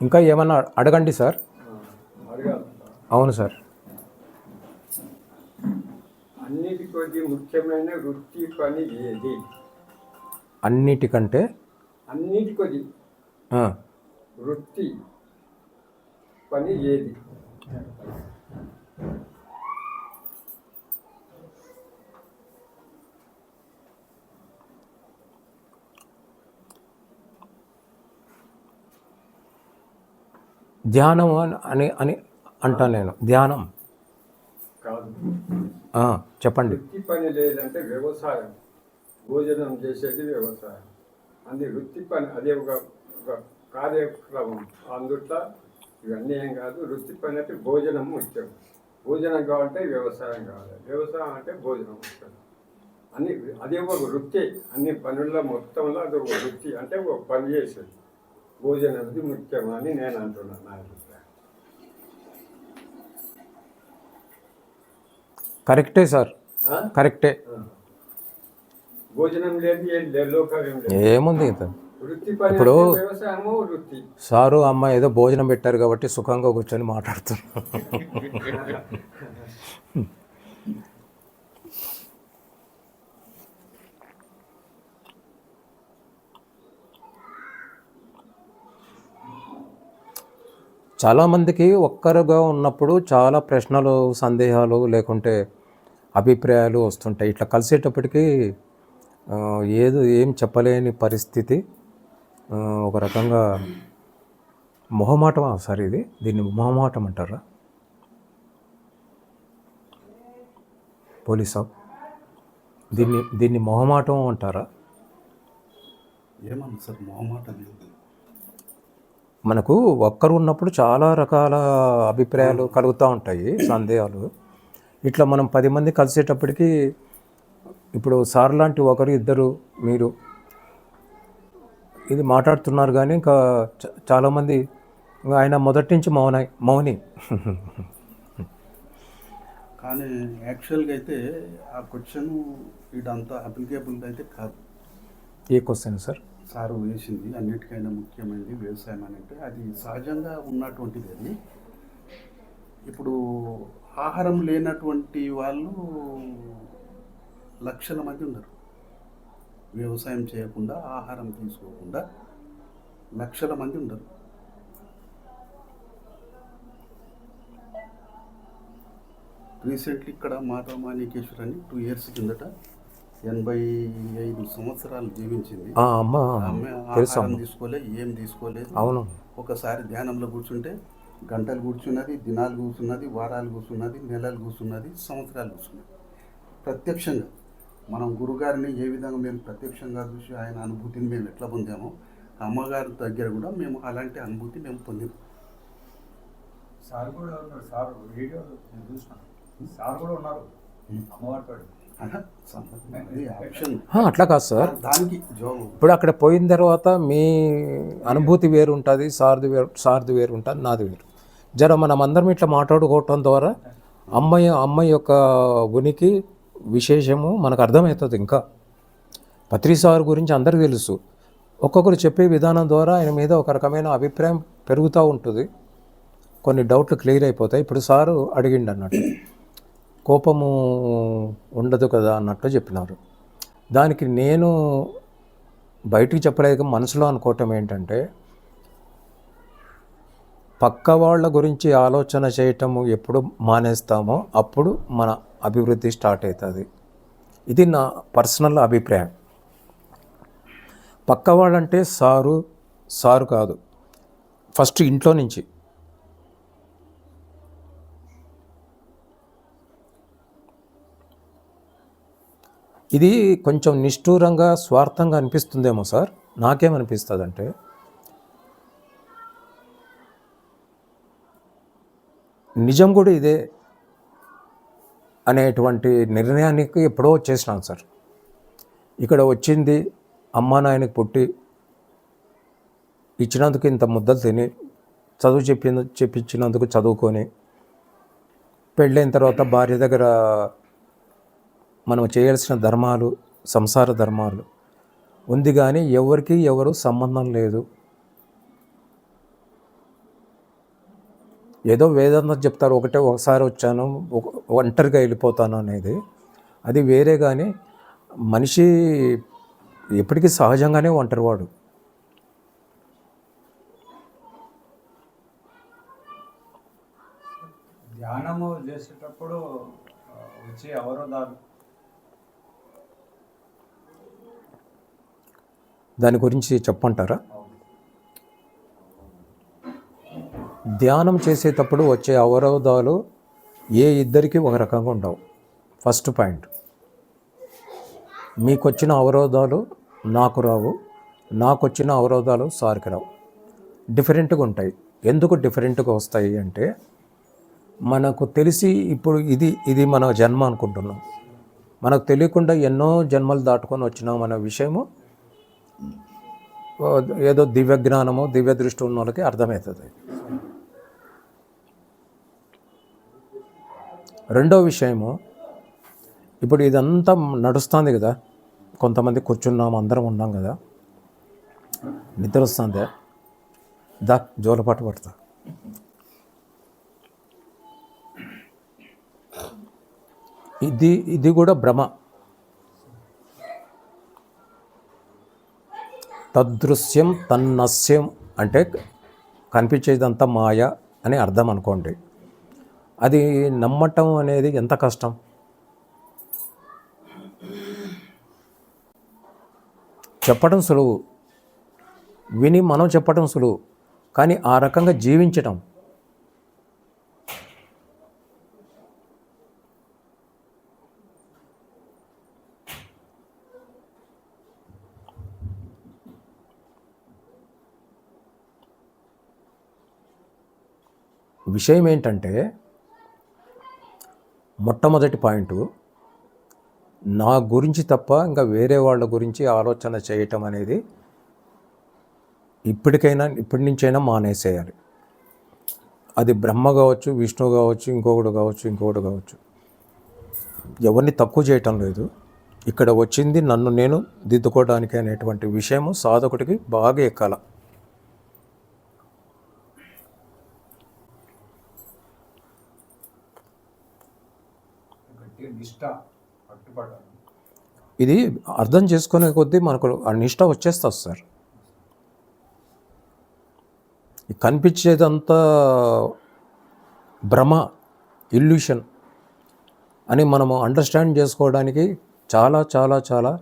ఇంకా ఏమన్నా అడగండి సార్. అడగాలి. అవును సార్. అన్నిటికొద్ది ముఖ్యమైన వృత్తి పని ఏది? అన్నిటికంటే అన్నిటికొద్ది ఆ, వృత్తి పని ఏది? ధ్యానం అని అని అంటాను నేను. ధ్యానం కాదు. చెప్పండి. వృత్తి పని లేదంటే వ్యవసాయం. భోజనం చేసేది వ్యవసాయం. అది వృత్తి పని. అదే ఒక కార్యక్రమం. అందుట్లో ఇవన్నీ ఏం కాదు. వృత్తి పని అంటే భోజనం ముఖ్యం. భోజనం కావాలంటే వ్యవసాయం కావాలి. వ్యవసాయం అంటే భోజనం ముఖ్యం. అన్ని అదే ఒక వృత్తి. అన్ని పనుల్లో మొత్తంలో అది ఒక వృత్తి అంటే ఒక పని చేసేది. భోజనం అనేది ముఖ్యమని నేను అంటున్నాను. నా అభిప్రాయం. కరెక్టే సార్, కరెక్టే. భోజనం లేదు, ఏం లేదు, లోకం లేదు. ఏముంది ఇంత. వృత్తి పని ఇప్పుడు వ్యవసాయము వృత్తి. సారు అమ్మ ఏదో భోజనం పెట్టారు కాబట్టి సుఖంగా కూర్చొని మాట్లాడుతున్నారు. చాలామందికి ఒక్కరుగా ఉన్నప్పుడు చాలా ప్రశ్నలు, సందేహాలు లేకుంటే అభిప్రాయాలు వస్తుంటాయి. ఇట్లా కలిసేటప్పటికి ఏం చెప్పలేని పరిస్థితి. ఒక రకంగా మొహమాటం సార్ ఇది. దీన్ని మొహమాటం అంటారా పోలీసా? దీన్ని మొహమాటం అంటారా? ఏమన్నా సార్ మొహమాటం? మనకు ఒక్కరు ఉన్నప్పుడు చాలా రకాల అభిప్రాయాలు కలుగుతూ ఉంటాయి, సందేహాలు. ఇట్లా మనం 10 మంది కలిసేటప్పటికి ఇప్పుడు సార్ లాంటి ఒకరు ఇద్దరు మీరు ఇది మాట్లాడుతున్నారు, కానీ ఇంకా చాలామంది ఆయన మొదటి నుంచి మౌని. కానీ యాక్చువల్గా అయితే ఆ క్వశ్చన్ ఇదంతా అప్లికేబుల్గా అయితే కాదు. ఏ క్వశ్చన్ సార్? సారు వేసింది అన్నిటికైనా ముఖ్యమైనది వ్యవసాయం అని అంటే అది సహజంగా ఉన్నటువంటిది. అది ఇప్పుడు ఆహారం లేనటువంటి వాళ్ళు లక్షల మంది ఉన్నారు. వ్యవసాయం చేయకుండా ఆహారం తీసుకోకుండా లక్షల మంది ఉండరు. రీసెంట్లీ ఇక్కడ మాధవ మాణికేశ్వర్ అని 2 years కిందట 85 సంవత్సరాలు జీవించింది. ఆహారం తీసుకోలేదు, ఏం తీసుకోలేదు. అవును. ఒకసారి ధ్యానంలో కూర్చుంటే గంటలు కూర్చున్నది, దినాలు కూర్చున్నది, వారాలు కూర్చున్నది, నెలలు కూర్చున్నది, సంవత్సరాలు కూర్చున్నది. ప్రత్యక్షంగా మనం గురుగారిని ఏ విధంగా మేము ప్రత్యక్షంగా చూసి ఆయన అనుభూతిని మేము ఎట్లా పొందామో అమ్మగారి దగ్గర కూడా మేము అలాంటి అనుభూతి మేము పొందాము. సార్ కూడా ఉన్నారు. సార్ వీడియో నేను చూసినాను. సార్ కూడా ఉన్నారు అమ్మవారితో. అట్లా కాదు సార్. దానికి ఇప్పుడు అక్కడ పోయిన తర్వాత మీ అనుభూతి వేరు ఉంటుంది, సార్ది వేరు ఉంటుంది, నాది వేరు. మనం అందరం ఇట్లా మాట్లాడుకోవటం ద్వారా అమ్మాయి యొక్క ఉనికి విశేషము మనకు అర్థమవుతుంది. ఇంకా పత్రి సార్ గురించి అందరికీ తెలుసు. ఒక్కొక్కరు చెప్పే విధానం ద్వారా ఆయన మీద ఒక రకమైన అభిప్రాయం పెరుగుతూ ఉంటుంది. కొన్ని డౌట్లు క్లియర్ అయిపోతాయి. ఇప్పుడు సారు అడిగిండు అన్నట్టు, కోపము ఉండదు కదా అన్నట్టు చెప్పినారు. దానికి నేను బయటికి చెప్పలేక మనసులో అనుకోవటం ఏంటంటే, పక్క వాళ్ళ గురించి ఆలోచన చేయటము ఎప్పుడు మానేస్తామో అప్పుడు మన అభివృద్ధి స్టార్ట్ అవుతుంది. ఇది నా పర్సనల్ అభిప్రాయం. పక్కవాళ్ళంటే సారు కాదు, ఫస్ట్ ఇంట్లో నుంచి. ఇది కొంచెం నిష్ఠూరంగా, స్వార్థంగా అనిపిస్తుందేమో సార్. నాకేమనిపిస్తుంది అంటే, నిజం కూడా ఇదే అనేటువంటి నిర్ణయానికి ఎప్పుడో వచ్చేసినాను సార్. ఇక్కడ వచ్చింది అమ్మా నాయనకి పుట్టి ఇచ్చినందుకు ఇంత ముద్దలు తిని, చదువు చెప్పించినందుకు చదువుకొని, పెళ్ళైన తర్వాత భార్య దగ్గర మనం చేయాల్సిన ధర్మాలు, సంసార ధర్మాలు ఉంది, కానీ ఎవరికి ఎవరు సంబంధం లేదు. ఏదో వేదాంతం చెప్తారు, ఒకసారి వచ్చాను ఒంటరిగా వెళ్ళిపోతాను అనేది, అది వేరే. కానీ మనిషి ఎప్పటికీ సహజంగానే ఒంటరివాడు. ధ్యానము చేసేటప్పుడు వచ్చే అవరోధాలు దాని గురించి చెప్పంటారా? ధ్యానం చేసేటప్పుడు వచ్చే అవరోధాలు ఏ ఇద్దరికి ఒక రకంగా ఉండవు. ఫస్ట్ పాయింట్, మీకు వచ్చిన అవరోధాలు నాకు రావు, నాకు వచ్చిన అవరోధాలు సార్కి రావు. డిఫరెంట్గా ఉంటాయి. ఎందుకు డిఫరెంట్గా వస్తాయి అంటే, మనకు తెలిసి ఇప్పుడు ఇది మన జన్మ అనుకుంటున్నాం. మనకు తెలియకుండా ఎన్నో జన్మలు దాటుకొని వచ్చినాం అనే విషయము ఏదో దివ్య జ్ఞానము, దివ్య దృష్టి ఉన్న వాళ్ళకి అర్థమవుతుంది. రెండో విషయము, ఇప్పుడు ఇదంతా నడుస్తుంది కదా, కొంతమంది కూర్చున్నాం, అందరం ఉన్నాం కదా, నిద్ర వస్తుంది, జోలపాటు పడతా. ఇది కూడా భ్రమ. తదృశ్యం తన్నస్యం అంటే కనిపించేదంతా మాయ అని అర్థం అనుకోండి. అది నమ్మటం అనేది ఎంత కష్టం. చెప్పడం సులువు, విని మనం చెప్పడం సులువు, కానీ ఆ రకంగా జీవించటం విషయం ఏంటంటే, మొట్టమొదటి పాయింట్, నా గురించి తప్ప ఇంకా వేరే వాళ్ళ గురించి ఆలోచన చేయటం అనేది ఇప్పటి నుంచైనా మానేసేయాలి. అది బ్రహ్మ కావచ్చు, విష్ణు కావచ్చు, ఇంకొకటి కావచ్చు. ఎవరిని తక్కువ చేయటం లేదు. ఇక్కడ వచ్చింది నన్ను నేను దిద్దుకోవడానికి అనేటువంటి విషయము సాధకుడికి బాగా ఎక్కాల. నిష్ట పట్టుబడ్డాను. ఇది అర్థం చేసుకునే కొద్దీ మనకు ఆ నిష్ట వచ్చేస్తుంది సార్. కనిపించేదంతా భ్రమ, ఇల్యూషన్ అని మనము అండర్స్టాండ్ చేసుకోవడానికి చాలా చాలా చాలా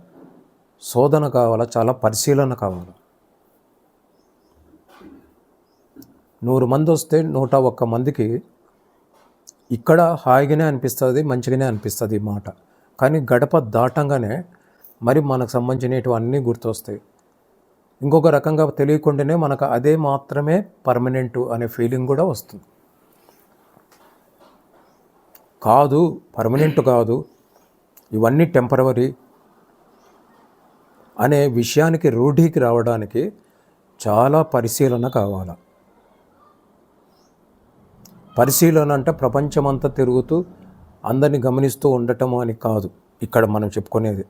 శోధన కావాలా, చాలా పరిశీలన కావాలి. 100 మంది వస్తే 101 మందికి ఇక్కడ హాయిగానే అనిపిస్తుంది, మంచిగానే అనిపిస్తుంది ఈ మాట. కానీ గడప దాటంగానే మరి మనకు సంబంధించినవన్నీ గుర్తొస్తాయి. ఇంకొక రకంగా తెలియకుండానే మనకు అదే మాత్రమే పర్మనెంట్ అనే ఫీలింగ్ కూడా వస్తుంది. కాదు, పర్మనెంట్ కాదు, ఇవన్నీ టెంపరవరీ అనే విషయానికి రూఢికి రావడానికి చాలా పరిశీలన కావాలి. పరిశీలన అంటే ప్రపంచమంతా తిరుగుతూ అందరినీ గమనిస్తూ ఉండటము అని కాదు ఇక్కడ మనం చెప్పుకునేది.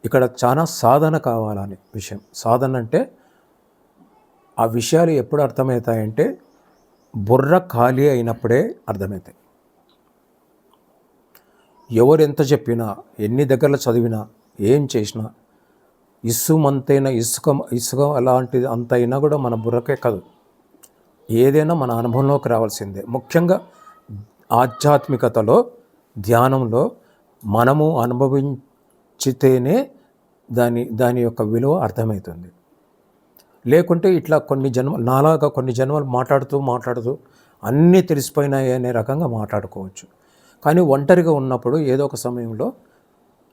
ఇక్కడ చాలా సాధన కావాలని విషయం. సాధన అంటే ఆ విషయాలు ఎప్పుడు అర్థమవుతాయంటే బుర్ర ఖాళీ అయినప్పుడే అర్థమవుతాయి. ఎవరు ఎంత చెప్పినా, ఎన్ని దగ్గరలో చదివినా, ఏం చేసినా, ఇసుక అలాంటిది అంత అయినా కూడా మన బుర్రకే కాదు, ఏదైనా మన అనుభవంలోకి రావాల్సిందే. ముఖ్యంగా ఆధ్యాత్మికతలో, ధ్యానంలో మనము అనుభవించితేనే దాని యొక్క విలువ అర్థమవుతుంది. లేకుంటే ఇట్లా నాలాగా కొన్ని జన్మలు మాట్లాడుతూ అన్నీ తెలిసిపోయినాయి అనే రకంగా మాట్లాడుకోవచ్చు. కానీ ఒంటరిగా ఉన్నప్పుడు ఏదో ఒక సమయంలో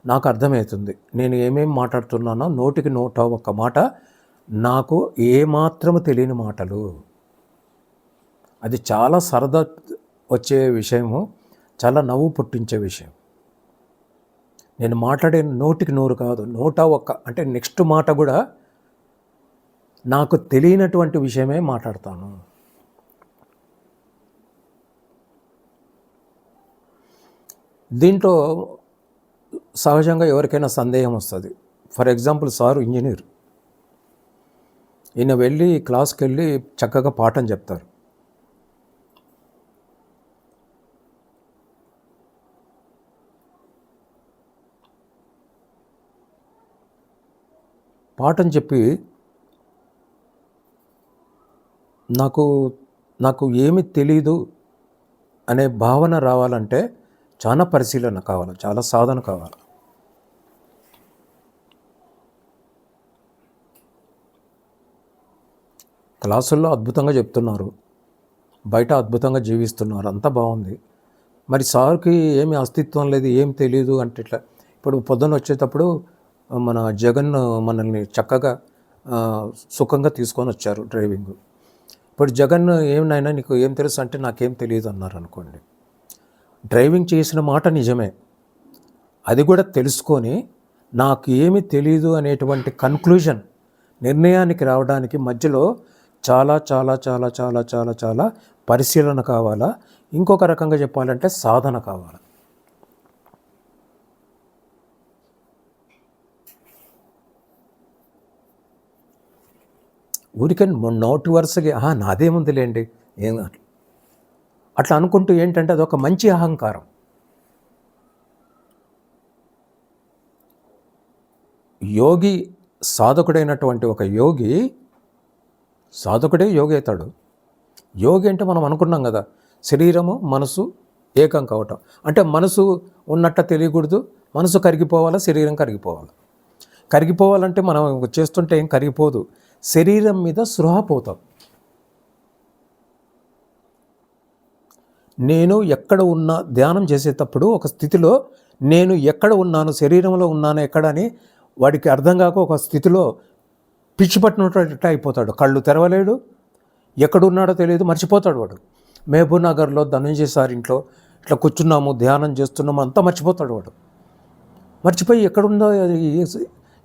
నాకు అర్థమవుతుంది నేను ఏమేమి మాట్లాడుతున్నానో. 101 మాట నాకు ఏమాత్రము తెలియని మాటలు. అది చాలా సరదా వచ్చే విషయము, చాలా నవ్వు పుట్టించే విషయం. నేను మాట్లాడే 100 కాదు, 101 అంటే నెక్స్ట్ మాట కూడా నాకు తెలియనటువంటి విషయమే మాట్లాడతాను. దీంట్లో సహజంగా ఎవరికైనా సందేహం వస్తుంది. ఫర్ ఎగ్జాంపుల్, సారు ఇంజనీర్, ఈయన వెళ్ళి క్లాస్కి వెళ్ళి చక్కగా పాఠం చెప్తారు. పాఠం చెప్పి నాకు ఏమి తెలీదు అనే భావన రావాలంటే చాలా పరిశీలన కావాలి, చాలా సాధన కావాలి. క్లాసుల్లో అద్భుతంగా చెప్తున్నారు, బయట అద్భుతంగా జీవిస్తున్నారు, అంతా బాగుంది. మరి సార్కి ఏమి అస్తిత్వం లేదు, ఏం తెలియదు అంటే ఇట్లా. ఇప్పుడు పొద్దున్న వచ్చేటప్పుడు మన జగన్ మనల్ని చక్కగా సుఖంగా తీసుకొని వచ్చారు డ్రైవింగ్. ఇప్పుడు జగన్ ఏమైనా నీకు ఏం తెలుసు అంటే నాకేం తెలియదు అన్నారు అనుకోండి. డ్రైవింగ్ చేసిన మాట నిజమే, అది కూడా తెలుసుకొని నాకు ఏమి తెలియదు అనేటువంటి కన్క్లూజన్ నిర్ణయానికి రావడానికి మధ్యలో చాలా చాలా చాలా చాలా చాలా చాలా పరిశీలన కావాలా. ఇంకొక రకంగా చెప్పాలంటే సాధన కావాలి. ఊరికే నోటి వరుసగా నాదేముందిలేండి ఏం అట్లా అనుకుంటూ ఏంటంటే అదొక మంచి అహంకారం. యోగి సాధకుడైనటువంటి ఒక యోగి సాధకుడే యోగి అవుతాడు. యోగి అంటే మనం అనుకున్నాం కదా, శరీరము మనసు ఏకం కావటం. అంటే మనసు ఉన్నట్ట తెలియకూడదు, మనసు కరిగిపోవాలా, శరీరం కరిగిపోవాలి. కరిగిపోవాలంటే మనం చేస్తుంటే ఏం కరిగిపోదు, శరీరం మీద స్పృహ పోతాం. నేను ఎక్కడ ఉన్నా ధ్యానం చేసేటప్పుడు ఒక స్థితిలో నేను ఎక్కడ ఉన్నాను, శరీరంలో ఉన్నాను ఎక్కడ అని వాడికి అర్థం కాక ఒక స్థితిలో పిచ్చి పట్టినట్టు అయిపోతాడు. కళ్ళు తెరవలేడు, ఎక్కడున్నాడో తెలియదు, మర్చిపోతాడు వాడు. మహబూబ్ నగర్లో ధనంజయ సార్ ఇంట్లో ఇట్లా కూర్చున్నాము, ధ్యానం చేస్తున్నాము, అంతా మర్చిపోతాడు వాడు. మర్చిపోయి ఎక్కడుందో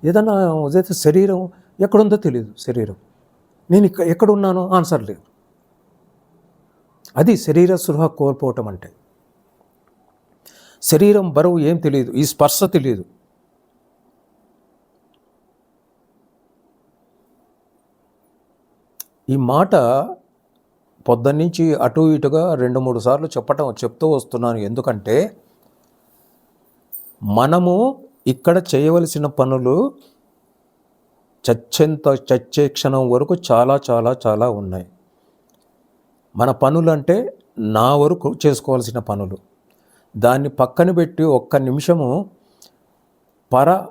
ఏదన్నా ఏదైతే శరీరం ఎక్కడుందో తెలియదు. శరీరం నేను ఎక్కడున్నానో ఆన్సర్ లేదు. అది శరీర స్పృహ కోల్పోవటం అంటే. శరీరం బరువు ఏం తెలియదు, ఈ స్పర్శ తెలియదు. ఈ మాట పొద్దున్నుంచి అటు ఇటుగా 2-3 సార్లు చెప్తూ వస్తున్నాను. ఎందుకంటే మనము ఇక్కడ చేయవలసిన పనులు చచ్చే క్షణం వరకు చాలా చాలా చాలా ఉన్నాయి. మన పనులు అంటే నా వరకు చేసుకోవాల్సిన పనులు. దాన్ని పక్కన పెట్టి ఒక్క నిమిషము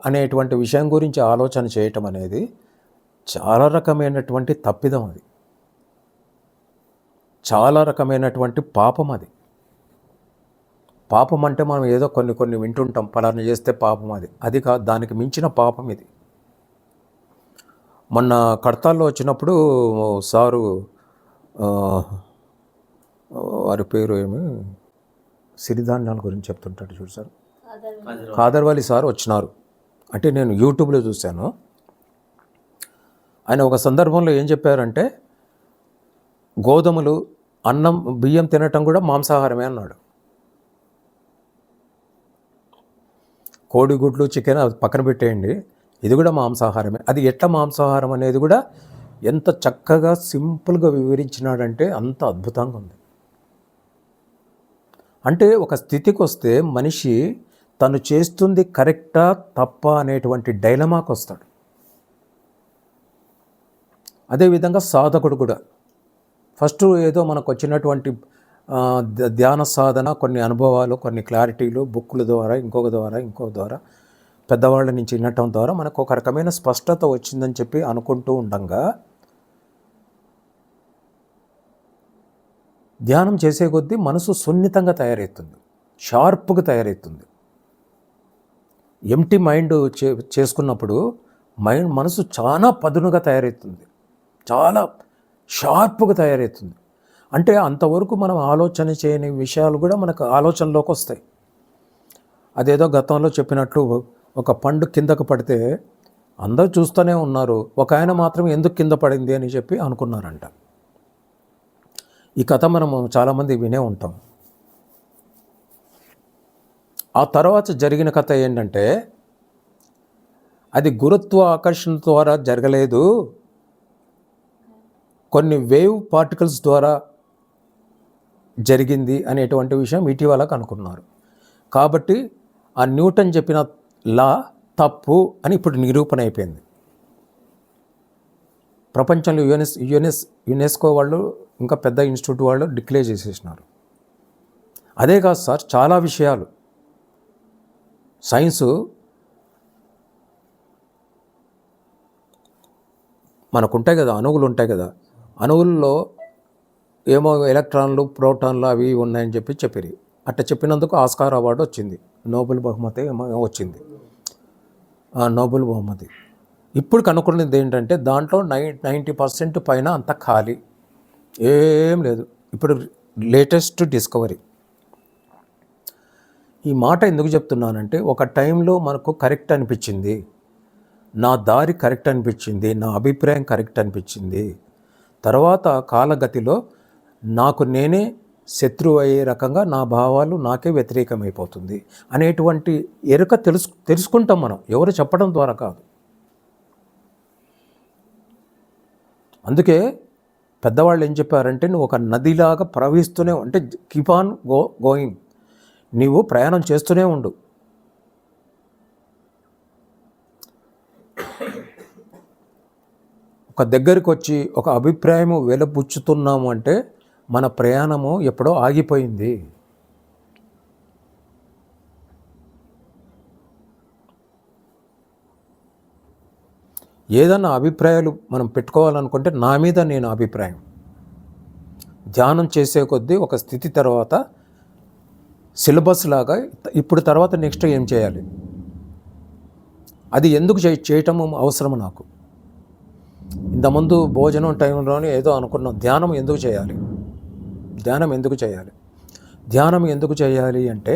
అనేటువంటి విషయం గురించి ఆలోచన చేయటం అనేది చాలా రకమైనటువంటి తప్పిదం. అది చాలా రకమైనటువంటి పాపం. పాపం అంటే మనం ఏదో కొన్ని వింటుంటాం, పలానా చేస్తే పాపం. అది కాదు, దానికి మించిన పాపం ఇది. మొన్న కడతాల్లో వచ్చినప్పుడు సారు, వారి పేరు ఏమి, సిరిధాన్యాల గురించి చెప్తుంటాడు చూడు సార్, కాదర్వాలి సార్ వచ్చినారు. అంటే నేను యూట్యూబ్లో చూశాను. ఆయన ఒక సందర్భంలో ఏం చెప్పారంటే గోధుమలు, అన్నం, బియ్యం తినటం కూడా మాంసాహారమే అన్నాడు. కోడిగుడ్లు, చికెన్ అది పక్కన పెట్టేయండి, ఇది కూడా మాంసాహారమే. అది ఎట్లా మాంసాహారం అనేది కూడా ఎంత చక్కగా సింపుల్గా వివరించినాడంటే అంత అద్భుతంగా ఉంది. అంటే ఒక స్థితికి వస్తే మనిషి తను చేస్తుంది కరెక్టా తప్ప అనేటువంటి డైలమాకి వస్తాడు. అదేవిధంగా సాధకుడు కూడా ఫస్ట్ ఏదో మనకు వచ్చినటువంటి ధ్యాన సాధన, కొన్ని అనుభవాలు, కొన్ని క్లారిటీలు, బుక్కుల ద్వారా, ఇంకొక ద్వారా పెద్దవాళ్ళ నుంచి వినటం ద్వారా మనకు ఒక రకమైన స్పష్టత వచ్చిందని చెప్పి అనుకుంటూ ఉండగా ధ్యానం చేసే కొద్దీ మనసు సున్నితంగా తయారవుతుంది, షార్ప్గా తయారవుతుంది. ఎంటీ మైండ్ చేసుకున్నప్పుడు మనసు చాలా పదునుగా తయారవుతుంది, చాలా షార్ప్గా తయారవుతుంది. అంటే అంతవరకు మనం ఆలోచన చేయని విషయాలు కూడా మనకు ఆలోచనలోకి వస్తాయి. అదేదో గతంలో చెప్పినట్లు ఒక పండు కిందకు పడితే అందరూ చూస్తూనే ఉన్నారు, ఒక ఆయన మాత్రం ఎందుకు కింద పడింది అని చెప్పి అనుకున్నారంట. ఈ కథ మనము చాలామంది వినే ఉంటాం. ఆ తర్వాత జరిగిన కథ ఏంటంటే అది గురుత్వ ఆకర్షణ ద్వారా జరగలేదు, కొన్ని వేవ్ పార్టికల్స్ ద్వారా జరిగింది అనేటువంటి విషయం ఇటీవల కనుక్కున్నారు. కాబట్టి ఆ న్యూటన్ చెప్పిన లా తప్పు అని ఇప్పుడు నిరూపణ అయిపోయింది. ప్రపంచంలో యునెస్కో వాళ్ళు ఇంకా పెద్ద ఇన్స్టిట్యూట్ వాళ్ళు డిక్లేర్ చేసేసినారు. అదే కాదు సార్, చాలా విషయాలు సైన్సు మనకుంటాయి కదా, అణువులు ఉంటాయి కదా, అణువుల్లో ఏమో ఎలక్ట్రాన్లు ప్రోటాన్లు అవి ఉన్నాయని చెప్పిరి. అట్లా చెప్పినందుకు ఆస్కార్ అవార్డు వచ్చింది, నోబెల్ బహుమతి ఏమో వచ్చింది, నోబెల్ బహుమతి. ఇప్పుడు కనుక్కున్నది ఏంటంటే దాంట్లో 90% పైన అంత ఖాళీ, ఏం లేదు. ఇప్పుడు లేటెస్ట్ డిస్కవరీ. ఈ మాట ఎందుకు చెప్తున్నానంటే, ఒక టైంలో మనకు కరెక్ట్ అనిపించింది, నా దారి కరెక్ట్ అనిపించింది, నా అభిప్రాయం కరెక్ట్ అనిపించింది. తర్వాత కాలగతిలో నాకు నేనే శత్రువు అయ్యే రకంగా నా భావాలు నాకే వ్యతిరేకమైపోతుంది అనేటువంటి ఎరుక తెలుసుకుంటాం మనం, ఎవరు చెప్పడం ద్వారా కాదు. అందుకే పెద్దవాళ్ళు ఏం చెప్పారంటే, నువ్వు ఒక నదిలాగా ప్రవహిస్తూనే అంటే కీప్ ఆన్ గోయింగ్, నీవు ప్రయాణం చేస్తూనే ఉండు. ఒక దగ్గరికి వచ్చి ఒక అభిప్రాయము వెలబుచ్చుతున్నాము అంటే మన ప్రయాణము ఎప్పుడో ఆగిపోయింది. ఏదన్నా అభిప్రాయాలు మనం పెట్టుకోవాలనుకుంటే నా మీద నేను అభిప్రాయం, ధ్యానం చేసే కొద్దీ ఒక స్థితి తర్వాత సిలబస్ లాగా ఇప్పుడు తర్వాత నెక్స్ట్ ఏం చేయాలి, అది ఎందుకు చేయటం అవసరం నాకు. ఇంతకుముందు భోజనం టైంలోనే ఏదో అనుకున్నాం, ధ్యానం ఎందుకు చేయాలి, ధ్యానం ఎందుకు చేయాలి, ధ్యానం ఎందుకు చేయాలి అంటే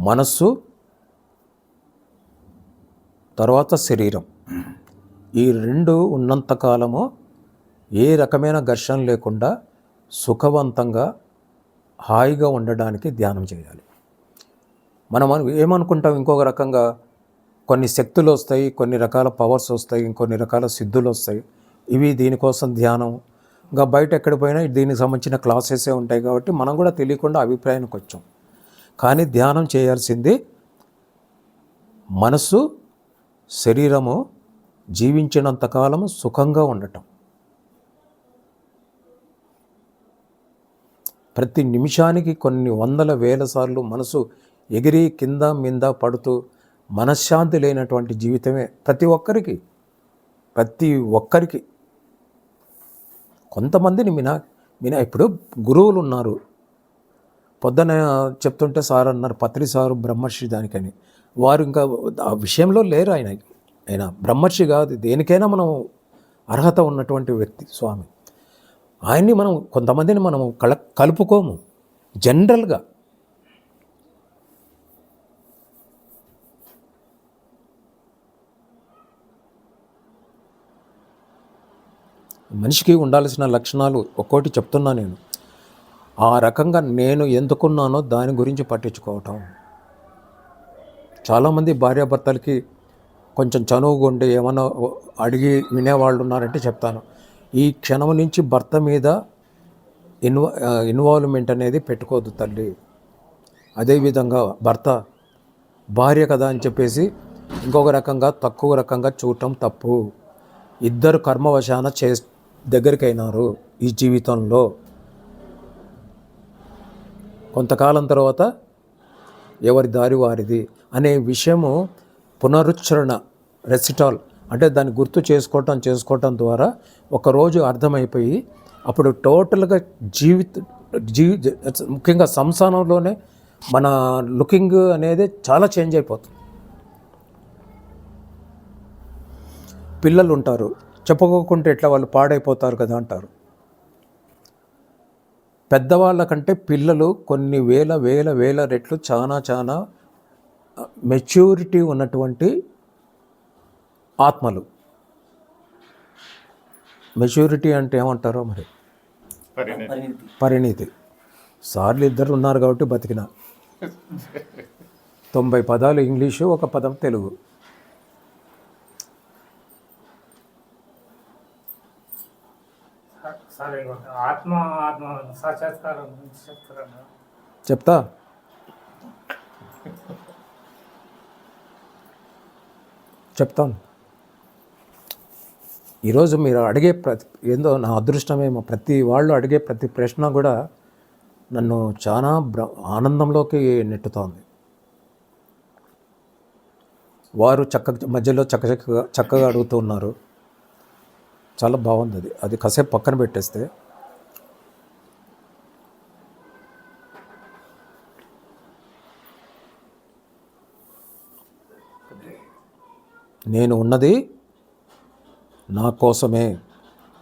మనస్సు తర్వాత శరీరం ఈ రెండు ఉన్నంతకాలము ఏ రకమైన ఘర్షణ లేకుండా సుఖవంతంగా హాయిగా ఉండడానికి ధ్యానం చేయాలి. మనం ఏమనుకుంటాం, ఇంకొక రకంగా కొన్ని శక్తులు వస్తాయి, కొన్ని రకాల పవర్స్ వస్తాయి, ఇంకొన్ని రకాల సిద్ధులు వస్తాయి, ఇవి దీనికోసం ధ్యానం. ఇంకా బయట ఎక్కడ పోయినా దీనికి సంబంధించిన క్లాసెసే ఉంటాయి కాబట్టి మనం కూడా తెలియకుండా అభిప్రాయానికి వచ్చాం. కానీ ధ్యానం చేయాల్సింది మనస్సు శరీరము జీవించినంతకాలము సుఖంగా ఉండటం. ప్రతి నిమిషానికి కొన్ని వందల వేల సార్లు మనసు ఎగిరి కింద మింద పడుతూ మనశ్శాంతి లేనటువంటి జీవితమే ప్రతి ఒక్కరికి. కొంతమందిని ఇప్పుడు గురువులు ఉన్నారు, పొద్దున చెప్తుంటే సార్ అన్నారు పత్రి సారు బ్రహ్మర్షి దానికని, వారు ఇంకా ఆ విషయంలో లేరు. ఆయన బ్రహ్మర్షి కాదు, దేనికైనా మనం అర్హత ఉన్నటువంటి వ్యక్తి స్వామి. ఆయన్ని మనం కొంతమందిని మనం కలుపుకోము జనరల్గా. మనిషికి ఉండాల్సిన లక్షణాలు ఒక్కోటి చెప్తున్నా నేను. ఆ రకంగా నేను ఎందుకున్నానో దాని గురించి పట్టించుకోవటం. చాలామంది భార్యాభర్తలకి కొంచెం చనువుగుండి ఏమన్నా అడిగి వినేవాళ్ళు ఉన్నారంటే చెప్తాను, ఈ క్షణం నుంచి భర్త మీద ఇన్వాల్వ్మెంట్ అనేది పెట్టుకోవద్దు తల్లి. అదేవిధంగా భర్త భార్య కదా అని చెప్పేసి ఇంకొక రకంగా తక్కువ రకంగా చూడటం తప్పు. ఇద్దరు కర్మవశాన దగ్గరికి అయినారు ఈ జీవితంలో. కొంతకాలం తర్వాత ఎవరి దారి వారిది అనే విషయము పునరుచ్చరణ, రెసిటాల్ అంటే దాన్ని గుర్తు చేసుకోవటం ద్వారా ఒకరోజు అర్థమైపోయి అప్పుడు టోటల్గా ముఖ్యంగా సంసారంలోనే మన లుకింగ్ అనేది చాలా చేంజ్ అయిపోతుంది. పిల్లలు ఉంటారు, చెప్పుకోకుంటే ఎట్లా వాళ్ళు పాడైపోతారు కదా అంటారు. పెద్దవాళ్ళకంటే పిల్లలు కొన్ని వేల రెట్లు చాలా మెచ్యూరిటీ ఉన్నటువంటి ఆత్మలు. మెచ్యూరిటీ అంటే ఏమంటారో మరి, పరిణితి. సార్లు ఇద్దరు ఉన్నారు కాబట్టి బతికిన. 90 పదాలు ఇంగ్లీషు, 1 పదం తెలుగు. ఆత్మ సాక్షాత్కారం చెప్తా. చెప్తాను. ఈరోజు మీరు అడిగే ఏందో నా అదృష్టమేమో, ప్రతి వాళ్ళు అడిగే ప్రతి ప్రశ్న కూడా నన్ను చాలా ఆనందంలోకి నెట్టుతోంది. వారు మధ్యలో చక్కగా అడుగుతూ ఉన్నారు. చాలా బాగుంది. అది కాసేపు పక్కన పెట్టేస్తే నేను ఉన్నది నా కోసమే.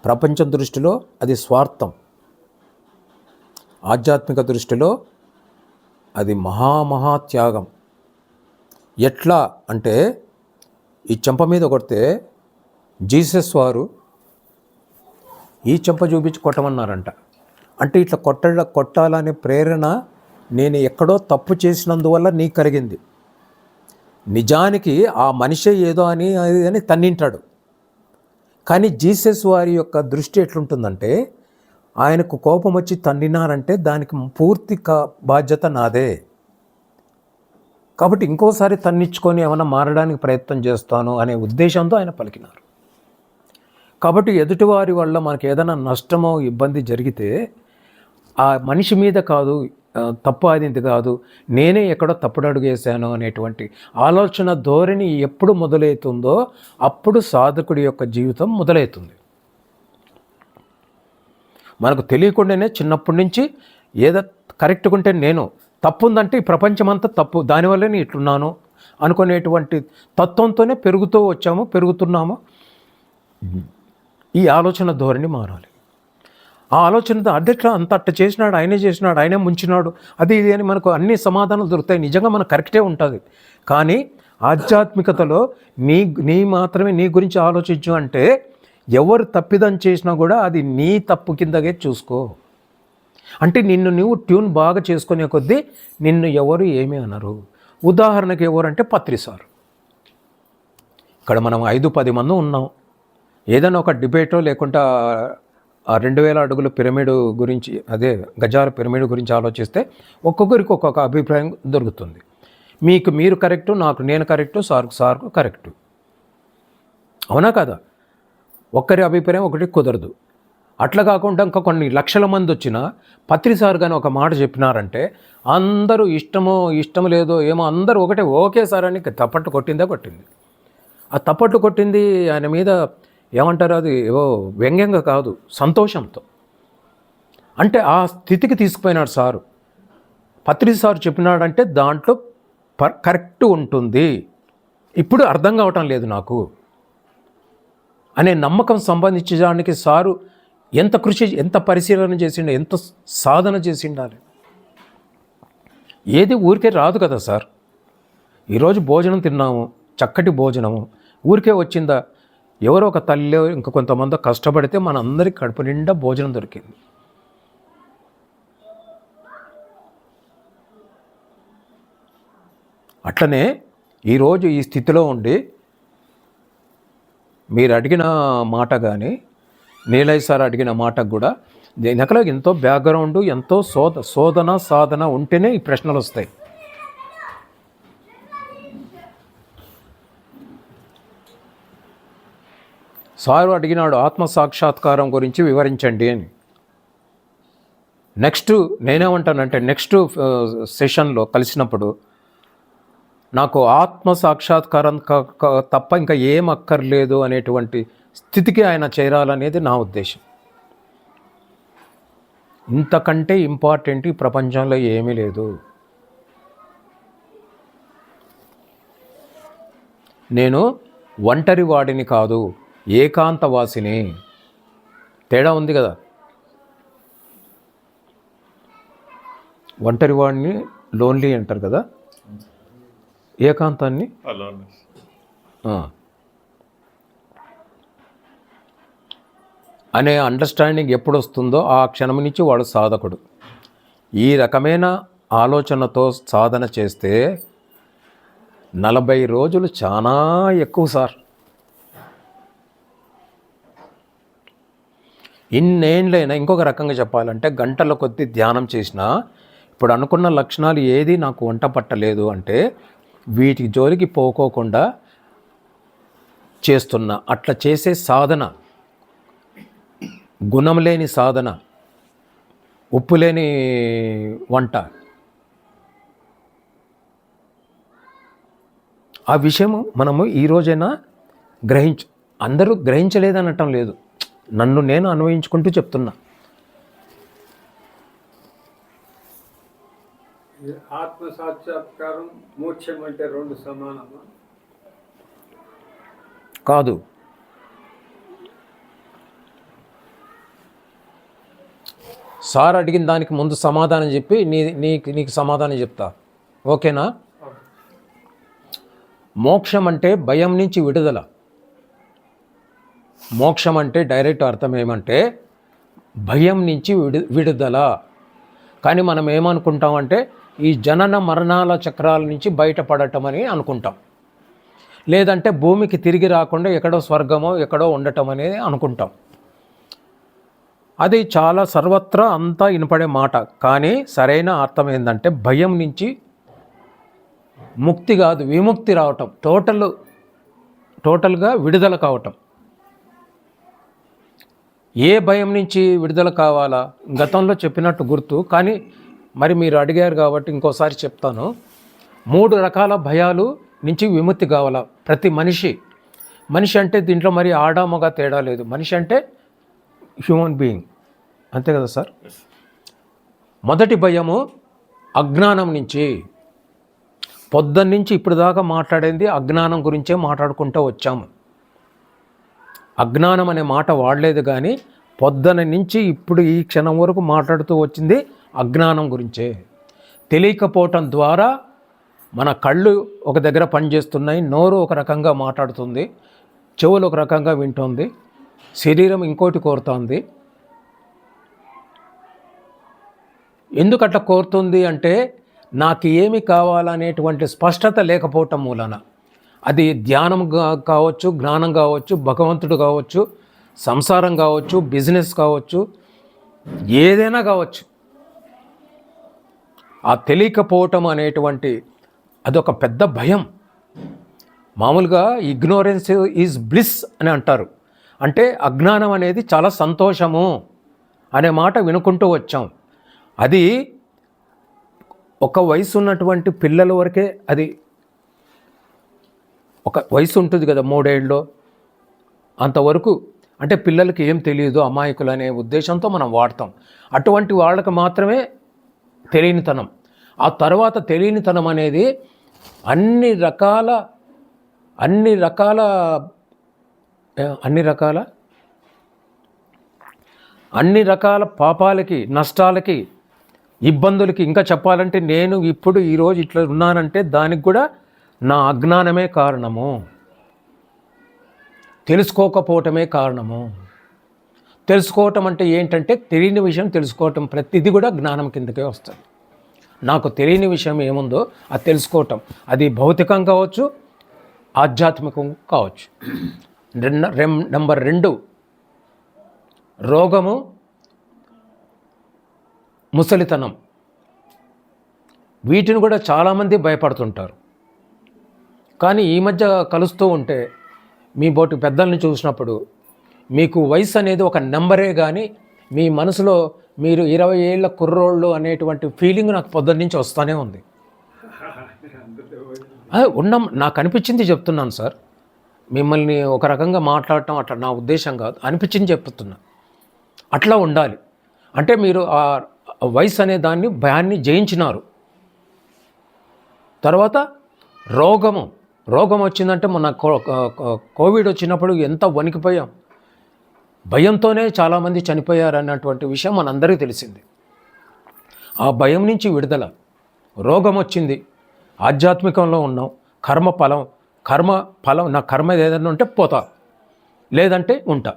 ప్రపంచం దృష్టిలో అది స్వార్థం, ఆధ్యాత్మిక దృష్టిలో అది మహాత్యాగం. ఎట్లా అంటే ఈ చెంప మీద కొడితే జీసస్ వారు ఈ చెంప చూపించి కొట్టమన్నారంట. అంటే ఇట్లా కొట్టాలనే ప్రేరణ నేను ఎక్కడో తప్పు చేసినందువల్ల నీకు కలిగింది. నిజానికి ఆ మనిషే ఏదో అని తన్నింటాడు. కానీ జీసస్ వారి యొక్క దృష్టి ఎట్లుంటుందంటే, ఆయనకు కోపం వచ్చి తన్నినారంటే దానికి పూర్తి బాధ్యత నాదే. కాబట్టి ఇంకోసారి తన్నించుకొని ఏమైనా మారడానికి ప్రయత్నం చేస్తాను అనే ఉద్దేశంతో ఆయన పలికినారు. కాబట్టి ఎదుటివారి వల్ల మనకు ఏదైనా నష్టమో ఇబ్బంది జరిగితే ఆ మనిషి మీద కాదు, తప్పు అది కాదు, నేనే ఎక్కడో తప్పుడు అడుగేశాను అనేటువంటి ఆలోచన ధోరణి ఎప్పుడు మొదలవుతుందో అప్పుడు సాధకుడి యొక్క జీవితం మొదలవుతుంది. మనకు తెలియకుండానే చిన్నప్పటి నుంచి ఏదో కరెక్ట్గా ఉంటే నేను, తప్పు ఉందంటే ఈ ప్రపంచమంతా తప్పు, దానివల్లే నేను ఇట్లున్నాను అనుకునేటువంటి తత్వంతోనే పెరుగుతున్నాము. ఈ ఆలోచన ధోరణి మారాలి. ఆ ఆలోచనతో అడ్డెట్లా అట్ట చేసినాడు, ఆయనే ముంచినాడు, అది ఇది అని మనకు అన్ని సమాధానాలు దొరుకుతాయి. నిజంగా మనకు కరెక్టే ఉంటుంది. కానీ ఆధ్యాత్మికతలో నీ మాత్రమే నీ గురించి ఆలోచించు అంటే ఎవరు తప్పిదం చేసినా కూడా అది నీ తప్పు కిందగే చూసుకో. అంటే నిన్ను నువ్వు ట్యూన్ బాగా చేసుకునే కొద్దీ నిన్ను ఎవరు ఏమీ అనరు. ఉదాహరణకి ఎవరంటే పత్రి సార్. ఇక్కడ మనం 5-10 మంది ఉన్నాం. ఏదైనా ఒక డిబేటో లేకుంటే 2000 అడుగుల పిరమిడ్ గురించి, అదే గజాల పిరమిడ్ గురించి ఆలోచిస్తే ఒక్కొక్కరికి ఒక్కొక్క అభిప్రాయం దొరుకుతుంది. మీరు కరెక్టు, నేను కరెక్టు, సార్కు కరెక్టు. అవునా కదా? ఒక్కరి అభిప్రాయం ఒకటి కుదరదు. అట్లా కాకుండా ఇంకా కొన్ని లక్షల మంది వచ్చినా పత్రి సార్ కానీ ఒక మాట చెప్పినారంటే అందరూ ఇష్టం లేదో ఏమో అందరూ ఓకే సార్ అని తప్పట్టు కొట్టింది. ఆ తప్పట్టు కొట్టింది ఆయన మీద ఏమంటారు, అది ఏవో వ్యంగ్యంగా కాదు, సంతోషంతో. అంటే ఆ స్థితికి తీసుకుపోయినాడు సారు. పత్రి సార్ చెప్పినాడంటే దాంట్లో కరెక్ట్ ఉంటుంది. ఇప్పుడు అర్థం కావటం లేదు నాకు అనే నమ్మకం సంబంధించడానికి సారు ఎంత కృషి, ఎంత పరిశీలన చేసిండు, ఎంత సాధన చేసిండాలి. ఏది ఊరికే రాదు కదా సార్. ఈరోజు భోజనం తిన్నాము, చక్కటి భోజనము ఊరికే వచ్చిందా? ఎవరో ఒక తల్లి ఇంకా కొంతమంది కష్టపడితే మన అందరికి కడుపు నిండా భోజనం దొరికింది. అట్లనే ఈరోజు ఈ స్థితిలో ఉండి మీరు అడిగిన మాట కానీ నీలయ్య సార్ అడిగిన మాటకు కూడా వెనకలో ఎంతో బ్యాక్గ్రౌండ్, ఎంతో సాధన ఉంటేనే ఈ ప్రశ్నలు వస్తాయి. సారు అడిగినాడు ఆత్మ సాక్షాత్కారం గురించి వివరించండి అని. నేనేమంటానంటే నెక్స్ట్ సెషన్లో కలిసినప్పుడు నాకు ఆత్మ సాక్షాత్కారం తప్ప ఇంకా ఏం అక్కర్లేదు అనేటువంటి స్థితికి ఆయన చేరాలనేది నా ఉద్దేశం. ఇంతకంటే ఇంపార్టెంట్ ఈ ప్రపంచంలో ఏమీ లేదు. నేను ఒంటరి వాడిని కాదు, ఏకాంతవాసిని. తేడా ఉంది కదా. ఒంటరి వాడిని లోన్లీ అంటారు కదా, ఏకాంతాన్ని అనే అండర్స్టాండింగ్ ఎప్పుడు వస్తుందో ఆ క్షణం నుంచి వాడు సాధకుడు. ఈ రకమైన ఆలోచనతో సాధన చేస్తే 40 రోజులు చాలా ఎక్కువ సార్. ఇన్నేళ్ళైనా ఇంకొక రకంగా చెప్పాలంటే గంటల కొద్దీ ధ్యానం చేసినా ఇప్పుడు అనుకున్న లక్షణాలు ఏది నాకు వంట పట్టలేదు అంటే వీటికి జోలికి పోకోకుండా చేస్తున్నా. అట్లా చేసే సాధన గుణం లేని సాధన, ఉప్పు లేని వంట. ఆ విషయము మనము ఈ రోజైనా అందరూ గ్రహించలేదనటం లేదు, నన్ను నేను అన్వయించుకుంటూ చెప్తున్నా. ఈ ఆత్మ సాక్షాత్కారం మోక్షం అంటే రెండు సమానమా? కాదు. సార్ అడిగిన దానికి ముందు సమాధానం చెప్పి నీకు సమాధానం చెప్తా, ఓకేనా? మోక్షం అంటే భయం నుంచి విడుదల. మోక్షం అంటే డైరెక్ట్ అర్థం ఏమంటే భయం నుంచి విడుదల. కానీ మనం ఏమనుకుంటామంటే ఈ జనన మరణాల చక్రాల నుంచి బయటపడటం అని అనుకుంటాం, లేదంటే భూమికి తిరిగి రాకుండా ఎక్కడో స్వర్గమో ఎక్కడో ఉండటం అనేది అనుకుంటాం. అది చాలా సర్వత్రా అంతా వినపడే మాట. కానీ సరైన అర్థం ఏంటంటే భయం నుంచి ముక్తి కాదు, విముక్తి రావటం, టోటల్గా విడుదల కావటం. ఏ భయం నుంచి విడుదల కావాలా? గతంలో చెప్పినట్టు గుర్తు, కానీ మరి మీరు అడిగారు కాబట్టి ఇంకోసారి చెప్తాను. 3 రకాల భయాలు నుంచి విముక్తి కావాలా ప్రతి మనిషి అంటే దీంట్లో మరి ఆడ మగ తేడా లేదు, మనిషి అంటే హ్యూమన్ బీయింగ్, అంతే కదా సార్? మొదటి భయము అజ్ఞానం నుంచి. పొద్దున్న నుంచి ఇప్పుడు దాకా మాట్లాడింది అజ్ఞానం గురించే మాట్లాడుకుంటూ వచ్చాము. అజ్ఞానం అనే మాట వాడలేదు, కానీ పొద్దున నుంచి ఇప్పుడు ఈ క్షణం వరకు మాట్లాడుతూ వచ్చింది అజ్ఞానం గురించే. తెలియకపోవటం ద్వారా మన కళ్ళు ఒక దగ్గర పనిచేస్తున్నాయి, నోరు ఒక రకంగా మాట్లాడుతుంది, చెవులు ఒక రకంగా వింటుంది, శరీరం ఇంకోటి కోరుతుంది. ఎందుకు అట్లా కోరుతుంది అంటే నాకు ఏమి కావాలనేటువంటి స్పష్టత లేకపోవటం మూలన. అది ధ్యానం కావచ్చు, జ్ఞానం కావచ్చు, భగవంతుడు కావచ్చు, సంసారం కావచ్చు, బిజినెస్ కావచ్చు, ఏదైనా కావచ్చు. ఆ తెలియకపోవటం అనేటువంటి అదొక పెద్ద భయం. మామూలుగా ఇగ్నోరెన్స్ ఈజ్ బ్లిస్ అని అంటారు. అంటే అజ్ఞానం అనేది చాలా సంతోషము అనే మాట వినుకుంటూ వచ్చాం. అది ఒక వయసు ఉన్నటువంటి పిల్లల వరకే, అది ఒక వయసు ఉంటుంది కదా 3 ఏళ్ళలో, అంతవరకు అంటే పిల్లలకి ఏం తెలియదు, అమాయకులు అనే ఉద్దేశంతో మనం వాడతాం. అటువంటి వాళ్ళకి మాత్రమే తెలియనితనం. ఆ తర్వాత తెలియనితనం అనేది అన్ని రకాల పాపాలకి, నష్టాలకి, ఇబ్బందులకి, ఇంకా చెప్పాలంటే నేను ఇప్పుడు ఈరోజు ఇట్లా ఉన్నానంటే దానికి కూడా నా అజ్ఞానమే కారణము, తెలుసుకోకపోవటమే కారణము. తెలుసుకోవటం అంటే ఏంటంటే తెలియని విషయం తెలుసుకోవటం, ప్రతిదీ కూడా జ్ఞానం కిందకే వస్తుంది. నాకు తెలియని విషయం ఏముందో అది తెలుసుకోవటం, అది భౌతికం కావచ్చు, ఆధ్యాత్మికం కావచ్చు. నెంబర్ 2 రోగము, ముసలితనం. వీటిని కూడా చాలామంది భయపడుతుంటారు. కానీ ఈ మధ్య కలుస్తూ ఉంటే మీ బోటి పెద్దల్ని చూసినప్పుడు మీకు వయసు అనేది ఒక నెంబరే, కానీ మీ మనసులో మీరు 20 ఏళ్ళ కుర్రోళ్ళు అనేటువంటి ఫీలింగ్ నాకు పొద్దున్న నుంచి వస్తూనే ఉంది. ఉన్నాం, నాకు అనిపించింది చెప్తున్నాను సార్. మిమ్మల్ని ఒక రకంగా మాట్లాడటం అట్లా నా ఉద్దేశం కాదు, అనిపించింది చెప్తున్నా. అట్లా ఉండాలి. అంటే మీరు ఆ వయసు అనే దాన్ని భయాన్ని జయించినారు. తర్వాత రోగం వచ్చిందంటే మొన్న కోవిడ్ వచ్చినప్పుడు ఎంత వణికిపోయాం, భయంతోనే చాలామంది చనిపోయారు అన్నటువంటి విషయం మనందరికీ తెలిసింది. ఆ భయం నుంచి విడుదల. రోగం వచ్చింది, ఆధ్యాత్మికంలో ఉన్నాం, కర్మ ఫలం నా కర్మ ఏదైనా ఉంటే పోతా, లేదంటే ఉంటా.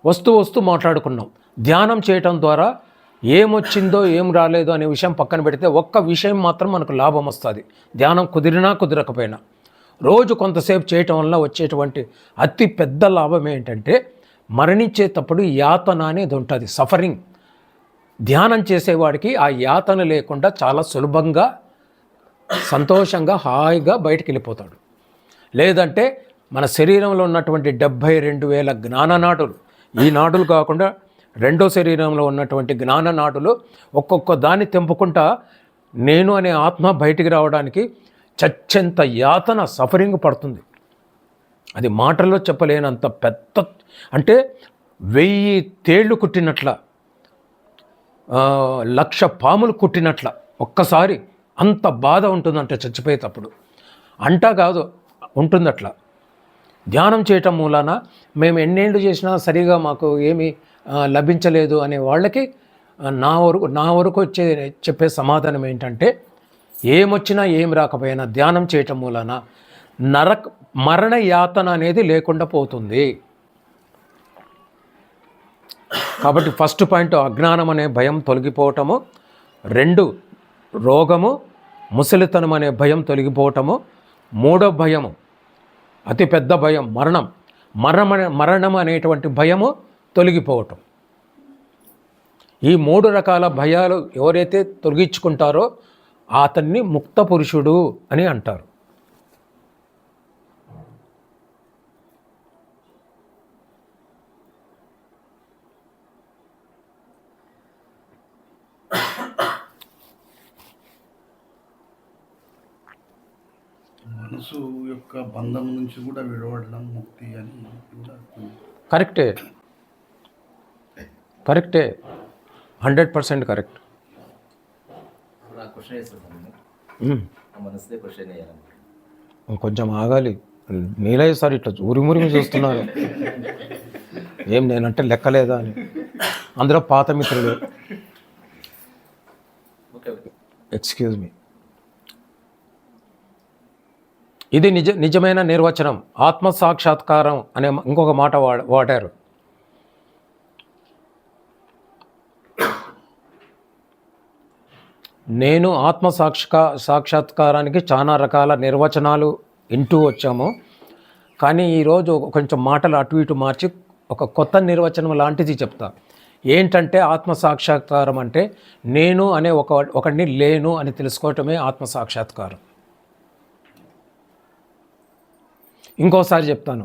వస్తూ మాట్లాడుకున్నాం. ధ్యానం చేయటం ద్వారా ఏమొచ్చిందో ఏం రాలేదో అనే విషయం పక్కన పెడితే ఒక్క విషయం మాత్రం మనకు లాభం వస్తుంది. ధ్యానం కుదిరినా కుదరకపోయినా రోజు కొంతసేపు చేయటం వల్ల వచ్చేటువంటి అతి పెద్ద లాభం ఏంటంటే మరణించేటప్పుడు యాతన అనేది ఉంటుంది, సఫరింగ్. ధ్యానం చేసేవాడికి ఆ యాతన లేకుండా చాలా సులభంగా, సంతోషంగా, హాయిగా బయటికి వెళ్ళిపోతాడు. లేదంటే మన శరీరంలో ఉన్నటువంటి 72,000 జ్ఞాననాడులు ఈ నాడులు కాకుండా రెండో శరీరంలో ఉన్నటువంటి జ్ఞాన నాడులు ఒక్కొక్క దాన్ని తెంపుకుంటా నేను అనే ఆత్మ బయటికి రావడానికి చచ్చెంత యాతన సఫరింగ్ పడుతుంది. అది మాటల్లో చెప్పలేనంత పెద్ద, అంటే 1000 తేళ్ళు కుట్టినట్ల, 1,00,000 పాములు కుట్టినట్ల ఒక్కసారి అంత బాధ ఉంటుందంటే చచ్చిపోయేటప్పుడు. అంటా కాదు, ఉంటుంది అట్లా. ధ్యానం చేయటం మూలాన మేము ఎన్నేళ్ళు చేసినా సరిగా మాకు ఏమీ లభించలేదు అనే వాళ్ళకి నా వరకు చెప్పే సమాధానం ఏంటంటే, ఏమొచ్చినా ఏం రాకపోయినా ధ్యానం చేయటం మూలాన మరణ యాతన అనేది లేకుండా పోతుంది. కాబట్టి ఫస్ట్ పాయింట్ అజ్ఞానం అనే భయం తొలగిపోవటము, 2 రోగము ముసలితనం అనే భయం తొలగిపోవటము, 3వ భయము అతిపెద్ద భయం మరణం అనేటువంటి భయము తొలగిపోవటం. ఈ 3 రకాల భయాలు ఎవరైతే తొలగించుకుంటారో అతన్ని ముక్త పురుషుడు అని అంటారు. మనసు యొక్క బంధం నుంచి కూడా విడవడడం ముక్తి అని కూడా కరెక్టే 100% కరెక్ట్. క్వశ్చన్ వేస్తున్నాను, మనసుదే క్వశ్చన్ వేయాలని. కొంచెం ఆగాలి. నీలయ్య సార్ ఇట్లా ఊరిమురిమి చూస్తున్నారు, ఏం నేనంటే లెక్కలేదా అని. అందులో పాత మిత్రులు. Excuse me. ఇది నిజమైన నిర్వచనం. ఆత్మ సాక్షాత్కారం అనే ఇంకొక మాట వాడారు. నేను ఆత్మ సాక్షాత్కారానికి చాలా రకాల నిర్వచనాలు వింటూ వచ్చాము. కానీ ఈరోజు కొంచెం మాటలు అటు ఇటు మార్చి ఒక కొత్త నిర్వచనం లాంటిది చెప్తా. ఏంటంటే ఆత్మ సాక్షాత్కారం అంటే నేను అనే ఒకడిని లేను అని తెలుసుకోవటమే ఆత్మ సాక్షాత్కారం. ఇంకోసారి చెప్తాను.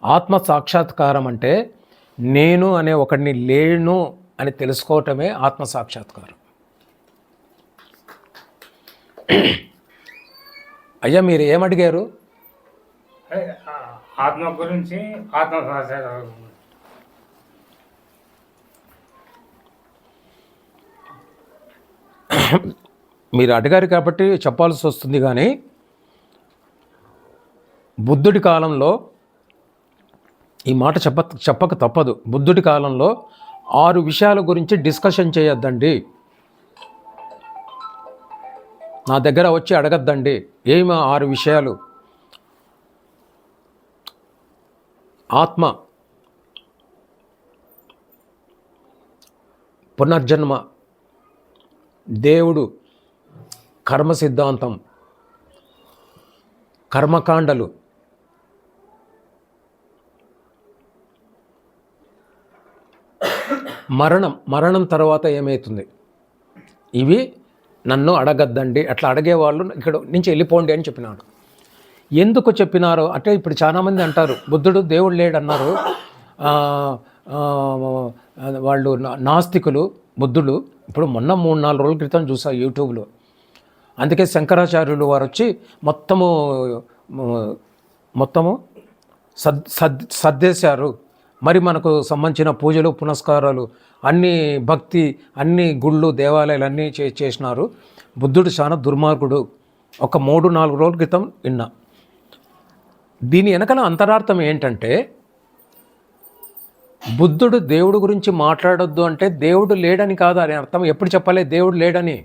ఆత్మ సాక్షాత్కారం అంటే నేను అనే ఒకడిని లేను అని తెలుసుకోవటమే ఆత్మ సాక్షాత్కారం. అయ్యా మీరు ఏమడిగారు? ఆత్మ గురించి, ఆత్మ సాక్షాత్కారం. మీరు అడిగారు కాబట్టి చెప్పాల్సి వస్తుంది. కానీ బుద్ధుడి కాలంలో ఈ మాట చెప్పక తప్పదు. బుద్ధుడి కాలంలో 6 విషయాల గురించి డిస్కషన్ చేయొద్దండి, నా దగ్గర వచ్చి అడగద్దండి. ఏమి 6 విషయాలు? ఆత్మ, పునర్జన్మ, దేవుడు, కర్మ సిద్ధాంతం, కర్మకాండలు, మరణం తర్వాత ఏమవుతుంది, ఇవి నన్ను అడగద్దండి. అట్లా అడిగేవాళ్ళు ఇక్కడ నుంచి వెళ్ళిపోండి అని చెప్పినాడు. ఎందుకు చెప్పినారు అంటే, ఇప్పుడు చాలామంది అంటారు బుద్ధుడు దేవుడు లేడన్నారు. వాళ్ళు నాస్తికులు బుద్ధుడు. ఇప్పుడు మొన్న 3-4 రోజుల క్రితం చూసా యూట్యూబ్లో. అందుకే శంకరాచార్యులు వారు వచ్చి మొత్తము సర్దేశారు. మరి మనకు సంబంధించిన పూజలు పునస్కారాలు అన్నీ, భక్తి అన్ని గుళ్ళు దేవాలయాలు అన్నీ చేసినారు. బుద్ధుడు చాలా దుర్మార్గుడు. ఒక 3-4 రోజుల క్రితం విన్నా. దీని వెనకాల అంతరార్థం ఏంటంటే, బుద్ధుడు దేవుడు గురించి మాట్లాడొద్దు అంటే దేవుడు లేడని కాదు అని అర్థం. ఎప్పుడు చెప్పలే దేవుడు లేడని.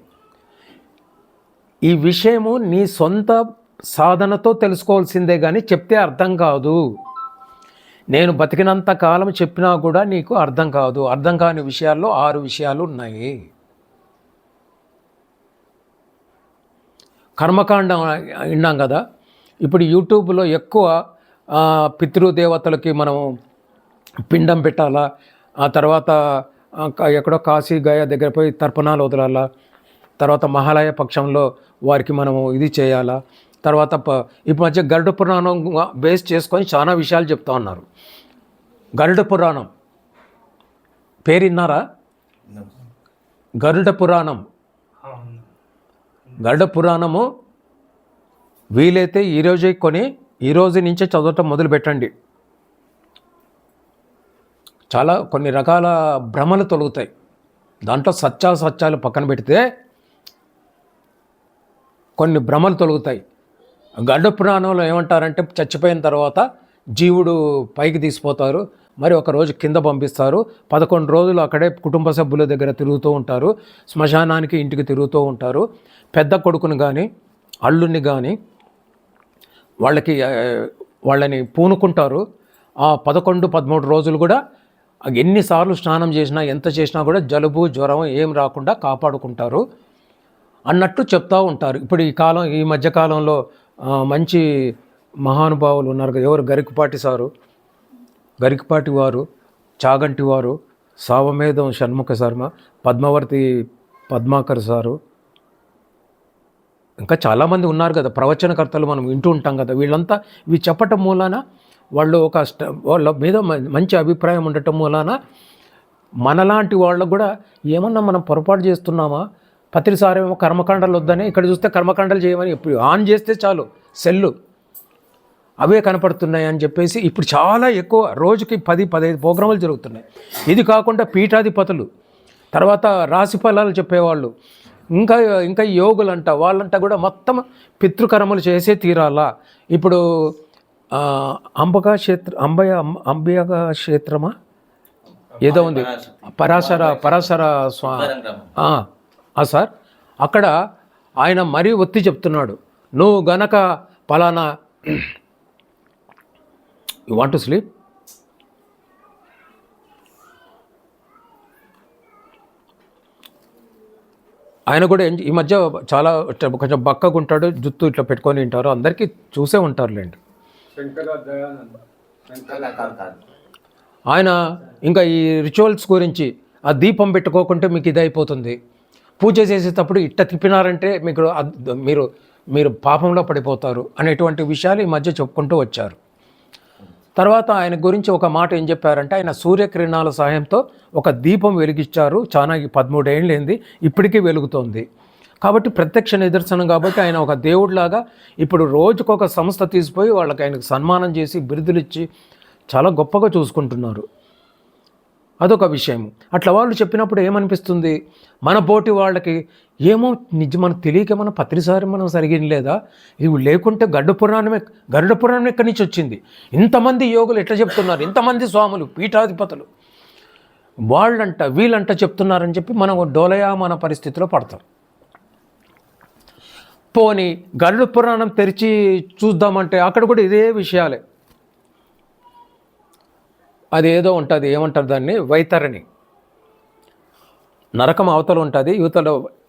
ఈ విషయము నీ సొంత సాధనతో తెలుసుకోవాల్సిందే కానీ చెప్తే అర్థం కాదు. నేను బతికినంత కాలం చెప్పినా కూడా నీకు అర్థం కాదు. అర్థం కాని విషయాల్లో 6 విషయాలు ఉన్నాయి. కర్మకాండం విన్నాం కదా. ఇప్పుడు యూట్యూబ్లో ఎక్కువ పితృదేవతలకి మనం పిండం పెట్టాలా, ఆ తర్వాత ఎక్కడో కాశీ గయ దగ్గర పోయి తర్పణాలు వదలాలా, తర్వాత మహాలయ పక్షంలో వారికి మనము ఇది చేయాలా, తర్వాత ఇప్పుడు మధ్య గరుడ పురాణం బేస్ చేసుకొని చాలా విషయాలు చెప్తా ఉన్నారు. గరుడ పురాణం పేరిన్నారా? గరుడ పురాణం. అవును. గరుడ పురాణము వీలైతే ఈరోజే కొని ఈరోజు నుంచే చదవటం మొదలు పెట్టండి. చాలా కొన్ని రకాల భ్రమలు తొలుగుతాయి. దాంట్లో సత్యాలు పక్కన పెడితే కొన్ని భ్రమలు తొలుగుతాయి. గరుడ పురాణంలో ఏమంటారంటే చచ్చిపోయిన తర్వాత జీవుడు పైకి తీసిపోతారు, మరి ఒక రోజు కింద పంపిస్తారు, 11 రోజులు అక్కడే కుటుంబ సభ్యుల దగ్గర తిరుగుతూ ఉంటారు, శ్మశానానికి ఇంటికి తిరుగుతూ ఉంటారు. పెద్ద కొడుకుని కానీ అల్లుడిని కానీ వాళ్ళని పూనుకుంటారు. ఆ 11-13 రోజులు కూడా ఎన్నిసార్లు స్నానం చేసినా ఎంత చేసినా కూడా జలుబు జ్వరం ఏం రాకుండా కాపాడుకుంటారు అన్నట్టు చెప్తూ ఉంటారు. ఇప్పుడు ఈ మధ్యకాలంలో మంచి మహానుభావులు ఉన్నారు. ఎవరు? గరికపాటి వారు, చాగంటి వారు, సావమేధం షణ్ముఖ శర్మ, పద్మావర్తి పద్మాకర్ సారు, ఇంకా చాలామంది ఉన్నారు కదా ప్రవచనకర్తలు, మనం వింటూ ఉంటాం కదా. వీళ్ళంతా ఇవి చెప్పటం మూలాన వాళ్ళ మీద మంచి అభిప్రాయం ఉండటం మూలాన మనలాంటి వాళ్ళకు కూడా ఏమన్నా మనం పొరపాటు చేస్తున్నామా, ప్రతిసారేమో కర్మకాండాలు వద్దని, ఇక్కడ చూస్తే కర్మకాండాలు చేయమని ఎప్పుడు ఆన్ చేస్తే చాలు సెల్లు అవే కనపడుతున్నాయి అని చెప్పేసి ఇప్పుడు చాలా ఎక్కువ, రోజుకి 10-15 ప్రోగ్రాములు జరుగుతున్నాయి. ఇది కాకుండా పీఠాధిపతులు, తర్వాత రాశి ఫలాలు చెప్పేవాళ్ళు, ఇంకా యోగులంట, వాళ్ళంట కూడా మొత్తం పితృకర్మలు చేసే తీరాలా. ఇప్పుడు అంబికా క్షేత్రమా ఏదో ఉంది, పరాశర సార్, అక్కడ ఆయన మరీ ఒత్తి చెప్తున్నాడు, నువ్వు గనక పలానా యు వాంట్ టు స్లీప్, ఆయన కూడా ఈ మధ్య చాలా కొంచెం బక్కగా ఉంటాడు, జుత్తు ఇట్లా పెట్టుకొని ఉంటారు, అందరికీ చూసే ఉంటారులేండి. ఆయన ఇంకా ఈ రిచువల్స్ గురించి, ఆ దీపం పెట్టుకోకుంటే మీకు ఇది అయిపోతుంది, పూజ చేసేటప్పుడు ఇట్ట తిప్పినారంటే మీరు పాపంలో పడిపోతారు అనేటువంటి విషయాలు ఈ మధ్య చెప్పుకుంటూ వచ్చారు. తర్వాత ఆయన గురించి ఒక మాట ఏం చెప్పారంటే, ఆయన సూర్యకిరణాల సహాయంతో ఒక దీపం వెలిగించారు, చాలా 13 ఏళ్ళైంది, ఇప్పటికీ వెలుగుతోంది. కాబట్టి ప్రత్యక్ష నిదర్శనం. కాబట్టి ఆయన ఒక దేవుడిలాగా ఇప్పుడు రోజుకొక సంస్థ తీసిపోయి వాళ్ళకి ఆయనకు సన్మానం చేసి బిరుదులు ఇచ్చి చాలా గొప్పగా చూసుకుంటున్నారు. అదొక విషయం. అట్లా వాళ్ళు చెప్పినప్పుడు ఏమనిపిస్తుంది, మన పోటీ వాళ్ళకి ఏమో మనం తెలియక మనం ప్రతిసారి మనం సరిగిన లేదా, ఇవి లేకుంటే గరుడ పురాణం ఎక్కడి నుంచి వచ్చింది, ఇంతమంది యోగులు ఎట్లా చెప్తున్నారు, ఇంతమంది స్వాములు పీఠాధిపతులు వీళ్ళంట చెప్తున్నారని చెప్పి మనం డోలయామాన పరిస్థితిలో పడతాం. పోనీ గరుడ పురాణం తెరిచి చూద్దామంటే అక్కడ కూడా ఇదే విషయాలే. అదేదో ఉంటుంది, ఏమంటారు దాన్ని, వైతరణి, నరకం అవతల ఉంటుంది,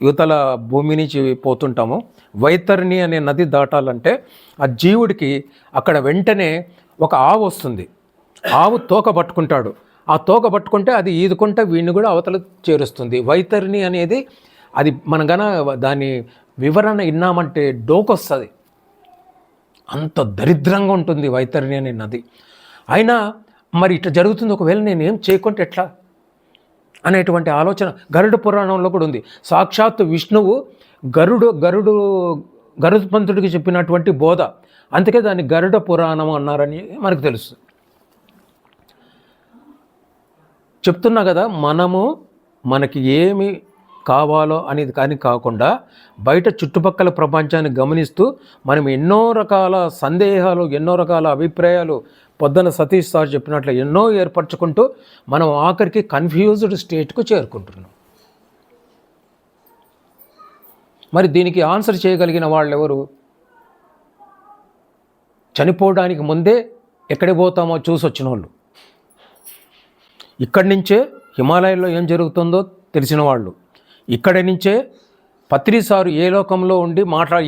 యువతల భూమి నుంచి పోతుంటాము. వైతరణి అనే నది దాటాలంటే ఆ జీవుడికి అక్కడ వెంటనే ఒక ఆవు వస్తుంది, ఆవు తోక పట్టుకుంటాడు, ఆ తోక పట్టుకుంటే అది ఈదుకుంటే వీడిని కూడా అవతల చేరుస్తుంది. వైతరణి అనేది అది మనం గన దాని వివరణ విన్నామంటే డోకొస్తుంది, అంత దరిద్రంగా ఉంటుంది వైతరణి అనే నది. అయినా మరి ఇట్లా జరుగుతుంది, ఒకవేళ నేనేం చేయకుంటే ఎట్లా అనేటువంటి ఆలోచన గరుడ పురాణంలో కూడా ఉంది. సాక్షాత్తు విష్ణువు గరుత్మంతుడికి చెప్పినటువంటి బోధ, అందుకే దాన్ని గరుడ పురాణం అన్నారని మనకు తెలుసు. చెప్తున్నా కదా, మనకి ఏమి కావాలో అనేది కానీ కాకుండా బయట చుట్టుపక్కల ప్రపంచాన్ని గమనిస్తూ మనం ఎన్నో రకాల సందేహాలు, ఎన్నో రకాల అభిప్రాయాలు, పొద్దున సతీష్ సార్ చెప్పినట్లు ఎన్నో ఏర్పరచుకుంటూ మనం ఆఖరికి కన్ఫ్యూజ్డ్ స్టేట్కు చేరుకుంటున్నాం. మరి దీనికి ఆన్సర్ చేయగలిగిన వాళ్ళు ఎవరు? చనిపోవడానికి ముందే ఎక్కడికి పోతామో చూసి వచ్చిన వాళ్ళు, ఇక్కడి నుంచే హిమాలయాల్లో ఏం జరుగుతుందో తెలిసిన వాళ్ళు, ఇక్కడి నుంచే పత్రిసారు ఏ లోకంలో ఉండి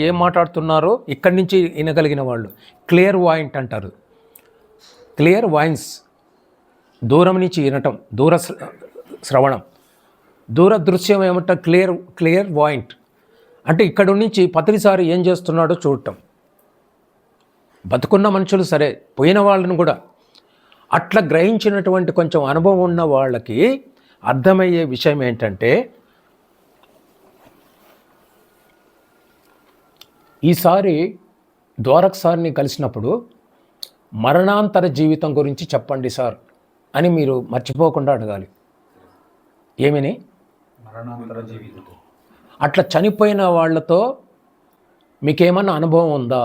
ఏం మాట్లాడుతున్నారో ఇక్కడి నుంచి వినగలిగిన వాళ్ళు, క్లియర్ వాయింట్ అంటారు. క్లియర్ వాయిన్స్, దూరం నుంచి వినటం, శ్రవణం. దూరదృశ్యం ఏమంటారు? క్లియర్ వాయింట్ అంటే ఇక్కడ నుంచి పత్రిసారి ఏం చేస్తున్నాడో చూడటం. బతుకున్న మనుషులు సరే, పోయిన వాళ్ళని కూడా అట్లా గ్రహించినటువంటి కొంచెం అనుభవం ఉన్న వాళ్ళకి అర్థమయ్యే విషయం ఏంటంటే ఈసారి ద్వారక్ సార్ని కలిసినప్పుడు మరణాంతర జీవితం గురించి చెప్పండి సార్ అని మీరు మర్చిపోకుండా అడగాలి. ఏమని? మరణాంతర జీవితం. అట్లా చనిపోయిన వాళ్ళతో మీకేమన్నా అనుభవం ఉందా?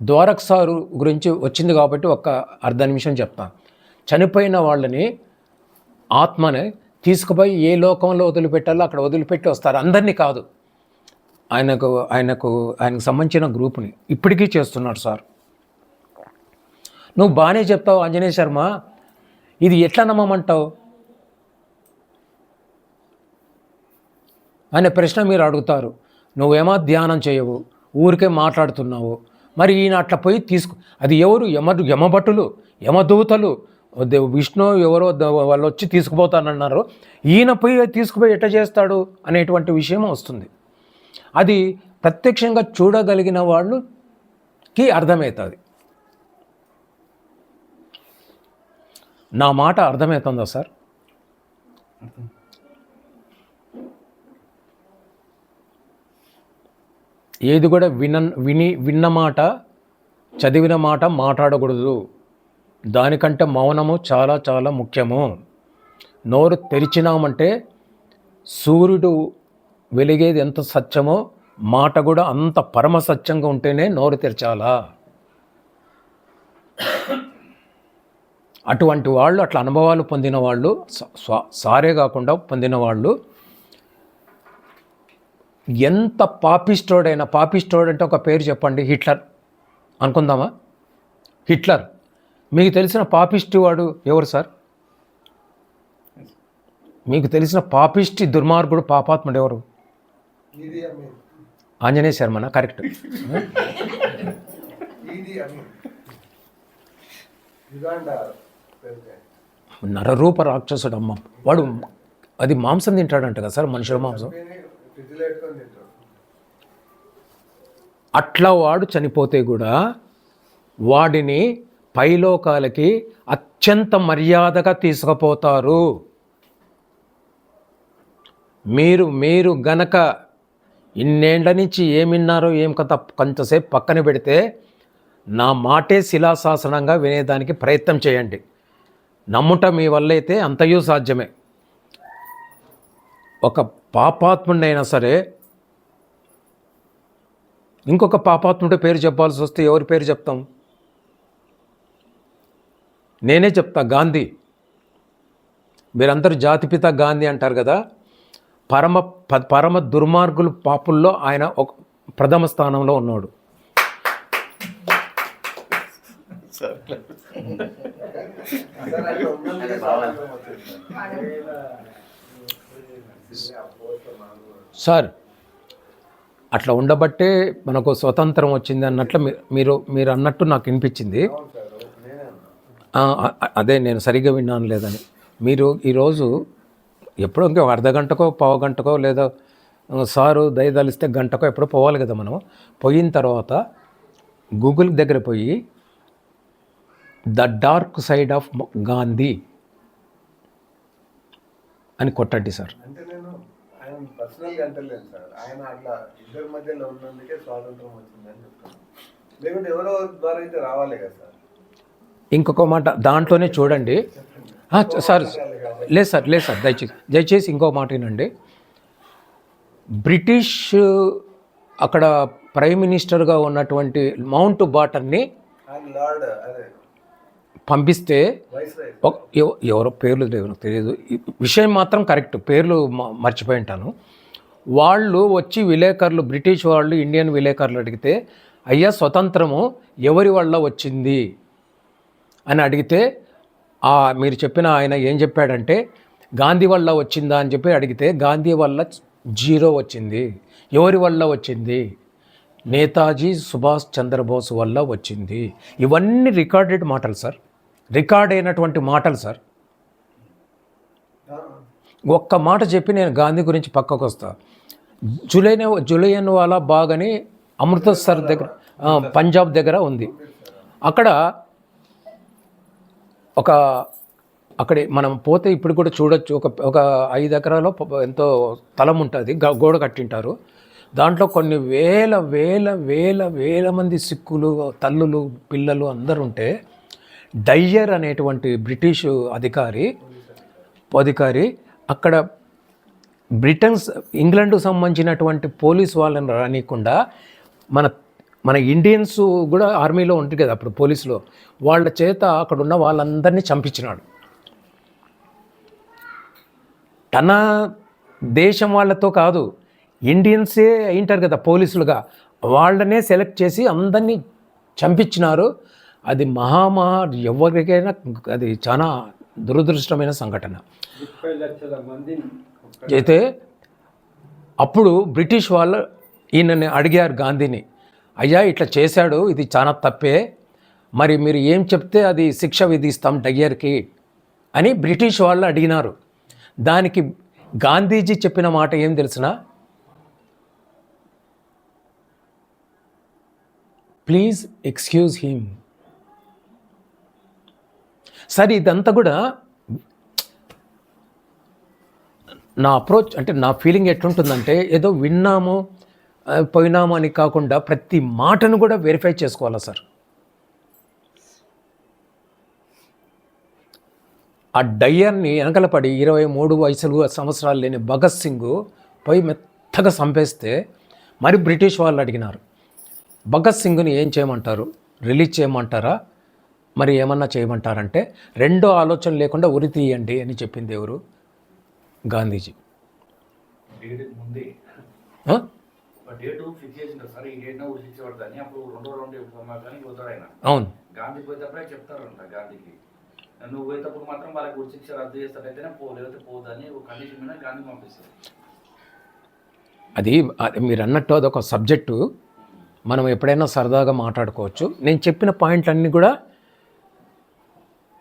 ద్వారక్ సారు గురించి వచ్చింది కాబట్టి ఒక అర్ధ నిమిషం చెప్తాను. చనిపోయిన వాళ్ళని ఆత్మని తీసుకుపోయి ఏ లోకంలో వదిలిపెట్టాలో అక్కడ వదిలిపెట్టి వస్తారు. అందరినీ కాదు, ఆయనకు సంబంధించిన గ్రూప్ని ఇప్పటికీ చేస్తున్నాడు సార్. నువ్వు బాగానే చెప్తావు ఆంజనేయ శర్మ, ఇది ఎట్లా నమ్మమంటావు అనే ప్రశ్న మీరు అడుగుతారు. నువ్వేమో ధ్యానం చేయవు, ఊరికే మాట్లాడుతున్నావు. మరి ఈయన అట్లా పోయి అది ఎవరు? యమభటులు, యమదూతలు, విష్ణు ఎవరో వాళ్ళు వచ్చి తీసుకుపోతానన్నారు. ఈయన పోయి తీసుకుపోయి ఎట్లా చేస్తాడు అనేటువంటి విషయం వస్తుంది. అది ప్రత్యక్షంగా చూడగలిగిన వాళ్ళకి అర్థమవుతుంది. నా మాట అర్థమవుతుందా సార్? ఏది కూడా విన్న మాట, చదివిన మాట మాట్లాడకూడదు. దానికంటే మౌనము చాలా చాలా ముఖ్యము. నోరు తెరిచినామంటే సూర్యుడు వెలిగేది ఎంత సత్యమో మాట కూడా అంత పరమ సత్యంగా ఉంటేనే నోరు తెరచాలా. అటువంటి వాళ్ళు, అట్లా అనుభవాలు పొందిన వాళ్ళు, సారే కాకుండా పొందిన వాళ్ళు ఎంత పాపిస్టోడైనా, పాపిస్టోడ్ అంటే ఒక పేరు చెప్పండి, హిట్లర్ అనుకుందామా? హిట్లర్. మీకు తెలిసిన పాపిస్టి వాడు ఎవరు సార్? మీకు తెలిసిన పాపిస్టి దుర్మార్గుడు పాపాత్ముడు ఎవరు? ఆంజనేయ శర్మనా? కరెక్ట్. నరరూప రాక్షసుడు అమ్మ. వాడు అది మాంసం తింటాడంట కదా సార్, మనుషుల మాంసం. అట్లా వాడు చనిపోతే కూడా వాడిని పైలోకాలకి అత్యంత మర్యాదగా తీసుకుపోతారు. మీరు గనక ఇన్నేళ్ల నుంచి ఏమిన్నారో ఏం కొంతసేపు పక్కన పెడితే నా మాటే శిలాశాసనంగా వినేదానికి ప్రయత్నం చేయండి. నమ్ముట మీ వల్ల అయితే అంతయూ సాధ్యమే. ఒక పాపాత్ముడైనా సరే ఇంకొక పాపాత్ముడి పేరు చెప్పాల్సి వస్తే ఎవరి పేరు చెప్తాం? నేనే చెప్తా, గాంధీ. మీరందరూ జాతిపిత గాంధీ అంటారు కదా. పరమ దుర్మార్గులు పాపుల్లో ఆయన ఒక ప్రథమ స్థానంలో ఉన్నాడు. సార్ అట్లా ఉండబట్టే మనకు స్వతంత్రం వచ్చింది అన్నట్లు మీరు అన్నట్టు నాకు వినిపించింది. అదే నేను సరిగ్గా విన్నాను లేదని. మీరు ఈరోజు ఎప్పుడో ఇంకో అర్ధ గంటకో పావు గంటకో లేదా సారు దయదలిస్తే గంటకో ఎప్పుడో పోవాలి కదా. మనం పోయిన తర్వాత గూగుల్ దగ్గర పోయి the dark side of Gandhi అని కొట్టండి సార్. అంటే నేను ఆయన పర్సనల్గా అంటలేను సార్, ఆయన అట్లా ఇద్దరి మధ్యలో ఉన్నందుకే స్వాతంత్రం వచ్చిందని చెప్తాను. లేకుంటే ఎవరో ద్వారా అయితే రావాలి కదా సార్. ఇంకొక మాట దాంట్లోనే చూడండి సార్. లేదు సార్ దయచేసి ఇంకో మాట వినండి. బ్రిటిష్ అక్కడ ప్రైమ్ మినిస్టర్గా ఉన్నటువంటి మౌంట్ బాటన్ని పంపిస్తే ఎవరో పేర్లు తెలియదు, విషయం మాత్రం కరెక్ట్, పేర్లు మర్చిపోయి ఉంటాను. వాళ్ళు వచ్చి విలేకరులు, బ్రిటిష్ వాళ్ళు ఇండియన్ విలేకరులు అడిగితే, అయ్యా స్వతంత్రము ఎవరి వల్ల వచ్చింది అని అడిగితే మీరు చెప్పిన ఆయన ఏం చెప్పాడంటే గాంధీ వల్ల వచ్చిందా అని చెప్పి అడిగితే గాంధీ వల్ల 0 వచ్చింది. ఎవరి వల్ల వచ్చింది? నేతాజీ సుభాష్ చంద్రబోస్ వల్ల వచ్చింది. ఇవన్నీ రికార్డెడ్ మాటలు సార్, రికార్డ్ అయినటువంటి మాటలు సార్. ఒక్క మాట చెప్పి నేను గాంధీ గురించి పక్కకు వస్తా. జులైన్ వాలా బాగ్ అని అమృతసర్ దగ్గర, పంజాబ్ దగ్గర ఉంది. అక్కడ ఒక అక్కడ మనం పోతే ఇప్పుడు కూడా చూడొచ్చు, ఒక 5 ఎకరాలో ఎంతో స్థలం ఉంటుంది, గోడ కట్టింటారు. దాంట్లో కొన్ని వేల వేల వేల వేల మంది సిక్కులు, తల్లులు, పిల్లలు అందరూ ఉంటే డయ్యర్ అనేటువంటి బ్రిటిష్ అధికారి అక్కడ ఇంగ్లాండ్కు సంబంధించినటువంటి పోలీస్ వాళ్ళని రానియకుండా మన ఇండియన్స్ కూడా ఆర్మీలో ఉంటుంది కదా అప్పుడు పోలీసులో, వాళ్ళ చేత అక్కడ ఉన్న వాళ్ళందరినీ చంపించినాడు. తన దేశం వాళ్ళతో కాదు, ఇండియన్సే అయింటారు కదా పోలీసులుగా, వాళ్ళనే సెలెక్ట్ చేసి అందరినీ చంపించినారు. అది ఎవరికైనా అది చాలా దురదృష్టమైన సంఘటన. 30 లక్షల మంది అయితే అప్పుడు బ్రిటిష్ వాళ్ళు ఈయనని అడిగారు గాంధీని, అయ్యా ఇట్లా చేశాడు, ఇది చాలా తప్పే, మరి మీరు ఏం చెప్తే అది శిక్ష విధిస్తాం డయ్యర్కి అని బ్రిటిష్ వాళ్ళు అడిగినారు. దానికి గాంధీజీ చెప్పిన మాట ఏం తెలిసిన, ప్లీజ్ ఎక్స్క్యూజ్ హిమ్. సరే, ఇదంతా కూడా నా అప్రోచ్ అంటే నా ఫీలింగ్ ఎట్లుంటుందంటే, ఏదో విన్నాము పోయినాము అని కాకుండా ప్రతి మాటను కూడా వెరిఫై చేసుకోవాలా సార్. ఆ డయ్యర్ని వెనకల పడి 23 సంవత్సరాలు లేని భగత్ సింగ్ పోయి మెత్తగా చంపేస్తే మరి బ్రిటిష్ వాళ్ళు అడిగినారు, భగత్ సింగ్ని ఏం చేయమంటారు, రిలీజ్ చేయమంటారా, మరి ఏమన్నా చేయమంటారంటే రెండో ఆలోచన లేకుండా ఉరి తీయండి అని చెప్పింది ఎవరు? గాంధీజీ. ముందే డేట్ ఫిక్స్ చేసింటారు సార్, ఈ డేట్న ఉరి శిక్ష పడతాని, అప్పుడు 2 కానీ పోతాడు ఆయన. అవును, గాంధీ పోయేటప్పుడే చెప్తారంట గాంధీకి, నువ్వు పోయేటప్పుడు మాత్రం వాళ్ళకి ఉరి శిక్ష రద్దు చేస్తాడైతేనే లేకపోతే పోదని ఒక కండిషన్ మీద గాంధీ పంపిస్తారు. అది మీరు అన్నట్టు అదొక సబ్జెక్టు, మనం ఎప్పుడైనా సరదాగా మాట్లాడుకోవచ్చు. నేను చెప్పిన పాయింట్లన్నీ కూడా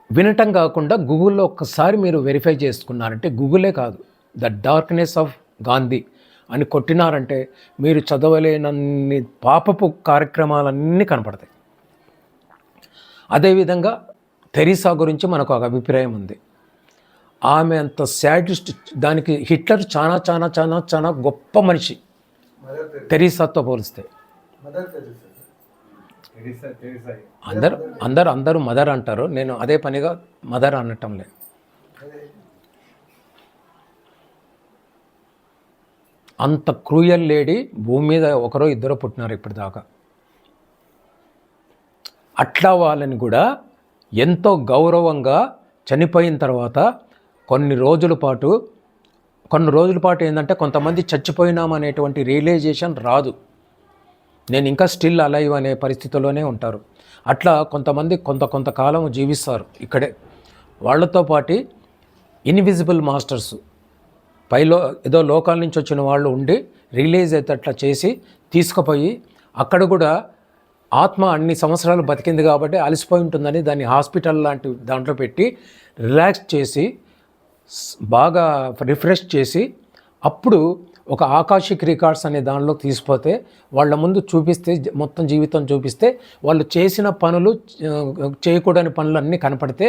వినటం కాకుండా గూగుల్లో ఒక్కసారి మీరు వెరిఫై చేసుకున్నారంటే, గూగులే కాదు, ద డార్క్నెస్ ఆఫ్ గాంధీ అని కొట్టినారంటే మీరు చదవలేనన్ని పాపపు కార్యక్రమాలన్నీ కనపడతాయి. అదేవిధంగా తెరీసా గురించి మనకు ఒక అభిప్రాయం ఉంది. ఆమె అంత శాడిస్ట్, దానికి హిట్లర్ చాలా చాలా చాలా చాలా గొప్ప మనిషి తెరీసాతో పోలిస్తే. అందరూ మదర్ అంటారు, నేను అదే పనిగా మదర్ అనటం లేదు. అంత క్రూయల్ లేడీ భూమి మీద ఒకరో ఇద్దరు పుట్టినారు ఇప్పటిదాకా. అట్లా వాళ్ళని కూడా ఎంతో గౌరవంగా చనిపోయిన తర్వాత కొన్ని రోజుల పాటు ఏంటంటే కొంతమంది చచ్చిపోయినామనేటువంటి రియలైజేషన్ రాదు. నేను ఇంకా స్టిల్ అలైవ్ అనే పరిస్థితిలోనే ఉంటారు. అట్లా కొంతమంది కొంతకాలం జీవిస్తారు ఇక్కడే. వాళ్ళతో పాటు ఇన్విజిబుల్ మాస్టర్స్ పైలో ఏదో లోకాల నుంచి వచ్చిన వాళ్ళు ఉండి రిలీజ్ అయితే అట్లా చేసి తీసుకుపోయి అక్కడ కూడా ఆత్మ అన్ని సంవత్సరాలు బతికింది కాబట్టి అలసిపోయి ఉంటుందని దాన్ని హాస్పిటల్ లాంటి దాంట్లో పెట్టి రిలాక్స్ చేసి బాగా రిఫ్రెష్ చేసి అప్పుడు ఒక ఆకాశిక్ రికార్డ్స్ అనే దానిలో తీసిపోతే వాళ్ళ ముందు చూపిస్తే, మొత్తం జీవితం చూపిస్తే వాళ్ళు చేసిన పనులు, చేయకూడని పనులన్నీ కనపడితే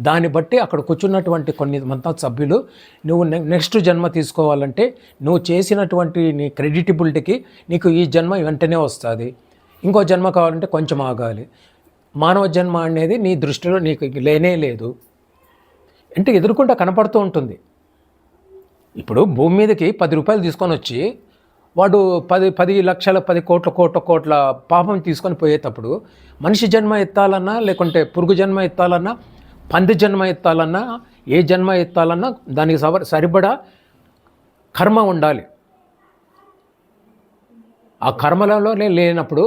దాన్ని బట్టి అక్కడ కూర్చున్నటువంటి కొన్ని మొత్తం సభ్యులు, నువ్వు నెక్స్ట్ జన్మ తీసుకోవాలంటే నువ్వు చేసినటువంటి నీ క్రెడిటబిలిటీకి నీకు ఈ జన్మ వెంటనే వస్తుంది, ఇంకో జన్మ కావాలంటే కొంచెం ఆగాలి, మానవ జన్మ అనేది నీ దృష్టిలో నీకు లేనే లేదు అంటే ఎదుర్కొంటా కనపడుతూ ఉంటుంది. ఇప్పుడు భూమి మీదకి 10 రూపాయలు తీసుకొని వచ్చి వాడు 10 లక్షల 10 కోట్ల పాపం తీసుకొని పోయేటప్పుడు మనిషి జన్మ ఎత్తాలన్నా, లేకుంటే పురుగు జన్మ ఎత్తాలన్నా, పంది జన్మ ఎత్తాలన్నా, ఏ జన్మ ఎత్తాలన్నా దానికి సరిపడా కర్మ ఉండాలి. ఆ కర్మలలోనే లేనప్పుడు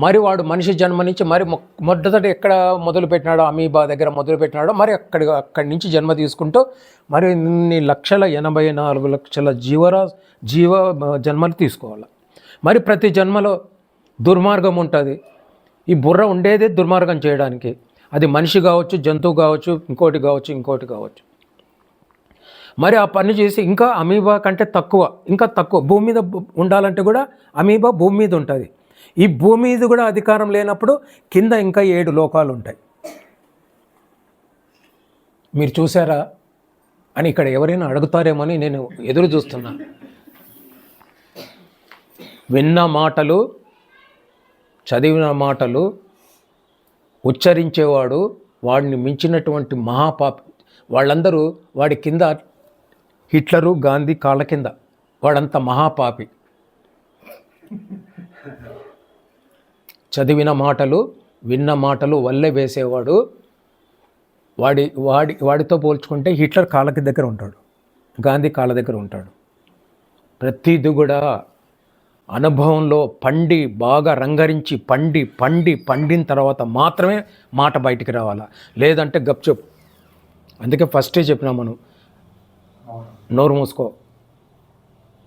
మరి వాడు మనిషి జన్మ నుంచి మరి మొదట ఎక్కడ మొదలుపెట్టినాడో, అమీబా దగ్గర మొదలుపెట్టినాడో మరి అక్కడి నుంచి జన్మ తీసుకుంటూ మరి ఇన్ని 84 లక్షల జీవ జన్మలు తీసుకోవాలి. మరి ప్రతి జన్మలో దుర్మార్గం ఉంటుంది. ఈ బుర్ర ఉండేదే దుర్మార్గం చేయడానికి. అది మనిషి కావచ్చు, జంతువు కావచ్చు, ఇంకోటి కావచ్చు. మరి ఆ పని చేసి ఇంకా అమీబా కంటే ఇంకా తక్కువ భూమి మీద ఉండాలంటే కూడా అమీబా భూమి మీద ఉంటుంది. ఈ భూమి మీద కూడా అధికారం లేనప్పుడు కింద ఇంకా 7 లోకాలు ఉంటాయి. మీరు చూసారా అని ఇక్కడ ఎవరైనా అడుగుతారేమని నేను ఎదురు చూస్తున్నా. విన్న మాటలు, చదివిన మాటలు ఉచ్చరించేవాడు వాడిని మించినటువంటి మహాపాపి. వాళ్ళందరూ వాడి కింద హిట్లరు, గాంధీ కాళ్ళ కింద. వాడంత మహాపాపి. చదివిన మాటలు, విన్న మాటలు వల్లే వేసేవాడు వాడితో పోల్చుకుంటే హిట్లర్ కాళ్ళకి దగ్గర ఉంటాడు, గాంధీ కాళ్ళ దగ్గర ఉంటాడు. ప్రతిదీ కూడా అనుభవంలో బాగా రంగరించి పండిన తర్వాత మాత్రమే మాట బయటికి రావాలా, లేదంటే గప్చుప్. అందుకే ఫస్టే చెప్పినా మనం, నోరు మూసుకో.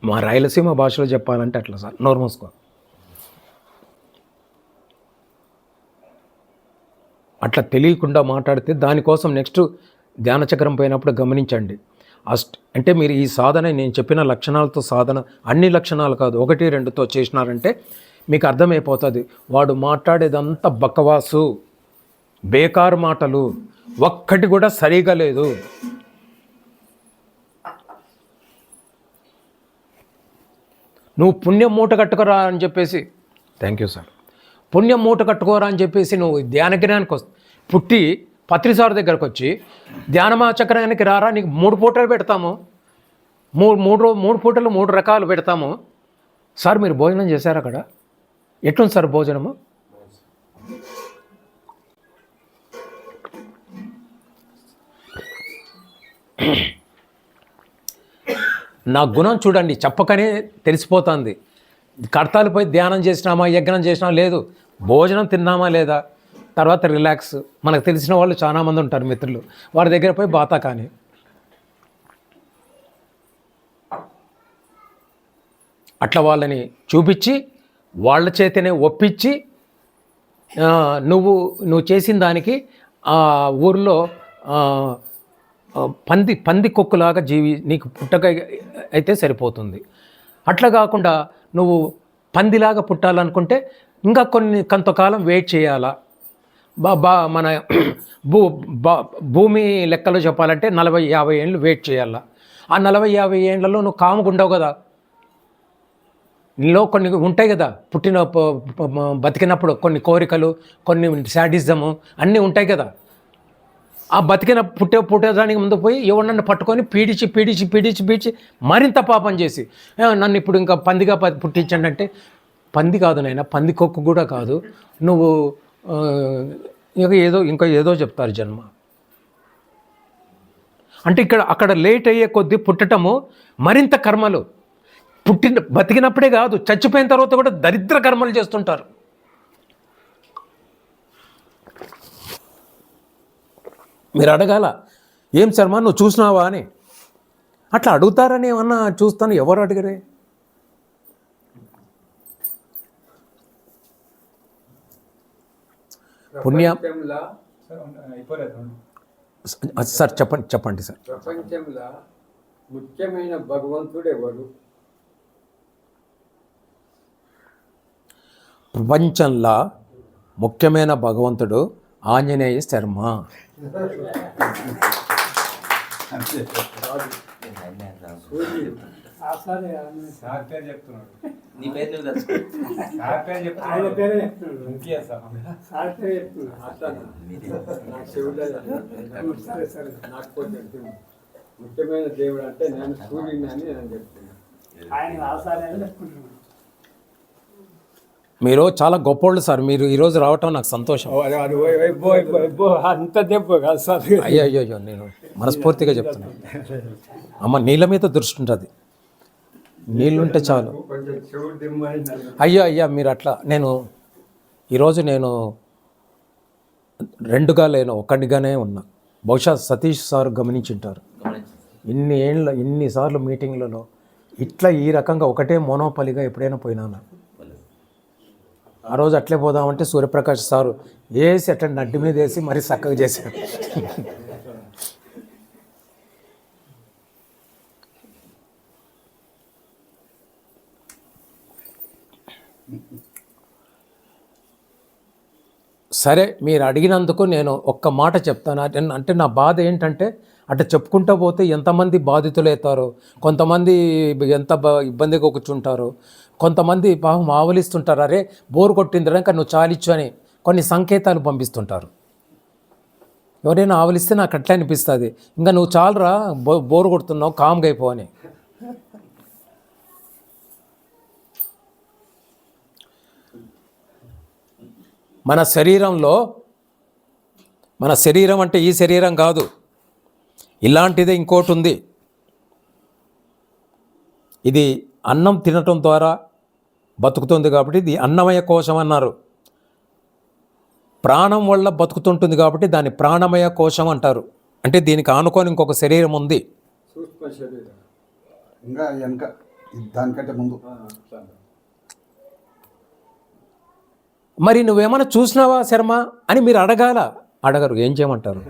మా రాయలసీమ భాషలో చెప్పాలంటే అట్లా సార్, నోరు మూసుకో. అట్లా తెలియకుండా మాట్లాడితే దానికోసం నెక్స్ట్ ధ్యానచక్రం పోయినప్పుడు గమనించండి. అంటే మీరు ఈ సాధన, నేను చెప్పిన లక్షణాలతో సాధన, అన్ని లక్షణాలు కాదు, 1-2తో చేసినారంటే మీకు అర్థమైపోతుంది. వాడు మాట్లాడేదంతా బకవాసు, బేకారు మాటలు, ఒక్కటి కూడా సరిగా లేదు. నువ్వు పుణ్యం మూట కట్టుకోరా అని చెప్పేసి, థ్యాంక్ యూ సార్, పుణ్యం మూట కట్టుకోరా అని చెప్పేసి నువ్వు ధ్యానజ్ఞానికి పుట్టి పత్రిసార్ దగ్గరకు వచ్చి ధ్యానచక్రానికి రారా, నీకు 3 పూటలు పెడతాము, మూడు పూటలు 3 రకాలు పెడతాము. సార్ మీరు భోజనం చేశారు అక్కడ, ఎట్లుంది సార్ భోజనము? నా గుణం చూడండి, చెప్పకనే తెలిసిపోతుంది. కర్తాలు పోయి ధ్యానం చేసినామా, యజ్ఞం చేసినా లేదు, భోజనం తిన్నామా లేదా, తర్వాత రిలాక్స్. మనకు తెలిసిన వాళ్ళు చాలామంది ఉంటారు మిత్రులు, వారి దగ్గర పోయి బాతా కానీ. అట్లా వాళ్ళని చూపించి వాళ్ళ చేతనే ఒప్పించి నువ్వు చేసిన దానికి ఆ ఊరిలో పంది కొక్కులాగా నీకు పుట్టక అయితే సరిపోతుంది. అట్లా కాకుండా నువ్వు పందిలాగా పుట్టాలనుకుంటే ఇంకా కొంతకాలం వెయిట్ చేయాలా. మన భూమి లెక్కలో చెప్పాలంటే 40-50 ఏళ్ళు వెయిట్ చేయాలా. ఆ 40-50 ఏళ్లలో నువ్వు కాముకుండవు కదా, నీలో కొన్ని ఉంటాయి కదా, బతికినప్పుడు కొన్ని కోరికలు, కొన్ని శాడిజము అన్నీ ఉంటాయి కదా. ఆ పుట్టేదానికి ముందు పోయి ఎవరినన్ను పట్టుకొని పీడించి మరింత పాపం చేసి నన్ను ఇప్పుడు ఇంకా పందిగా పుట్టించండి అంటే, పంది కాదు నాయన, పంది కొక్కు కూడా కాదు, నువ్వు ఇంకా ఏదో చెప్తారు జన్మ అంటే. అక్కడ లేట్ అయ్యే కొద్దీ పుట్టటము మరింత కర్మలు. బతికినప్పుడే కాదు, చచ్చిపోయిన తర్వాత కూడా దరిద్ర కర్మలు చేస్తుంటారు. మీరు అడగాల, ఏం శర్మ నువ్వు చూసినావా అని. అట్లా అడుగుతారని ఏమన్నా చూస్తాను, ఎవరు అడిగరే? పుణ్యం సార్, చెప్పండి సార్. ప్రపంచంలో ముఖ్యమైన భగవంతుడు ఎవరు? ప్రపంచంలో ముఖ్యమైన భగవంతుడు ఆంజనేయ శర్మ. నీ పేరు నువ్వు తెలుసుకో. ముఖ్యమైన దేవుడు అంటే నేను సూర్యుని అని నేను చెప్తున్నాను. మీరు చాలా గొప్పోళ్ళు సార్, మీరు ఈరోజు రావటం నాకు సంతోషం. అంత దెబ్బ కాదు సార్. అయ్యో నేను మనస్ఫూర్తిగా చెప్తున్నాను. అమ్మ నీళ్ళ మీద దృష్టి ఉంటుంది, నీళ్ళుంటే చాలు. అయ్యా మీరు అట్లా, ఈరోజు నేను 2గా లేను, ఒక్కడిగానే ఉన్నా. బహుశా సతీష్ సార్ గమనించుంటారు, ఇన్నిసార్లు మీటింగ్లలో ఇట్లా ఈ రకంగా ఒకటే మోనోపలిగా ఎప్పుడైనా పోయినానా? ఆ రోజు అట్లే పోదామంటే సూర్యప్రకాష్ సారు వేసి అట్లా నడ్డి మీద వేసి మరీ చక్కగా చేశారు. సరే, మీరు అడిగినందుకు నేను ఒక్క మాట చెప్తాను. అంటే నా బాధ ఏంటంటే అట్లా చెప్పుకుంటూ పోతే ఎంతమంది బాధితులు అవుతారో, కొంతమంది ఎంత ఇబ్బందిగా కూర్చుంటారో, కొంతమంది పాపం ఆవలిస్తుంటారు, అరే బోరు కొట్టిందిరా ఇంకా నువ్వు చాలిచ్చు అని కొన్ని సంకేతాలు పంపిస్తుంటారు. ఎవరైనా ఆవలిస్తే నాకు అట్లా అనిపిస్తుంది, ఇంకా నువ్వు చాలరా బోరు కొడుతున్నావు కామ్గా అయిపో అని. మన శరీరం అంటే ఈ శరీరం కాదు, ఇలాంటిదే ఇంకోటి ఉంది. ఇది అన్నం తినటం ద్వారా బతుకుతుంది కాబట్టి ఇది అన్నమయ కోశం అన్నారు. ప్రాణం వల్ల బతుకుతుంటుంది కాబట్టి దాన్ని ప్రాణమయ కోశం అంటారు. అంటే దీనికి ఆనుకొని ఇంకొక శరీరం ఉంది. సూక్ష్మ శరీరం ఇంకా వెనక దానికంటే ముందు మరి నువ్వేమైనా చూసినావా శర్మ అని మీరు అడగరు. ఏం చేయమంటారు?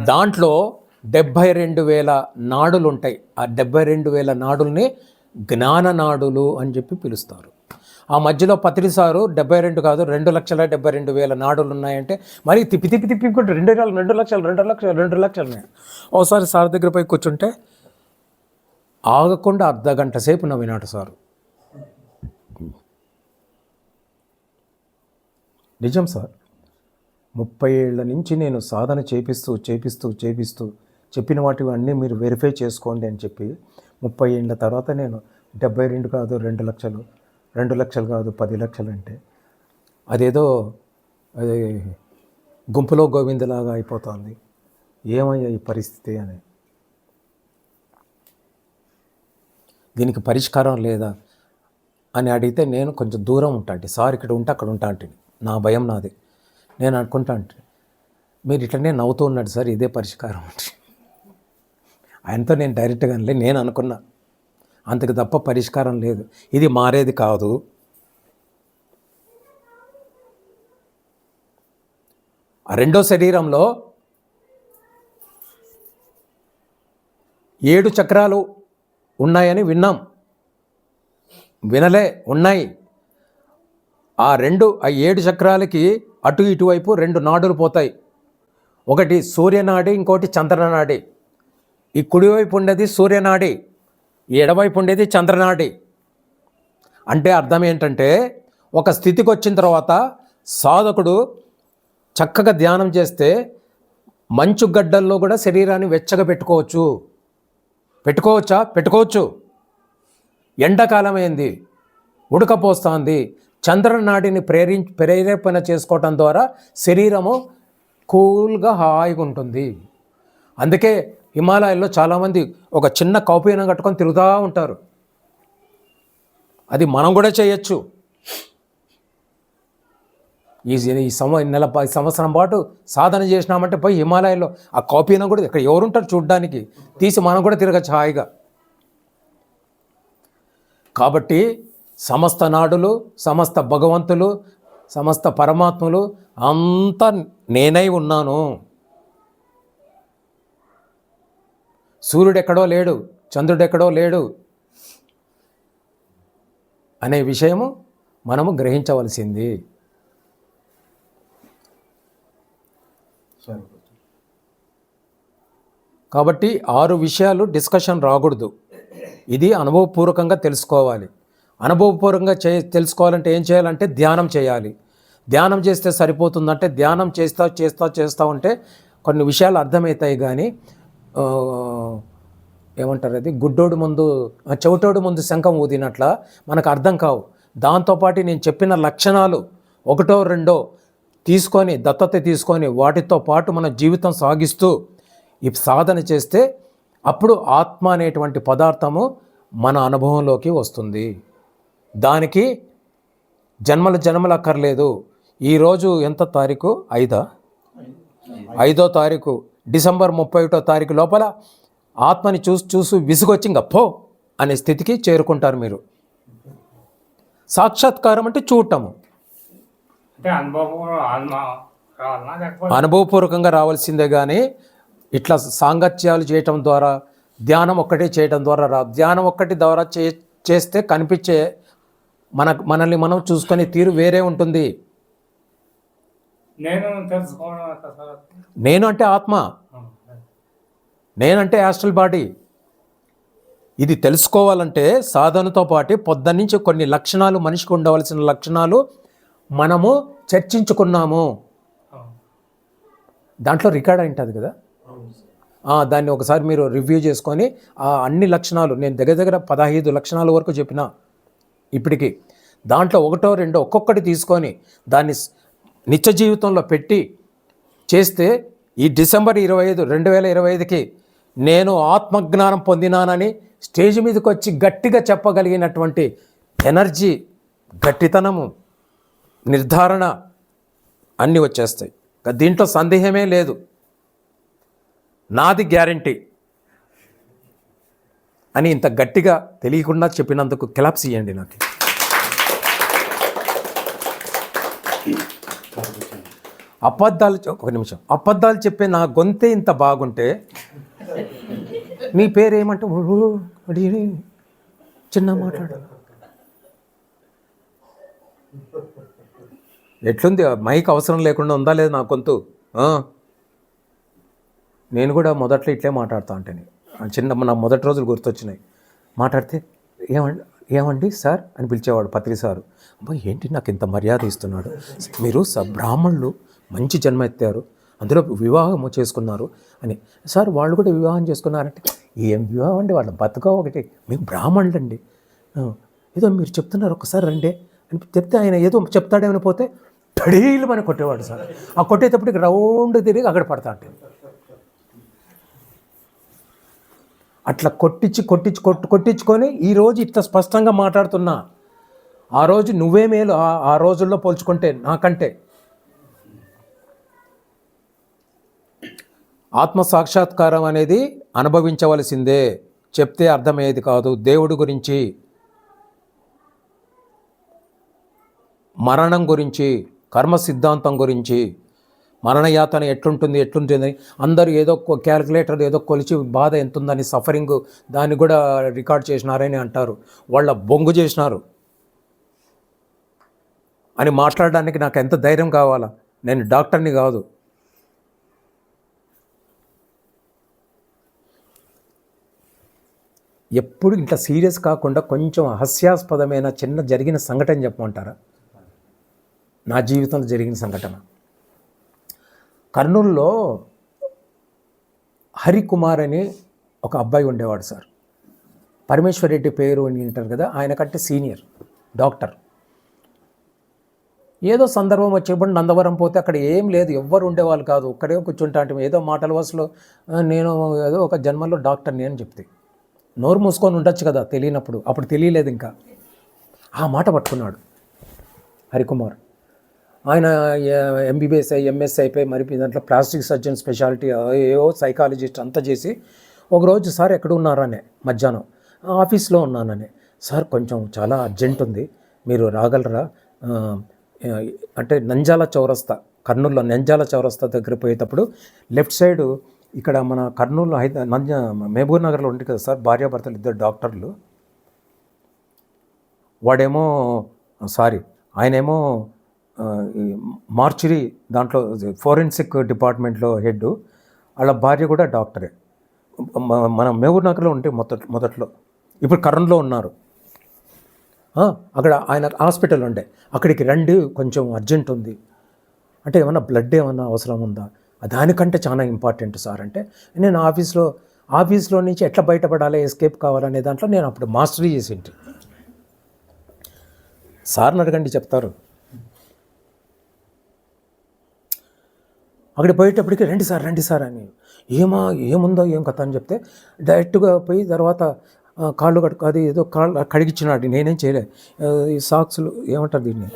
దాంట్లో 72,000 నాడులు ఉంటాయి. ఆ 72,000 నాడుల్ని జ్ఞాన నాడులు అని చెప్పి పిలుస్తారు. ఆ మధ్యలో పత్రి సారు 72 కాదు 2,72,000 నాడులు ఉన్నాయంటే మరి తిప్పుకుంటే 2 లక్షలు. ఒకసారి సార్ దగ్గర పోయి కూర్చుంటే ఆగకుండా అర్ధగంట సేపు నవ్వినాడు సారు. నిజం సార్, 30 ఏళ్ల నుంచి నేను సాధన చేపిస్తూ చెప్పిన వాటి అన్నీ మీరు వెరిఫై చేసుకోండి అని చెప్పి 30 ఏళ్ళ తర్వాత నేను 72 కాదు 2 లక్షలు, 2 లక్షలు కాదు 10 లక్షలు అంటే అదేదో అది గుంపులో గోవిందలాగా అయిపోతుంది. ఏమయ్యా ఈ పరిస్థితి అని. దీనికి పరిష్కారం లేదా అని అడిగితే నేను కొంచెం దూరం ఉంటాంటి. సార్ ఇక్కడ ఉంటే అక్కడ ఉంటాంటి, నా భయం నాది. నేను అనుకుంటా అంటే మీరు ఇట్లనే నవ్వుతూ ఉన్నాడు సార్, ఇదే పరిష్కారం అంటే. ఆయనతో నేను డైరెక్ట్గా నేను అనుకున్నా, అంతకు తప్ప పరిష్కారం లేదు, ఇది మారేది కాదు. ఆ రెండో శరీరంలో 7 చక్రాలు ఉన్నాయని విన్నాం, ఉన్నాయి. ఆ 7 చక్రాలకి అటు ఇటువైపు 2 నాడులు పోతాయి. ఒకటి సూర్యనాడి, ఇంకోటి చంద్రనాడి. ఈ కుడివైపు ఉండేది సూర్యనాడి, ఈ ఎడవైపు ఉండేది చంద్రనాడి. అంటే అర్థం ఏంటంటే ఒక స్థితికి వచ్చిన తర్వాత సాధకుడు చక్కగా ధ్యానం చేస్తే మంచు గడ్డల్లో కూడా శరీరాన్ని వెచ్చగా పెట్టుకోవచ్చు. ఎండాకాలం అయింది, ఉడకపోస్తుంది, చంద్రనాడిని ప్రేరేపణ చేసుకోవటం ద్వారా శరీరము కూల్గా హాయిగా ఉంటుంది. అందుకే హిమాలయాల్లో చాలామంది ఒక చిన్న కౌపీనం కట్టుకొని తిరుగుతూ ఉంటారు. అది మనం కూడా చేయొచ్చు. ఈ నెల 10 సంవత్సరం పాటు సాధన చేసినామంటే పోయి హిమాలయాల్లో ఆ కౌపీనం కూడా ఇక్కడ ఎవరుంటారు చూడ్డానికి, తీసి మనం కూడా తిరగచ్చు హాయిగా. కాబట్టి సమస్త నాడులు, సమస్త భగవంతులు, సమస్త పరమాత్మలు అంతా నేనై ఉన్నాను. సూర్యుడెక్కడో లేడు, చంద్రుడెక్కడో లేడు అనే విషయము మనము గ్రహించవలసింది. కాబట్టి 6 విషయాలు డిస్కషన్ రాకూడదు. ఇది అనుభవపూర్వకంగా తెలుసుకోవాలి. అనుభవపూర్వకంగా తెలుసుకోవాలంటే ఏం చేయాలంటే ధ్యానం చేయాలి. ధ్యానం చేస్తే సరిపోతుందంటే ధ్యానం చేస్తా ఉంటే కొన్ని విషయాలు అర్థమవుతాయి. కానీ ఏమంటారు, అది చెవిటోడు ముందు శంఖం ఊదినట్ల మనకు అర్థం కావు. దాంతోపాటు నేను చెప్పిన లక్షణాలు 1, 2 తీసుకొని దత్తత తీసుకొని వాటితో పాటు మన జీవితం సాగిస్తూ ఈ సాధన చేస్తే అప్పుడు ఆత్మ అనేటువంటి పదార్థము మన అనుభవంలోకి వస్తుంది. దానికి జన్మలు అక్కర్లేదు. ఈరోజు ఎంత తారీఖు? 5వ తారీఖు డిసెంబర్ 31వ తారీఖు లోపల ఆత్మని చూసి విసుగొచ్చి ఇంకా పో అనే స్థితికి చేరుకుంటారు మీరు. సాక్షాత్కారం అంటే చూడటము, అంటే అనుభవపూర్వకంగా రావాల్సిందే. కానీ ఇట్లా సాంగత్యాలు చేయటం ద్వారా, ధ్యానం ఒక్కటే చేయటం ద్వారా రాదు. ధ్యానం ఒక్కటి ద్వారా చేస్తే కనిపించే మనల్ని మనం చూసుకునే తీరు వేరే ఉంటుంది. నేను తెలుసుకోవడం ఎట్లా సార్? నేను అంటే ఆత్మ, నేనంటే యాస్ట్రల్ బాడీ. ఇది తెలుసుకోవాలంటే సాధనతో పాటు పొద్దున్నుంచి కొన్ని లక్షణాలు, మనిషికి ఉండవలసిన లక్షణాలు మనము చర్చించుకున్నాము. దాంట్లో రికార్డ్ అయి ఉంటుంది కదా, దాన్ని ఒకసారి మీరు రివ్యూ చేసుకొని ఆ అన్ని లక్షణాలు, నేను దగ్గర 15 లక్షణాల వరకు చెప్పిన ఇప్పటికి. దాంట్లో ఒకటో రెండో ఒక్కొక్కటి తీసుకొని దాన్ని నిత్య జీవితంలో పెట్టి చేస్తే ఈ డిసెంబర్ 25, 2025కి నేను ఆత్మజ్ఞానం పొందినానని స్టేజ్ మీదకి వచ్చి గట్టిగా చెప్పగలిగినటువంటి ఎనర్జీ, గట్టితనము, నిర్ధారణ అన్నీ వచ్చేస్తాయి. దీంట్లో సందేహమే లేదు. నాది గ్యారంటీ అని ఇంత గట్టిగా తెలియకుండా చెప్పినందుకు క్లాప్స్ ఇవ్వండి నాకు. ఒక నిమిషం, అబద్ధాలు చెప్పే నా గొంతే ఇంత బాగుంటే నీ పేరేమంటే అడిగి చిన్న మాట్లాడు. ఎట్లుంది మైక్ అవసరం లేకుండా ఉందా లేదా నా గొంతు? నేను కూడా మొదట్లో ఇట్లే మాట్లాడుతా అంటేనే నా మొదటి రోజులు గుర్తొచ్చినాయి. మాట్లాడితే ఏమండి సార్ అని పిలిచేవాడు పత్రి సారు. అబ్బా ఏంటి నాకు ఇంత మర్యాద ఇస్తున్నాడు, మీరు బ్రాహ్మణులు మంచి జన్మ ఎత్తారు, అందులో వివాహం చేసుకున్నారు అని. సార్ వాళ్ళు కూడా వివాహం చేసుకున్నారంటే ఏం వివాహం అండి, వాళ్ళ బతుక ఒకటి, మేము బ్రాహ్మణులండి, ఏదో మీరు చెప్తున్నారు ఒకసారి రండి అని చెప్తే ఆయన ఏదో చెప్తాడేమని పోతే పడీలు అని కొట్టేవాడు సార్. ఆ కొట్టేటప్పటికి రౌండ్ తిరిగి అక్కడ పడతా అంటే అట్లా కొట్టించుకొని ఈరోజు ఇట్లా స్పష్టంగా మాట్లాడుతున్నా. ఆ రోజు నువ్వే మేలు ఆ రోజుల్లో పోల్చుకుంటే నాకంటే. ఆత్మ సాక్షాత్కారం అనేది అనుభవించవలసిందే, చెప్తే అర్థమయ్యేది కాదు. దేవుడి గురించి, మరణం గురించి, కర్మ సిద్ధాంతం గురించి, మరణయాతన ఎట్లుంటుంది అందరూ ఏదో క్యాలిక్యులేటర్ ఏదో కొలిచి బాధ ఎంత ఉందని, సఫరింగ్ దాన్ని కూడా రికార్డ్ చేసినారని అంటారు. వాళ్ళ బొంగు చేసినారు అని మాట్లాడడానికి నాకు ఎంత ధైర్యం కావాలా? నేను డాక్టర్ని కాదు. ఎప్పుడు ఇట్లా సీరియస్ కాకుండా కొంచెం హాస్యాస్పదమైన చిన్న జరిగిన సంఘటన చెప్పమంటారా? నా జీవితంలో జరిగిన సంఘటన. కర్నూలులో హరికుమార్ అని ఒక అబ్బాయి ఉండేవాడు సార్. పరమేశ్వర్ రెడ్డి పేరు అని అంటారు కదా, ఆయన కంటే సీనియర్ డాక్టర్. ఏదో సందర్భం వచ్చేప్పుడు నందవరం పోతే అక్కడ ఏం లేదు, ఎవ్వరు ఉండేవాళ్ళు కాదు, ఒక్కడే కూర్చుంటా అంటే ఏదో మాటల వసలో నేను ఏదో ఒక జన్మలో డాక్టర్ని అని చెప్తే నోరు మూసుకొని ఉండొచ్చు కదా తెలియనప్పుడు. అప్పుడు తెలియలేదు ఇంకా. ఆ మాట పట్టుకున్నాడు హరికుమార్. ఆయన ఎంబీబీఎస్ ఎంఎస్ అయిపోయి మరి దాంట్లో ప్లాస్టిక్ సర్జన్ స్పెషాలిటీ ఏవో సైకాలజిస్ట్ అంతా చేసి ఒకరోజు సార్ ఎక్కడ ఉన్నారనే మధ్యాహ్నం ఆఫీస్లో ఉన్నానని, సార్ కొంచెం చాలా అర్జెంట్ ఉంది మీరు రాగలరా అంటే నంజాల చౌరస్తా, కర్నూలులో నంజాల చౌరస్తా దగ్గర పోయేటప్పుడు లెఫ్ట్ సైడు ఇక్కడ మన కర్నూలు మహబూబ్ నగర్లో ఉంటుంది కదా సార్, భార్యాభర్తలు ఇద్దరు డాక్టర్లు. వాడేమో ఆయనేమో మార్చురీ దాంట్లో ఫోరెన్సిక్ డిపార్ట్మెంట్లో హెడ్, వాళ్ళ భార్య కూడా డాక్టరే. మన మహబూబ్ నగర్లో ఉంటే మొదట్లో, ఇప్పుడు కర్నూలులో ఉన్నారు. అక్కడ ఆయన హాస్పిటల్ ఉండే, అక్కడికి రండి కొంచెం అర్జెంట్ ఉంది అంటే ఏమన్నా బ్లడ్ ఏమన్నా అవసరం ఉందా, దానికంటే చాలా ఇంపార్టెంట్ సార్ అంటే, నేను ఆఫీస్లో నుంచి ఎట్లా బయటపడాలి, ఎస్కేప్ కావాలనే దాంట్లో నేను అప్పుడు మాస్టరీ చేసింటి. సార్ని అడగండి చెప్తారు. అక్కడికి పోయేటప్పటికి రండి సార్ అని, ఏముందో ఏం కథ అని చెప్తే డైరెక్ట్గా పోయి తర్వాత కాళ్ళు అది ఏదో కాళ్ళు కడిగించినాడు, నేనేం చేయలే. ఈ సాక్స్లు ఏమంటారు దీన్ని,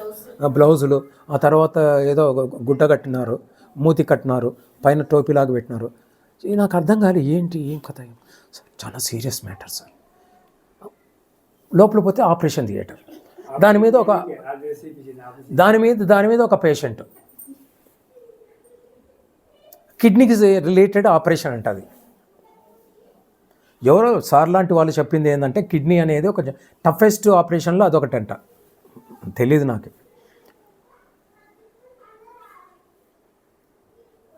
బ్లౌజులు, ఆ తర్వాత ఏదో గుడ్డ కట్టినారు, మూతి కట్టినారు, పైన టోపీలాగా పెట్టినారు. నాకు అర్థం కాలే ఏం కథ, చాలా సీరియస్ మ్యాటర్ సార్. లోపల పోతే ఆపరేషన్ థియేటర్, దాని మీద ఒక పేషెంట్, కిడ్నీకి రిలేటెడ్ ఆపరేషన్ అంట. అది ఎవరో సార్ లాంటి వాళ్ళు చెప్పింది ఏంటంటే కిడ్నీ అనేది ఒక టఫెస్ట్ ఆపరేషన్లో అదొకటంట, తెలీదు నాకు.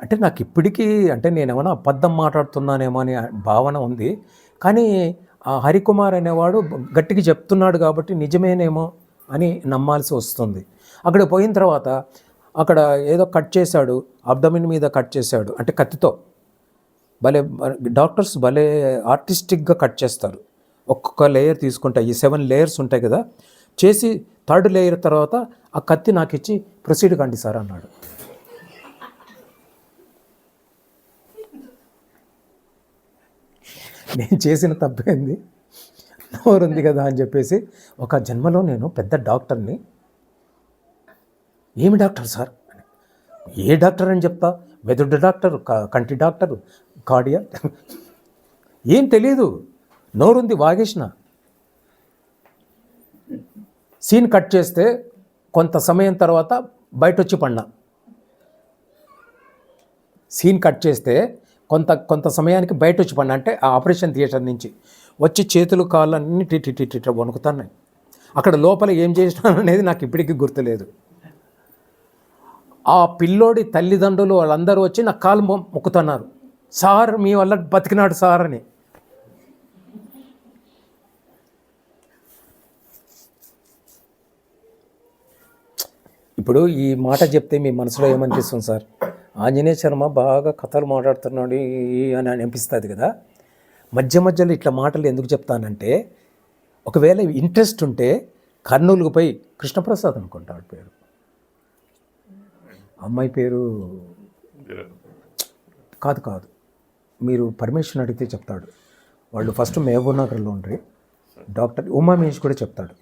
అంటే నాకు ఇప్పటికీ అంటే నేనేమైనా అబద్ధం మాట్లాడుతున్నానేమో అని భావన ఉంది. కానీ ఆ హరికుమార్ అనేవాడు గట్టిగా చెప్తున్నాడు కాబట్టి నిజమేనేమో అని నమ్మాల్సి వస్తుంది. అక్కడ పోయిన తర్వాత అక్కడ ఏదో కట్ చేశాడు, అబ్డమిన్ మీద కట్ చేశాడు, అంటే కత్తితో. భలే డాక్టర్స్ భలే ఆర్టిస్టిక్గా కట్ చేస్తారు. ఒక్కొక్క లేయర్ తీసుకుంటాయి, ఈ 7 లేయర్స్ ఉంటాయి కదా, చేసి 3rd లేయర్ తర్వాత ఆ కత్తి నాకు ఇచ్చి ప్రొసీడ్ కండి సార్ అన్నాడు. నేను చేసిన తప్పేంది, నోరుంది కదా అని చెప్పేసి, ఒక జన్మలో నేను పెద్ద డాక్టర్ని. ఏమి డాక్టర్ సార్? ఏ డాక్టర్ అని చెప్తా, మెదడు డాక్టర్, కంటి డాక్టర్, కార్డియా, ఏం తెలియదు, నోరుంది వాగేసిన. సీన్ కట్ చేస్తే కొంత సమయం తర్వాత బయట వచ్చి పడినా. సీన్ కట్ చేస్తే కొంత సమయానికి బయట వచ్చి పడినా, అంటే ఆ ఆపరేషన్ థియేటర్ నుంచి వచ్చి చేతులు కాళ్ళు అన్నీ టిటి వణుకుతున్నాయి. అక్కడ లోపల ఏం చేసినాను అనేది నాకు ఇప్పటికీ గుర్తులేదు. ఆ పిల్లోడి తల్లిదండ్రులు వాళ్ళందరూ వచ్చి నా కాలు మొక్కుతున్నారు, సార్ మీ వల్ల బతికినాడు సార్ అని. ఇప్పుడు ఈ మాట చెప్తే మీ మనసులో ఏమనిపిస్తుంది సార్? ఆంజనేయ శర్మ బాగా కథలు మాట్లాడుతున్నాడు అని అనిపిస్తుంది కదా. మధ్యలో ఇట్లా మాటలు ఎందుకు చెప్తానంటే, ఒకవేళ ఇంట్రెస్ట్ ఉంటే కర్నూలుకు పోయి, కృష్ణప్రసాద్ అనుకుంటాడు పేరు, అమ్మాయి పేరు కాదు, మీరు పర్మిషన్ అడిగితే చెప్తాడు. వాళ్ళు ఫస్ట్ మహబూబ్ నగర్లో ఉండ్రి, డాక్టర్ ఉమామేష్ కూడా చెప్తాడు.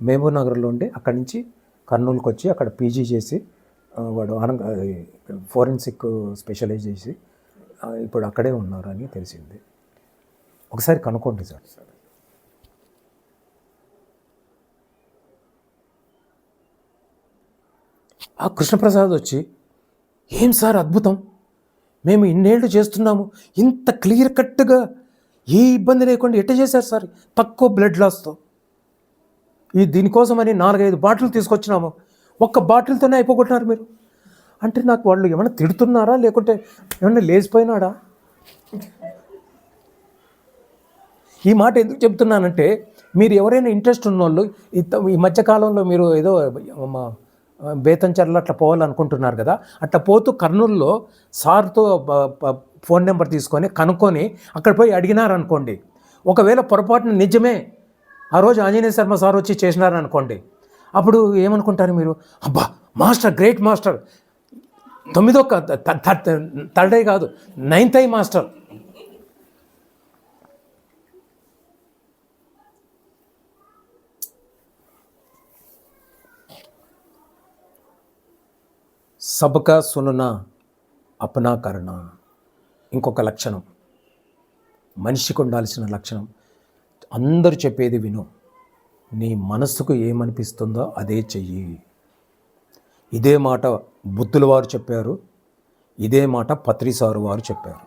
మహబూబ్ నగర్లో ఉండి అక్కడి నుంచి కర్నూలుకి వచ్చి అక్కడ పీజీ చేసి వాడు ఫోరెన్సిక్ స్పెషలైజ్ చేసి ఇప్పుడు అక్కడే ఉన్నారు అని తెలిసింది. ఒకసారి కనుక్కోండి సార్. ఆ కృష్ణప్రసాద్ వచ్చి, ఏం సార్ అద్భుతం, మేము ఇన్నేళ్ళు చేస్తున్నాము, ఇంత క్లియర్ కట్గా ఏ ఇబ్బంది లేకుండా ఎట్ట చేశారు సార్, తక్కువ బ్లడ్ లాస్తో, దీనికోసమని 4-5 బాటిల్ తీసుకొచ్చినాము, ఒక్క బాటిల్తోనే అయిపోగొట్టినారు మీరు అంటే, నాకు వాళ్ళు ఏమైనా తిడుతున్నారా లేకుంటే ఏమన్నా లేచిపోయినాడా? ఈ మాట ఎందుకు చెప్తున్నానంటే, మీరు ఎవరైనా ఇంట్రెస్ట్ ఉన్నోళ్ళు ఈ మధ్యకాలంలో మీరు ఏదో బేతంచెర్ల అట్లా పోవాలనుకుంటున్నారు కదా, అట్లా పోతూ కర్నూలులో సార్తో ఫోన్ నెంబర్ తీసుకొని కనుక్కొని అక్కడ పోయి అడిగినారనుకోండి, ఒకవేళ పొరపాటున నిజమే ఆ రోజు ఆంజనేయ శర్మ సార్ వచ్చి చేసినారనుకోండి, అప్పుడు ఏమనుకుంటారు మీరు? అబ్బా మాస్టర్, గ్రేట్ మాస్టర్, 9వ 3rd కాదు 9th మాస్టర్. సబ్కా సుననా అప్నా కర్నా. ఇంకొక లక్షణం, మనిషికి ఉండాల్సిన లక్షణం, అందరూ చెప్పేది విను, నీ మనస్సుకు ఏమనిపిస్తుందో అదే చెయ్యి. ఇదే మాట బుద్ధుల వారు చెప్పారు, ఇదే మాట పత్రిసారు వారు చెప్పారు.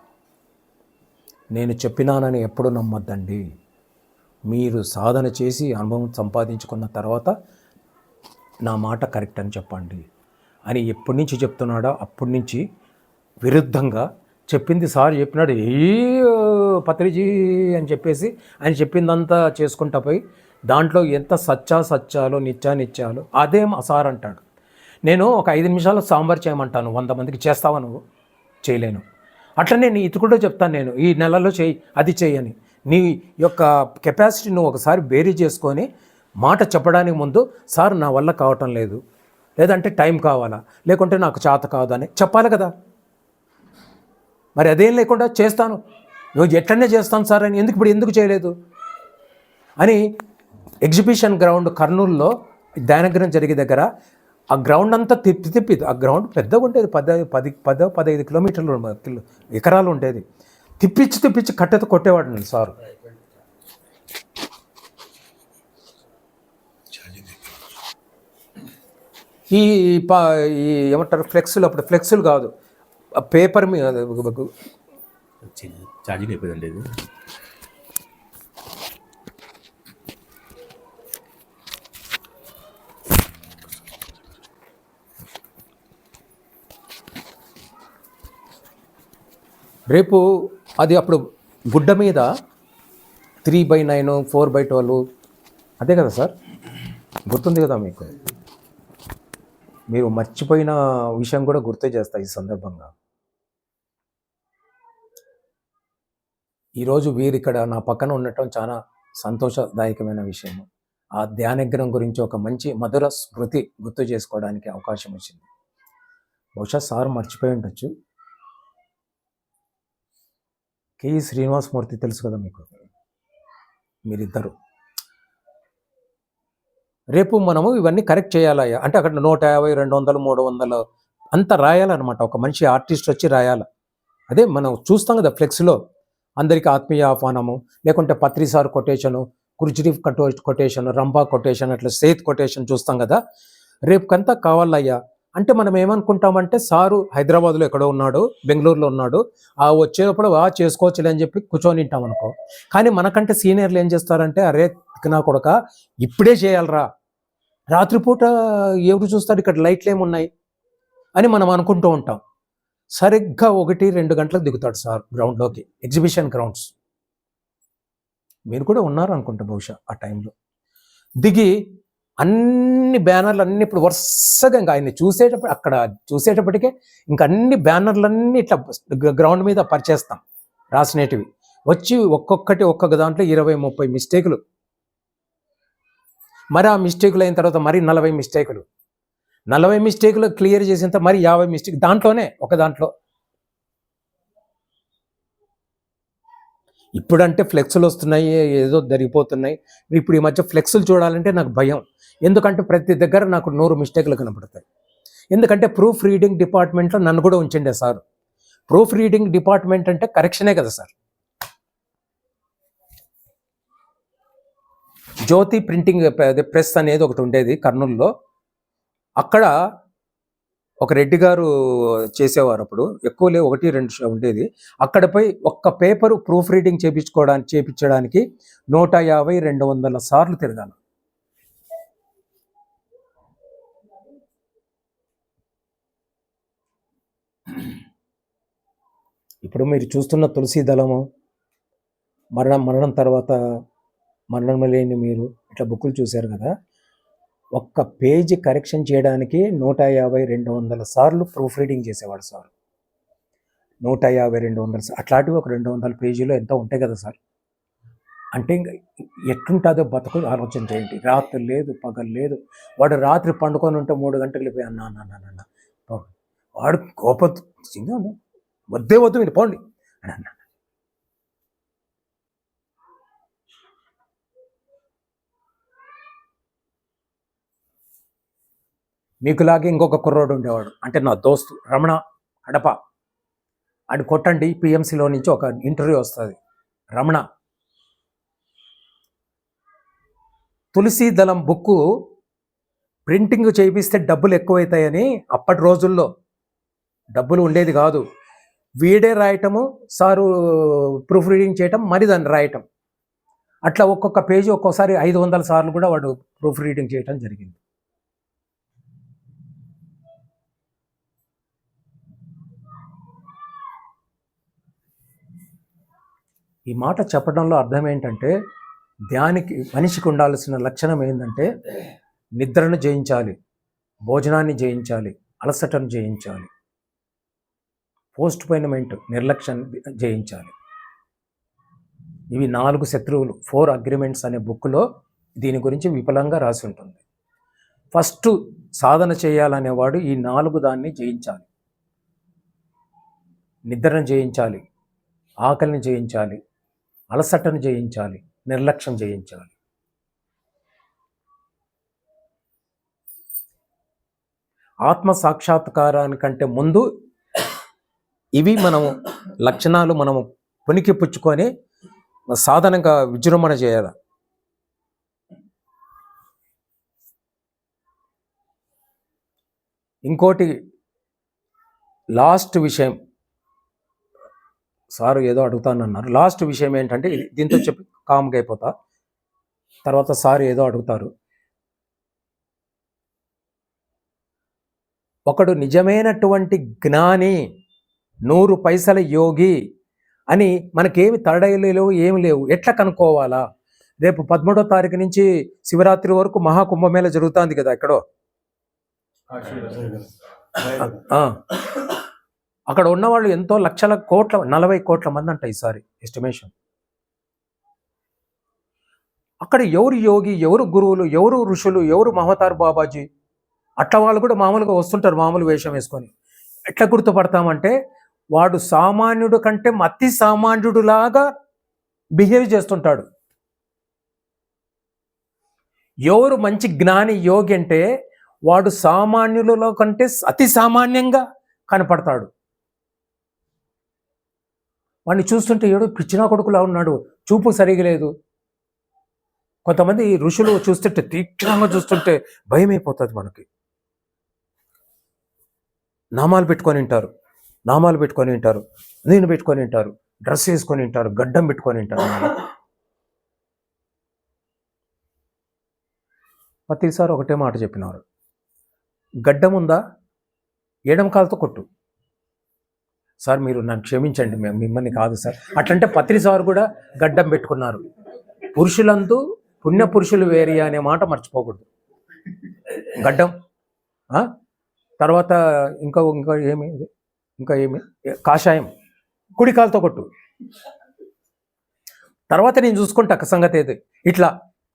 నేను చెప్పినానని ఎప్పుడు నమ్మద్దండి. మీరు సాధన చేసి అనుభవం సంపాదించుకున్న తర్వాత నా మాట కరెక్ట్ అని చెప్పండి అని ఎప్పటి నుంచి చెప్తున్నాడో అప్పటి నుంచి విరుద్ధంగా చెప్పింది సార్ చెప్పినాడు పత్రిజీ అని చెప్పేసి ఆయన చెప్పిందంతా చేసుకుంటా పోయి దాంట్లో ఎంత సత్యాలో నిత్యాలు అదే మా సార్ అంటాడు. నేను ఒక 5 నిమిషాలు సాంబార్ చేయమంటాను, 100 మందికి చేస్తావా నువ్వు? చేయలేను. అట్లనే నీ ఇది కూడా చెప్తాను నేను, ఈ నెలలో చేయి, అది చేయని. నీ యొక్క కెపాసిటీ నువ్వు ఒకసారి బేరీ చేసుకొని మాట చెప్పడానికి ముందు, సార్ నా వల్ల కావటం లేదు, లేదంటే టైం కావాలా, లేకుంటే నాకు చేత కాదు అని చెప్పాలి కదా. మరి అదేం లేకుండా చేస్తాను, నువ్వు ఎట్లనే చేస్తాను సార్ అని ఎందుకు చేయలేదు అని ఎగ్జిబిషన్ గ్రౌండ్ కర్నూలులో ధ్యానగ్రహం జరిగే దగ్గర ఆ గ్రౌండ్ అంతా తిప్పి ఆ గ్రౌండ్ పెద్దగా ఉండేది, 15 కిలోమీటర్లు ఎకరాలు ఉండేది. తిప్పించి కట్టెతో కొట్టేవాడు నేను సారు. ఈ ఏమంటారు ఫ్లెక్సులు, అప్పుడు ఫ్లెక్సులు కాదు, పేపర్ మీద ఛార్జింగ్ అయిపోయిందండి ఇది. రేపు అది అప్పుడు గుడ్డ మీద 3/9 4/12 అదే కదా సార్, గుర్తుంది కదా మీకు? మీరు మర్చిపోయిన విషయం కూడా గుర్తు చేస్తా ఈ సందర్భంగా. ఈరోజు వీరు ఇక్కడ నా పక్కన ఉండటం చాలా సంతోషదాయకమైన విషయం. ఆ ధ్యానగ్రహం గురించి ఒక మంచి మధుర స్మృతి గుర్తు చేసుకోవడానికి అవకాశం వచ్చింది. బహుశా సార్ మర్చిపోయి ఉండొచ్చు. కేఈ శ్రీనివాసమూర్తి తెలుసు కదా మీకు, మీరిద్దరు. రేపు మనము ఇవన్నీ కరెక్ట్ చేయాలయ్యా అంటే అక్కడ 150, 200, 300 అంత రాయాలన్నమాట. ఒక మనిషి ఆర్టిస్ట్ వచ్చి రాయాలి. అదే మనం చూస్తాం కదా ఫ్లెక్స్లో, అందరికీ ఆత్మీయ ఆహ్వానము, లేకుంటే పత్రిసార్ కొటేషను, కుర్చిరీఫ్ కొటేషన్, రంభా కొటేషన్, అట్లా సేత్ కొటేషన్ చూస్తాం కదా. రేపుకంతా కావాలయ్యా అంటే మనం ఏమనుకుంటామంటే సారు హైదరాబాద్లో ఎక్కడో ఉన్నాడు, బెంగళూరులో ఉన్నాడు, వచ్చేటప్పుడు చేసుకోవచ్చులే అని చెప్పి కూర్చొని ఉంటాం అనుకో. కానీ మనకంటే సీనియర్లు ఏం చేస్తారంటే, అరే నా కొడక ఇప్పుడే చేయాలరా, రాత్రిపూట ఎవరు చూస్తాడు, ఇక్కడ లైట్లు ఏమున్నాయి అని మనం అనుకుంటూ ఉంటాం. సరిగ్గా 1-2 గంటలకు దిగుతాడు సార్ గ్రౌండ్లోకి, ఎగ్జిబిషన్ గ్రౌండ్స్. మీరు కూడా ఉన్నారు అనుకుంటా బహుశా ఆ టైంలో. దిగి అన్ని బ్యానర్లు అన్నీ ఇప్పుడు వరుసగా ఇంకా ఆయన చూసేటప్పటికే ఇంకా అన్ని బ్యానర్లన్నీ ఇట్లా గ్రౌండ్ మీద పరిచేస్తాం రాసినేటివి. వచ్చి ఒక్కొక్క దాంట్లో 20-30 మిస్టేకులు. మరి ఆ మిస్టేకులు అయిన తర్వాత మరి 40 మిస్టేకులు. 40 మిస్టేకులు క్లియర్ చేసిన తర్వాత మరి 50 మిస్టేక్ దాంట్లోనే ఒక దాంట్లో. ఇప్పుడంటే ఫ్లెక్సులు వస్తున్నాయి, ఏదో జరిగిపోతున్నాయి. ఇప్పుడు ఈ మధ్య ఫ్లెక్సులు చూడాలంటే నాకు భయం. ఎందుకంటే ప్రతి దగ్గర నాకు 100 మిస్టేకులు కనపడతాయి. ఎందుకంటే ప్రూఫ్ రీడింగ్ డిపార్ట్మెంట్లో నన్ను కూడా ఉంచండి సార్. ప్రూఫ్ రీడింగ్ డిపార్ట్మెంట్ అంటే కరెక్షనే కదా సార్. జ్యోతి ప్రింటింగ్ ప్రెస్ అనేది ఒకటి ఉండేది కర్నూలులో. అక్కడ ఒక రెడ్డి గారు చేసేవారు. అప్పుడు ఎక్కువ లేవు, 1-2 ఉండేది. అక్కడ పోయి ఒక్క పేపరు ప్రూఫ్ రీడింగ్ చేయించడానికి 150-200 సార్లు తిరగాలి. ఇప్పుడు మీరు చూస్తున్న తులసి దళము, మరణం తర్వాత మరణం లేని మీరు, ఇట్లా బుక్కులు చూశారు కదా. ఒక్క పేజీ కరెక్షన్ చేయడానికి 150-200 సార్లు ప్రూఫ్ రీడింగ్ చేసేవాడు సార్. 150-200 అట్లాంటివి ఒక 200 పేజీలో ఎంత ఉంటాయి కదా సార్. అంటే ఇంకా ఎట్లుంటుందో బతుకు ఆలోచన చేయండి. రాత్రి లేదు, పగలు లేదు. వాడు రాత్రి పండుకొని ఉంటే 3 గంటలు వెళ్ళిపోయి అన్న వాడు వద్దు మీరు పోండి అని అన్నా. మీకులాగే ఇంకొక కుర్రోడు ఉండేవాడు, అంటే నా దోస్తు రమణ కడప. అది కొట్టండి, పిఎంసిలో నుంచి ఒక ఇంటర్వ్యూ వస్తుంది. రమణ తులసి దళం బుక్కు ప్రింటింగ్ చేయిస్తే డబ్బులు ఎక్కువైతాయని, అప్పటి రోజుల్లో డబ్బులు ఉండేది కాదు. వీడే రాయటము, సారు ప్రూఫ్ రీడింగ్ చేయటం, మరి దాన్ని రాయటం. అట్లా ఒక్కొక్క పేజీ ఒక్కోసారి 500 సార్లు కూడా వాడు ప్రూఫ్ రీడింగ్ చేయటం జరిగింది. ఈ మాట చెప్పడంలో అర్థం ఏంటంటే, మనిషికి ఉండాల్సిన లక్షణం ఏంటంటే, నిద్రను జయించాలి, భోజనాన్ని జయించాలి, అలసటను జయించాలి, పోస్ట్పోన్మెంట్ నిర్లక్ష్యాన్ని జయించాలి. ఇవి 4 శత్రువులు, 4 అగ్రిమెంట్స్ అనే బుక్లో దీని గురించి విపులంగా రాసి ఉంటుంది. ఫస్ట్ సాధన చేయాలనేవాడు ఈ 4 దాన్ని జయించాలి. నిద్రను జయించాలి, ఆకలిని జయించాలి, అలసటను జయించాలి, నిర్లక్ష్యం జయించాలి. ఆత్మ సాక్షాత్కారానికంటే ముందు ఇవి లక్షణాలు మనము పునికి పుచ్చుకొని సాధనంగా విజృంభణ చేయాలి. ఇంకోటి లాస్ట్ విషయం, సారు ఏదో అడుగుతానన్నారు. లాస్ట్ విషయం ఏంటంటే, దీంతో చెప్పి కామ్గా అయిపోతా, తర్వాత సారు ఏదో అడుగుతారు. ఒకడు నిజమైనటువంటి జ్ఞాని, 100 పైసల యోగి, అని మనకేమి తడయలు లేవు, ఏమి లేవు. ఎట్లా కనుక్కోవాలా? రేపు 13వ తారీఖు నుంచి శివరాత్రి వరకు మహాకుంభమేళ జరుగుతుంది కదా ఎక్కడో. ఆ. అక్కడ ఉన్నవాళ్ళు ఎంతో లక్షల కోట్ల 40 కోట్ల మంది అంట ఈసారి ఎస్టిమేషన్. అక్కడ ఎవరు యోగి, ఎవరు గురువులు, ఎవరు ఋషులు, ఎవరు మహతార్ బాబాజీ, అట్లా వాళ్ళు కూడా మామూలుగా వస్తుంటారు మామూలు వేషం వేసుకొని. ఎట్లా గుర్తుపడతామంటే వాడు సామాన్యుడు కంటే అతి సామాన్యుడులాగా బిహేవ్ చేస్తుంటాడు. ఎవరు మంచి జ్ఞాని యోగి అంటే వాడు సామాన్యులలో కంటే అతి సామాన్యంగా కనపడతాడు. వాడిని చూస్తుంటే ఏడు పిచ్చినా కొడుకులా ఉన్నాడు, చూపు సరిగా లేదు. కొంతమంది ఋషులు చూస్తుంటే తీక్షణంగా చూస్తుంటే భయం అయిపోతుంది మనకి. నామాలు పెట్టుకొని ఉంటారు, నేను పెట్టుకొని ఉంటారు, డ్రెస్ వేసుకొని ఉంటారు, గడ్డం పెట్టుకొని ఉంటారు. ప్రతిసారి ఒకటే మాట చెప్పినారు, గడ్డం ఉందా ఎడమ కాలుతో కొట్టు. సార్ మీరు నన్ను క్షమించండి, మిమ్మల్ని కాదు సార్. అట్లంటే పత్రిసారు కూడా గడ్డం పెట్టుకున్నారు. పురుషులందు పుణ్య పురుషులు వేరే అనే మాట మర్చిపోకూడదు. గడ్డం. తర్వాత ఇంకా ఏమి కాషాయం కుడి కాలుతో కొట్టు. తర్వాత నేను చూసుకుంటా సంగతి ఏది. ఇట్లా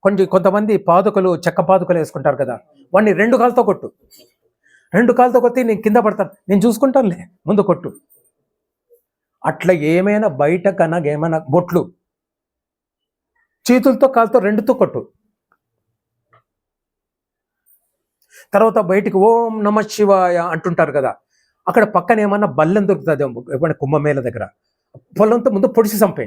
కొంతమంది పాదుకలు, చెక్క పాదుకలు వేసుకుంటారు కదా, వాడిని 2 కాళ్ళతో కొట్టు. 2 కాళ్ళతో కొట్టి నేను కింద పడతాను, నేను చూసుకుంటానులే, ముందు కొట్టు. అట్లా ఏమైనా బయట కన్నా ఏమైనా బొట్లు చేతులతో కాలుతో 2తో కొట్టు. తర్వాత బయటికి ఓం నమ శివాయ అంటుంటారు కదా, అక్కడ పక్కన ఏమన్నా బల్లెం దొరుకుతుంది ఏమన్నా కుంభమేళ దగ్గర, పొలంతో ముందు పొడిచి చంపే.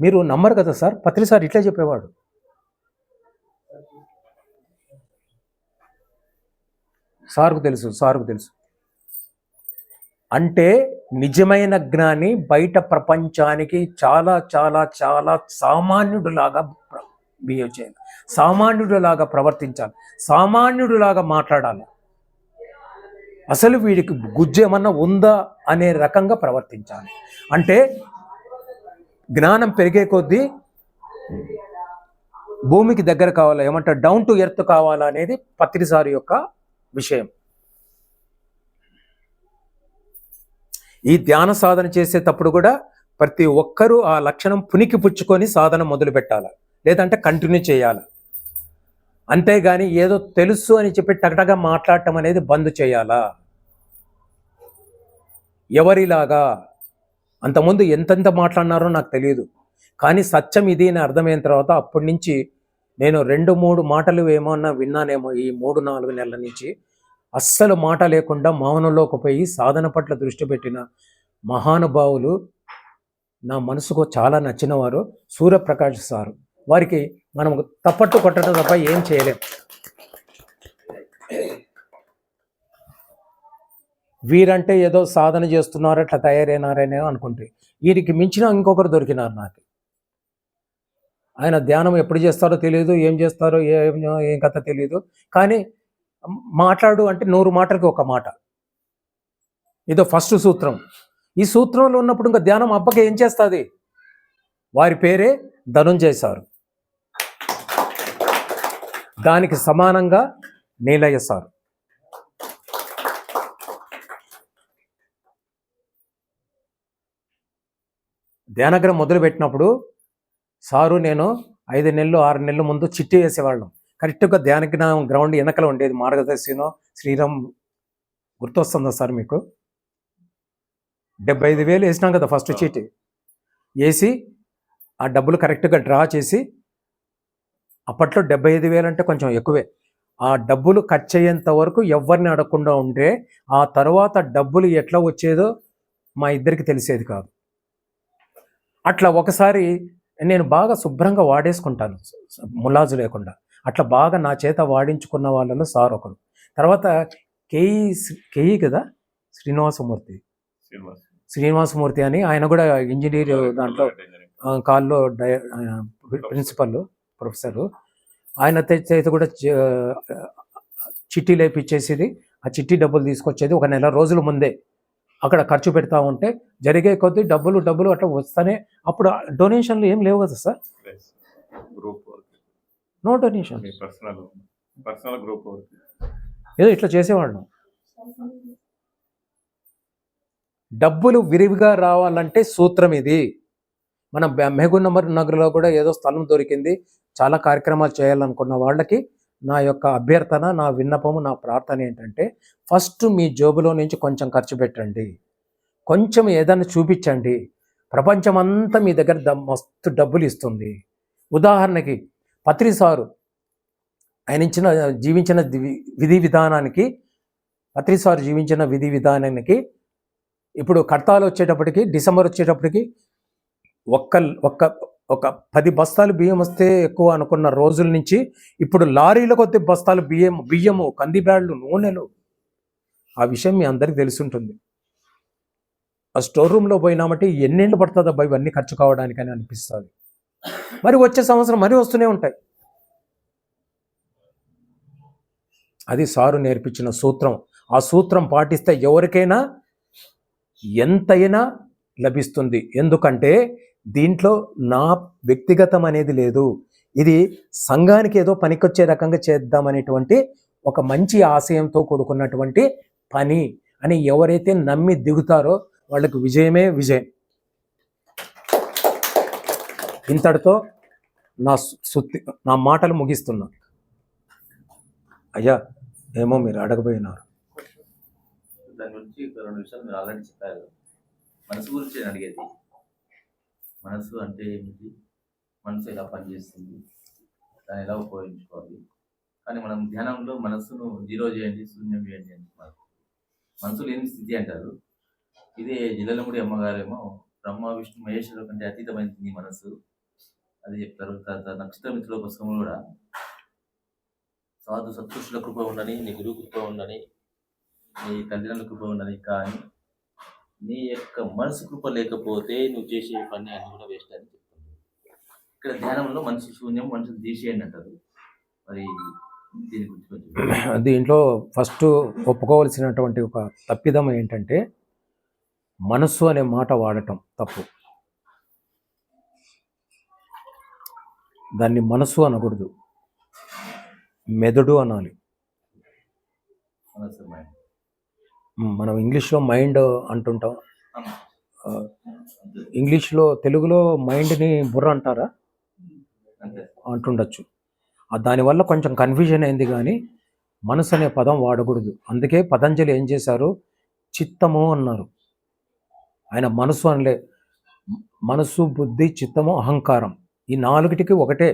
మీరు నమ్మరు కదా సార్, పత్రి సార్ ఇట్లే చెప్పేవాడు. సార్కు తెలుసు. అంటే నిజమైన జ్ఞాని బయట ప్రపంచానికి చాలా చాలా చాలా సామాన్యుడిలాగా బిహేవ్ చేయాలి, సామాన్యుడిలాగా ప్రవర్తించాలి, సామాన్యుడిలాగా మాట్లాడాలి. అసలు వీడికి గుజ్జేమన్నా ఉందా అనే రకంగా ప్రవర్తించాలి. అంటే జ్ఞానం పెరిగే కొద్దీ భూమికి దగ్గర కావాలా, ఏమంటారు డౌన్ టు ఎర్త్ కావాలా అనేది పత్రిసారి యొక్క విషయం. ఈ ధ్యాన సాధన చేసేటప్పుడు కూడా ప్రతి ఒక్కరూ ఆ లక్షణం పునికి పుచ్చుకొని సాధన మొదలు పెట్టాలి, లేదంటే కంటిన్యూ చేయాలి. అంతేగాని ఏదో తెలుసు అని చెప్పి టగటగా మాట్లాడటం అనేది బంద్ చేయాలా. ఎవరిలాగా అంతకుముందు ఎంతెంత మాట్లాడినారో నాకు తెలియదు, కానీ సత్యం ఇది అని అర్థమైన తర్వాత అప్పటి నుంచి నేను 2-3 మాటలు ఏమన్నా విన్నానేమో ఈ 3-4 నెలల నుంచి. అస్సలు మాట లేకుండా మౌనంలోకి పోయి సాధన పట్ల దృష్టి పెట్టిన మహానుభావులు నా మనసుకు చాలా నచ్చిన వారు సూర్యప్రకాష్ సారు. వారికి మనం తప్పట్టు కొట్టడం తప్ప ఏం చేయలేం. వీరంటే ఏదో సాధన చేస్తున్నారు, అట్లా తయారైనారనే అనుకుంటే వీరికి మించిన ఇంకొకరు దొరికినారు నాకు. ఆయన ధ్యానం ఎప్పుడు చేస్తారో తెలియదు, ఏం చేస్తారో ఏం కథ తెలియదు, కానీ మాట్లాడు అంటే 100 మాటలకి ఒక మాట. ఇదో ఫస్ట్ సూత్రం. ఈ సూత్రంలో ఉన్నప్పుడు ఇంకా ధ్యానం అబ్బకి ఏం చేస్తుంది? వారి పేరే ధనుంజయ సారు, దానికి సమానంగా నీలయ్య సారు. ధ్యానగ్రహం మొదలుపెట్టినప్పుడు సారు నేను 5 నెలలు 6 నెలల ముందు చిట్టి వేసేవాళ్ళం. కరెక్ట్గా ధ్యానగ్రహం గ్రౌండ్ వెనకల ఉండేది. మార్గదర్శినో శ్రీరామ్ గుర్తొస్తుందా సార్ మీకు? 75,000 వేసినాం కదా ఫస్ట్ చీటీ వేసి, ఆ డబ్బులు కరెక్ట్గా డ్రా చేసి, అప్పట్లో 75,000 అంటే కొంచెం ఎక్కువే. ఆ డబ్బులు ఖర్చు అయ్యేంత వరకు ఎవరిని అడగకుండా ఉంటే ఆ తర్వాత డబ్బులు ఎట్లా వచ్చేదో మా ఇద్దరికి తెలిసేది కాదు. అట్లా ఒకసారి నేను బాగా శుభ్రంగా వాడేసుకుంటాను ములాజు లేకుండా. అట్లా బాగా నా చేత వాడించుకున్న వాళ్ళలో సార్ ఒకరు. తర్వాత కేఈ కదా శ్రీనివాసమూర్తి అని, ఆయన కూడా ఇంజనీర్ దాంట్లో కాల్లో ప్రిన్సిపల్ ప్రొఫెసరు. ఆయన చేత కూడా చిట్టీ లేపిచ్చేసేది, ఆ చిట్టి డబ్బులు తీసుకొచ్చేది 1 నెల రోజుల ముందే. అక్కడ ఖర్చు పెడతా ఉంటే జరిగే కొద్దీ డబ్బులు అట్లా వస్తానే, అప్పుడు డొనేషన్లు ఏం లేవు కదా sir, group work, no donation, మీ పర్సనల్ గ్రూప్ వర్క్. ఏదో ఇట్లా చేసేవాళ్ళం. డబ్బులు విరివిగా రావాలంటే సూత్రం ఇది. మన మెహబూబ్ నగర్లో కూడా ఏదో స్థలం దొరికింది, చాలా కార్యక్రమాలు చేయాలనుకున్న వాళ్ళకి నా యొక్క అభ్యర్థన, నా విన్నపము, నా ప్రార్థన ఏంటంటే, ఫస్ట్ మీ జోబులో నుంచి కొంచెం ఖర్చు పెట్టండి, కొంచెం ఏదైనా చూపించండి. ప్రపంచమంతా మీ దగ్గర మస్తు డబ్బులు ఇస్తుంది. ఉదాహరణకి పత్రి సారు ఆయన జీవించిన విధి విధానానికి, పత్రి సారు జీవించిన విధి విధానానికి ఇప్పుడు కడతాలు వచ్చేటప్పటికి, డిసెంబర్ వచ్చేటప్పటికి ఒక 10 బస్తాలు బియ్యం వస్తే ఎక్కువ అనుకున్న రోజుల నుంచి ఇప్పుడు లారీల కొద్ది బస్తాలు బియ్యము, కంది బ్యాడ్లు, నూనెలు. ఆ విషయం మీ అందరికీ తెలుసుంటుంది. ఆ స్టోర్ రూమ్లో పోయినామంటే ఎన్నేళ్ళు పడుతుంది అబ్బాయి ఇవన్నీ ఖర్చు కావడానికి అని అనిపిస్తుంది. మరి వచ్చే సంవత్సరం మరి వస్తూనే ఉంటాయి. అది సారు నేర్పించిన సూత్రం. ఆ సూత్రం పాటిస్తే ఎవరికైనా ఎంతైనా లభిస్తుంది. ఎందుకంటే దీంట్లో నా వ్యక్తిగతం అనేది లేదు, ఇది సంఘానికి ఏదో పనికొచ్చే రకంగా చేద్దామనేటువంటి ఒక మంచి ఆశయంతో కూడుకున్నటువంటి పని అని ఎవరైతే నమ్మి దిగుతారో వాళ్ళకు విజయమే విజయం. ఇంతటితో నా మాటలు ముగిస్తున్నా. అయ్యా ఏమో మీరు అడగబోయినారు. దాని గురించి 2 విషయాలు మీరు ఆల్రెడీ చెప్పారు. మనసు గురించి నేను అడిగేది, మనసు అంటే ఏమిటి, మనసు ఎలా పనిచేస్తుంది, దాన్ని ఎలా ఉపయోగించుకోవాలి. కానీ మనం ధ్యానంలో మనసును జీరో చేయండి, శూన్యం చేయండి అంటున్నారు. మనసు లేని స్థితి అంటారు. ఇదే జిల్లలముడి అమ్మగారేమో బ్రహ్మ విష్ణు మహేశ్వరు కంటే అతీతమైంది మనసు అది చెప్తారు. తర్వాత నక్షత్రమిత్రుల పుస్తకంలో కూడా సాధు సత్పురుషుల కృప ఉండని, నీ గురువు కృప ఉండని, నీ తల్లిదండ్రుల కృప ఉండని, కానీ నీ యొక్క మనసు కృప లేకపోతే నువ్వు చేసే పని అన్ని కూడా వేస్ట్ అని చెప్తుంది. ఇక్కడ ధ్యానంలో మనిషి శూన్యం, మనిషిని తీసేయండి అంటారు. మరి దీని గురించి కొంచెం. దీంట్లో ఫస్ట్ ఒప్పుకోవాల్సినటువంటి ఒక తప్పిదం ఏంటంటే, మనస్సు అనే మాట వాడటం తప్పు. దాన్ని మనస్సు అనకూడదు, మెదడు అనాలి. మనసు మైండ్, మనం ఇంగ్లీష్లో మైండ్ అంటుంటాం, ఇంగ్లీష్లో తెలుగులో మైండ్ని బుర్ర అంటారా అంతే అంటుండొచ్చు. దానివల్ల కొంచెం కన్ఫ్యూజన్ అయింది, కానీ మనసు అనే పదం వాడకూడదు. అందుకే పతంజలి ఏం చేశారు, చిత్తము అన్నారు. ఆయన మనసు అనలే. మనసు, బుద్ధి, చిత్తము, అహంకారం, ఈ 4టికి ఒకటే,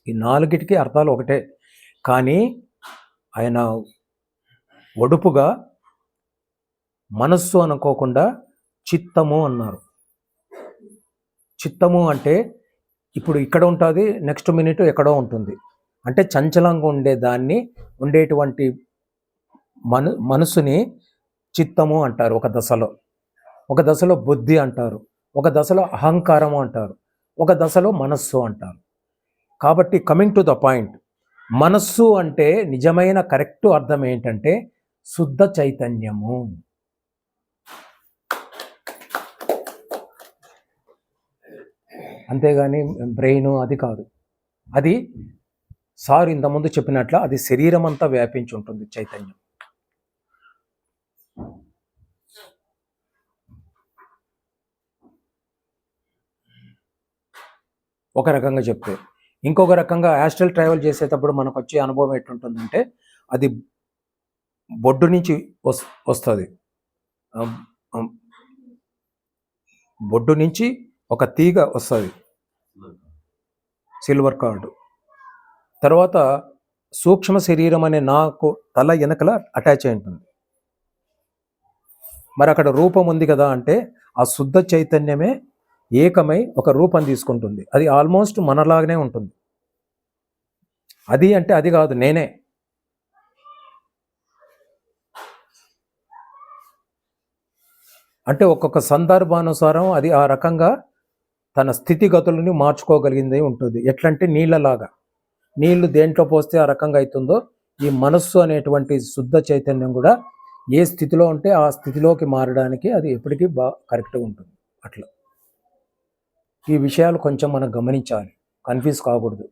ఈ 4టికి అర్థాలు ఒకటే. కానీ ఆయన ఒడుపుగా మనస్సు అనుకోకుండా చిత్తము అన్నారు. చిత్తము అంటే ఇప్పుడు ఇక్కడ ఉంటుంది, నెక్స్ట్ మినిట్ ఎక్కడో ఉంటుంది. అంటే చంచలంగా ఉండేటువంటి మనసుని చిత్తము అంటారు. ఒక దశలో బుద్ధి అంటారు, ఒక దశలో అహంకారము అంటారు, ఒక దశలో మనస్సు అంటారు. కాబట్టి కమింగ్ టు ద పాయింట్, మనస్సు అంటే నిజమైన కరెక్ట్ అర్థం ఏంటంటే శుద్ధ చైతన్యము. అంతేగాని బ్రెయిన్ అది కాదు. అది సార్ ఇంతకుముందు చెప్పినట్లు అది శరీరం అంతా వ్యాపించి ఉంటుంది చైతన్యం. ఒక రకంగా చెప్తే, ఇంకొక రకంగా యాస్ట్రల్ ట్రావెల్ చేసేటప్పుడు మనకు వచ్చే అనుభవం ఎట్లుంటుందంటే, అది బొడ్డు నుంచి వస్తుంది. బొడ్డు నుంచి ఒక తీగ వస్తుంది, సిల్వర్ కార్డు. తర్వాత సూక్ష్మ శరీరం అనే నాకు తల వెనకల అటాచ్ అయి ఉంటుంది. మరి అక్కడ రూపం ఉంది కదా అంటే, ఆ శుద్ధ చైతన్యమే ఏకమై ఒక రూపం తీసుకుంటుంది. అది ఆల్మోస్ట్ మనలాగానే ఉంటుంది. అది అంటే అది కాదు, నేనే. అంటే ఒక్కొక్క సందర్భానుసారం అది ఆ రకంగా తన స్థితిగతులని మార్చుకోగలిగింది ఉంటుంది. ఎట్లంటే నీళ్ళలాగా, నీళ్లు దేంట్లో పోస్తే ఆ రకంగా అవుతుందో ఈ మనస్సు అనేటువంటి శుద్ధ చైతన్యం కూడా ఏ స్థితిలో ఉంటే ఆ స్థితిలోకి మారడానికి అది ఎప్పటికీ కరెక్ట్గా ఉంటుంది. అట్లా ఈ విషయాలు కొంచెం మనం గమనించాలి, కన్ఫ్యూజ్ కాకూడదు.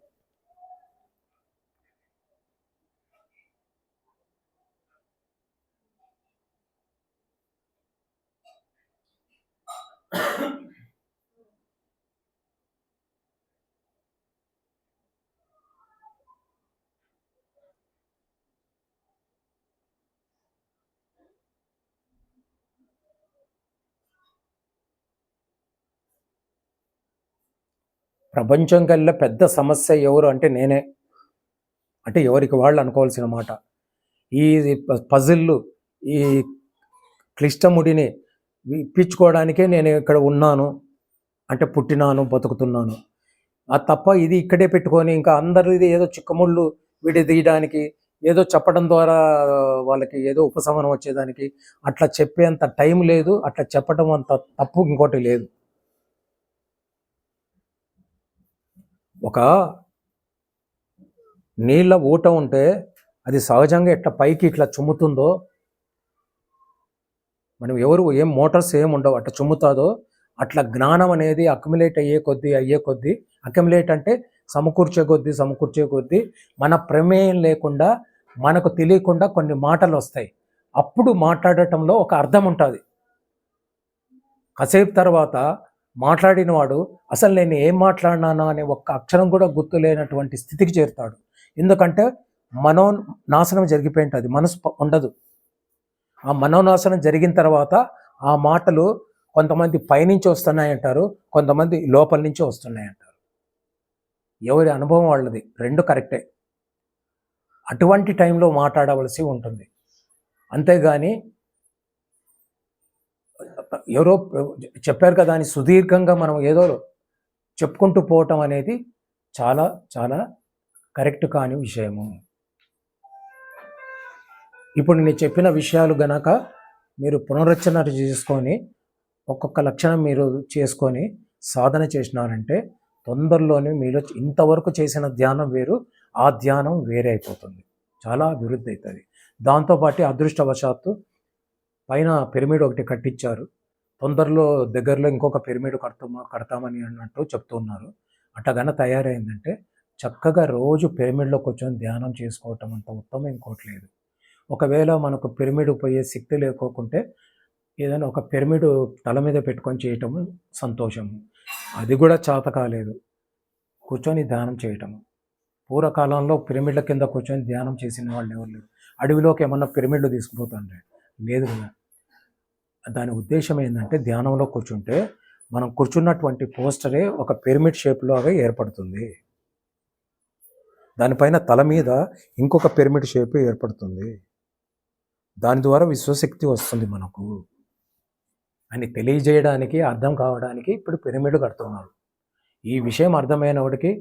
ప్రపంచం కల్లా పెద్ద సమస్య ఎవరు అంటే నేనే, అంటే ఎవరికి వాళ్ళు అనుకోవాల్సిన మాట. ఈ పజిల్లు, ఈ క్లిష్టముడిని ఇప్పించుకోవడానికే నేను ఇక్కడ ఉన్నాను, అంటే పుట్టినాను, బతుకుతున్నాను. తప్ప ఇది ఇక్కడే పెట్టుకొని ఇంకా అందరూ ఇది ఏదో చిక్కముళ్ళు విడదీయడానికి, ఏదో చెప్పడం ద్వారా వాళ్ళకి ఏదో ఉపశమనం వచ్చేదానికి అట్లా చెప్పేంత టైం లేదు, అట్లా చెప్పడం అంత తప్పు ఇంకోటి లేదు. ఒక నీళ్ళ ఊట ఉంటే అది సహజంగా ఎట్లా పైకి ఇట్లా చుమ్ముతుందో, మనం ఎవరు ఏం మోటార్స్ ఏం ఉండవు, అట్లా చుమ్ముతాదో అట్లా జ్ఞానం అనేది అక్యుములేట్ అయ్యే కొద్దీ అక్యుములేట్ అంటే సమకూర్చే కొద్దీ మన ప్రమేయం లేకుండా మనకు తెలియకుండా కొన్ని మాటలు వస్తాయి. అప్పుడు మాట్లాడటంలో ఒక అర్థం ఉంటుంది. కాసేపు తర్వాత మాట్లాడిన వాడు అసలు నేను ఏం మాట్లాడినానా అనే ఒక్క అక్షరం కూడా గుర్తు లేనటువంటి స్థితికి చేరుతాడు. ఎందుకంటే మనోనాశనం జరిగిపోయి ఉంటుంది, మనసు ఉండదు. ఆ మనోనాశనం జరిగిన తర్వాత ఆ మాటలు కొంతమంది పైనుంచి వస్తున్నాయంటారు, కొంతమంది లోపల నుంచి వస్తున్నాయంటారు. ఎవరి అనుభవం వాళ్ళది, రెండు కరెక్టే. అటువంటి టైంలో మాట్లాడవలసి ఉంటుంది. అంతేగాని ఎవరో చెప్పారు కదా అని సుదీర్ఘంగా మనం ఏదో చెప్పుకుంటూ పోవటం అనేది చాలా చాలా కరెక్ట్ కాని విషయము. ఇప్పుడు నేను చెప్పిన విషయాలు గనక మీరు పునరచన చేసుకొని ఒక్కొక్క లక్షణం మీరు చేసుకొని సాధన చేసినారంటే తొందరలోనే మీలో ఇంతవరకు చేసిన ధ్యానం వేరు, ఆ ధ్యానం వేరే అయిపోతుంది, చాలా అభివృద్ధి అవుతుంది. దాంతోపాటు అదృష్టవశాత్తు పైన పిరమిడ్ ఒకటి కట్టించారు, తొందరలో దగ్గరలో ఇంకొక పిరమిడ్ కడతామని అన్నట్టు చెప్తున్నారు. అట్టగన తయారైందంటే చక్కగా రోజు పిరమిడ్లో కూర్చొని ధ్యానం చేసుకోవటం అంత ఉత్తమం ఇంకోటి లేదు. ఒకవేళ మనకు పిరమిడ్ పోయే శక్తి లేకోకుంటే ఏదైనా ఒక పిరమిడ్ తల మీద పెట్టుకొని చేయటము సంతోషము. అది కూడా చేత కాలేదు, కూర్చొని ధ్యానం చేయటము. పూర్వకాలంలో పిరమిడ్ల కింద కూర్చొని ధ్యానం చేసిన వాళ్ళు ఎవరు లేరు. అడవిలోకి ఏమన్నా పిరమిడ్లు తీసుకుపోతుండే లేదు కదా. దాని ఉద్దేశం ఏంటంటే ధ్యానంలో కూర్చుంటే మనం కూర్చున్నటువంటి పోస్టరే ఒక పిరమిడ్ షేప్లోగా ఏర్పడుతుంది, దానిపైన తల మీద ఇంకొక పిరమిడ్ షేప్ ఏర్పడుతుంది. దాని ద్వారా విశ్వశక్తి వస్తుంది మనకు అని తెలియజేయడానికి, అర్థం కావడానికి ఇప్పుడు పిరమిడ్ కడుతున్నారు. ఈ విషయం అర్థమైన వాడికి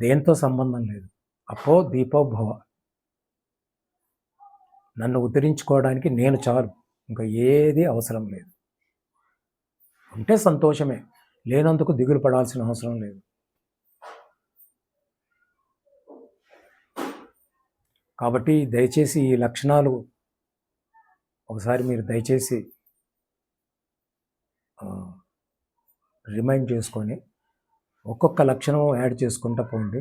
దేంతో సంబంధం లేదు. అపో దీపో భవ, నన్ను ఉద్ధరించుకోవడానికి నేను చాలు, ఇంకా ఏది అవసరం లేదు. ఉంటే సంతోషమే, లేనందుకు దిగులు పడాల్సిన అవసరం లేదు. కాబట్టి దయచేసి ఈ లక్షణాలు ఒకసారి మీరు దయచేసి రిమైండ్ చేసుకొని ఒక్కొక్క లక్షణం యాడ్ చేసుకుంటూ పోండి.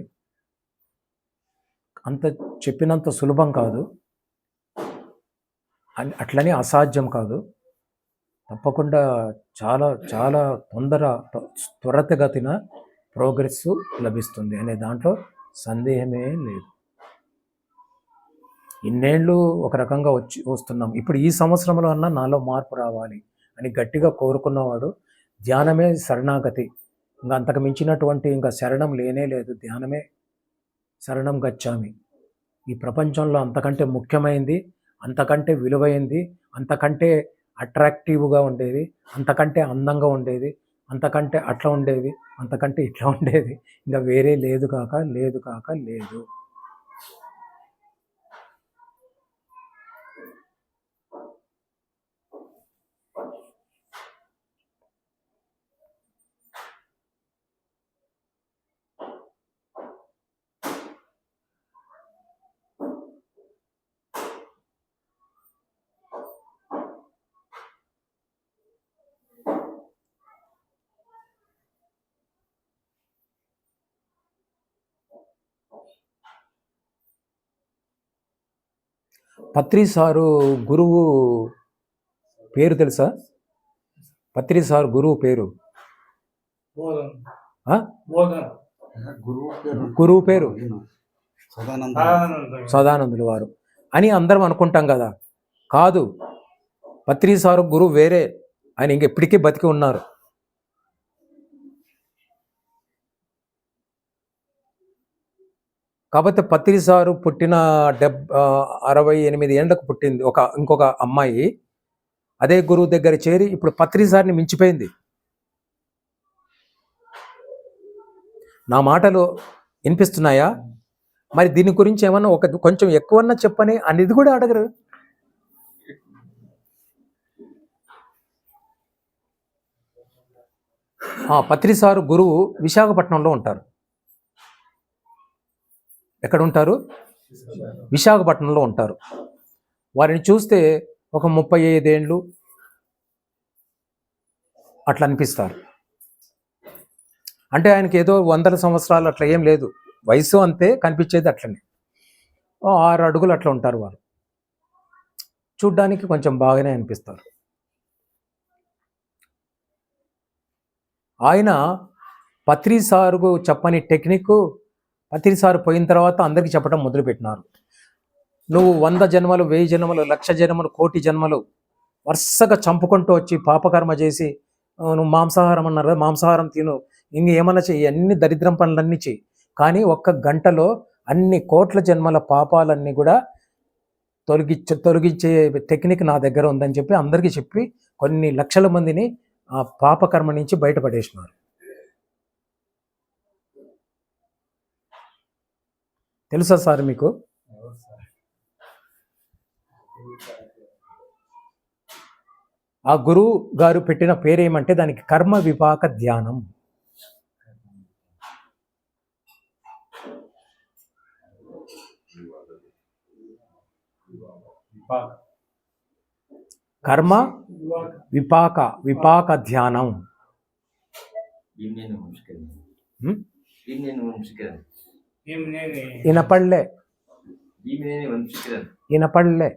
అంత చెప్పినంత సులభం కాదు, అట్లని అసాధ్యం కాదు. తప్పకుండా చాలా చాలా త్వరితగతిన ప్రోగ్రెస్ లభిస్తుంది అనే దాంట్లో సందేహమే లేదు. ఇన్నేళ్ళు ఒక రకంగా వస్తున్నాం, ఇప్పుడు ఈ సంవత్సరంలో అన్నా నాలో మార్పు రావాలి అని గట్టిగా కోరుకున్నవాడు ధ్యానమే శరణాగతి, ఇంకా అంతకు మించినటువంటి ఇంకా శరణం లేనే లేదు. ధ్యానమే శరణం గచ్చామి. ఈ ప్రపంచంలో అంతకంటే ముఖ్యమైనది, అంతకంటే విలువైంది, అంతకంటే అట్రాక్టివ్గా ఉండేది, అంతకంటే అందంగా ఉండేది, అంతకంటే అట్లా ఉండేది, అంతకంటే ఇట్లా ఉండేది ఇంకా వేరే లేదు కాక లేదు. పత్రి సారు గురువు పేరు తెలుసా? పత్రి సారు గురువు పేరు బోధన ఆ? బోధన గురువు పేరు సదానంద సదానందులు వారు అని అందరం అనుకుంటాం కదా. కాదు, పత్రి సారు గురువు వేరే. ఆయన ఇంకెప్పటికీ బతికి ఉన్నారు. కాబట్టి పత్రి సారు పుట్టిన 68 ఏళ్ళకు పుట్టింది ఇంకొక అమ్మాయి. అదే గురువు దగ్గర చేరి ఇప్పుడు పత్రి సార్ని మించిపోయింది. నా మాటలు వినిపిస్తున్నాయా? మరి దీని గురించి ఏమన్నా కొంచెం ఎక్కువన్నా చెప్పని అనేది కూడా అడగరు. పత్రి సారు గురువు విశాఖపట్నంలో ఉంటారు. ఎక్కడ ఉంటారు? విశాఖపట్నంలో ఉంటారు. వారిని చూస్తే ఒక 35 ఏళ్ళు అట్లా అనిపిస్తారు. అంటే ఆయనకి ఏదో 100 సంవత్సరాలు అట్లా ఏం లేదు, వయసు అంతే, కనిపించేది అట్లనే. 6 అడుగులు అట్లా ఉంటారు వారు. చూడ్డానికి కొంచెం బాగానే అనిపిస్తారు. ఆయన పత్రి సారుకు చెప్పని టెక్నిక్ పత్రి సారు పోయిన తర్వాత అందరికీ చెప్పడం మొదలుపెట్టినారు. నువ్వు 100 జన్మలు, 1000 జన్మలు, 1,00,000 జన్మలు, 1,00,00,000 జన్మలు వరుసగా చంపుకుంటూ వచ్చి పాపకర్మ చేసి నువ్వు మాంసాహారం అన్నారు, మాంసాహారం తిను, ఇంకేమన్నా చెయ్యి, అన్ని దరిద్రం పనులన్నీ చెయ్యి, కానీ 1 గంటలో అన్ని కోట్ల జన్మల పాపాలన్నీ కూడా తొలగించే టెక్నిక్ నా దగ్గర ఉందని చెప్పి అందరికీ చెప్పి కొన్ని లక్షల మందిని ఆ పాపకర్మ నుంచి బయటపడేసినారు. తెలుసా సార్ మీకు? ఆ గురువు గారు పెట్టిన పేరేమంటే దానికి కర్మ విపాక ధ్యానం. కర్మ విపాక ధ్యానం. వినపడలే.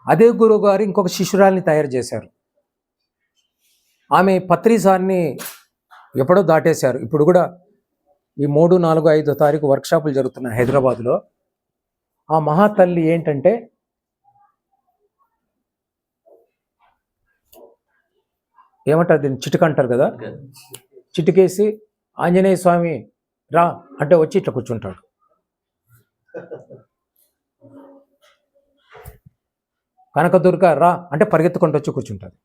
అదే గురువు గారు ఇంకొక శిష్యురాల్ని తయారు చేశారు. ఆమె పత్రి సార్ని ఎప్పుడో దాటేశారు. ఇప్పుడు కూడా ఈ 3, 4, 5 తారీఖు వర్క్షాపులు జరుగుతున్నాయి హైదరాబాద్లో. ఆ మహాతల్లి ఏంటంటే ఏమంటారు దీన్ని, చిటిక అంటారు కదా, చిటికేసి ఆంజనేయ స్వామి రా అంటే వచ్చి ఇట్లా కూర్చుంటాడు. కనకదుర్గ రా అంటే పరిగెత్తుకుంటూ వచ్చి కూర్చుంటాడు.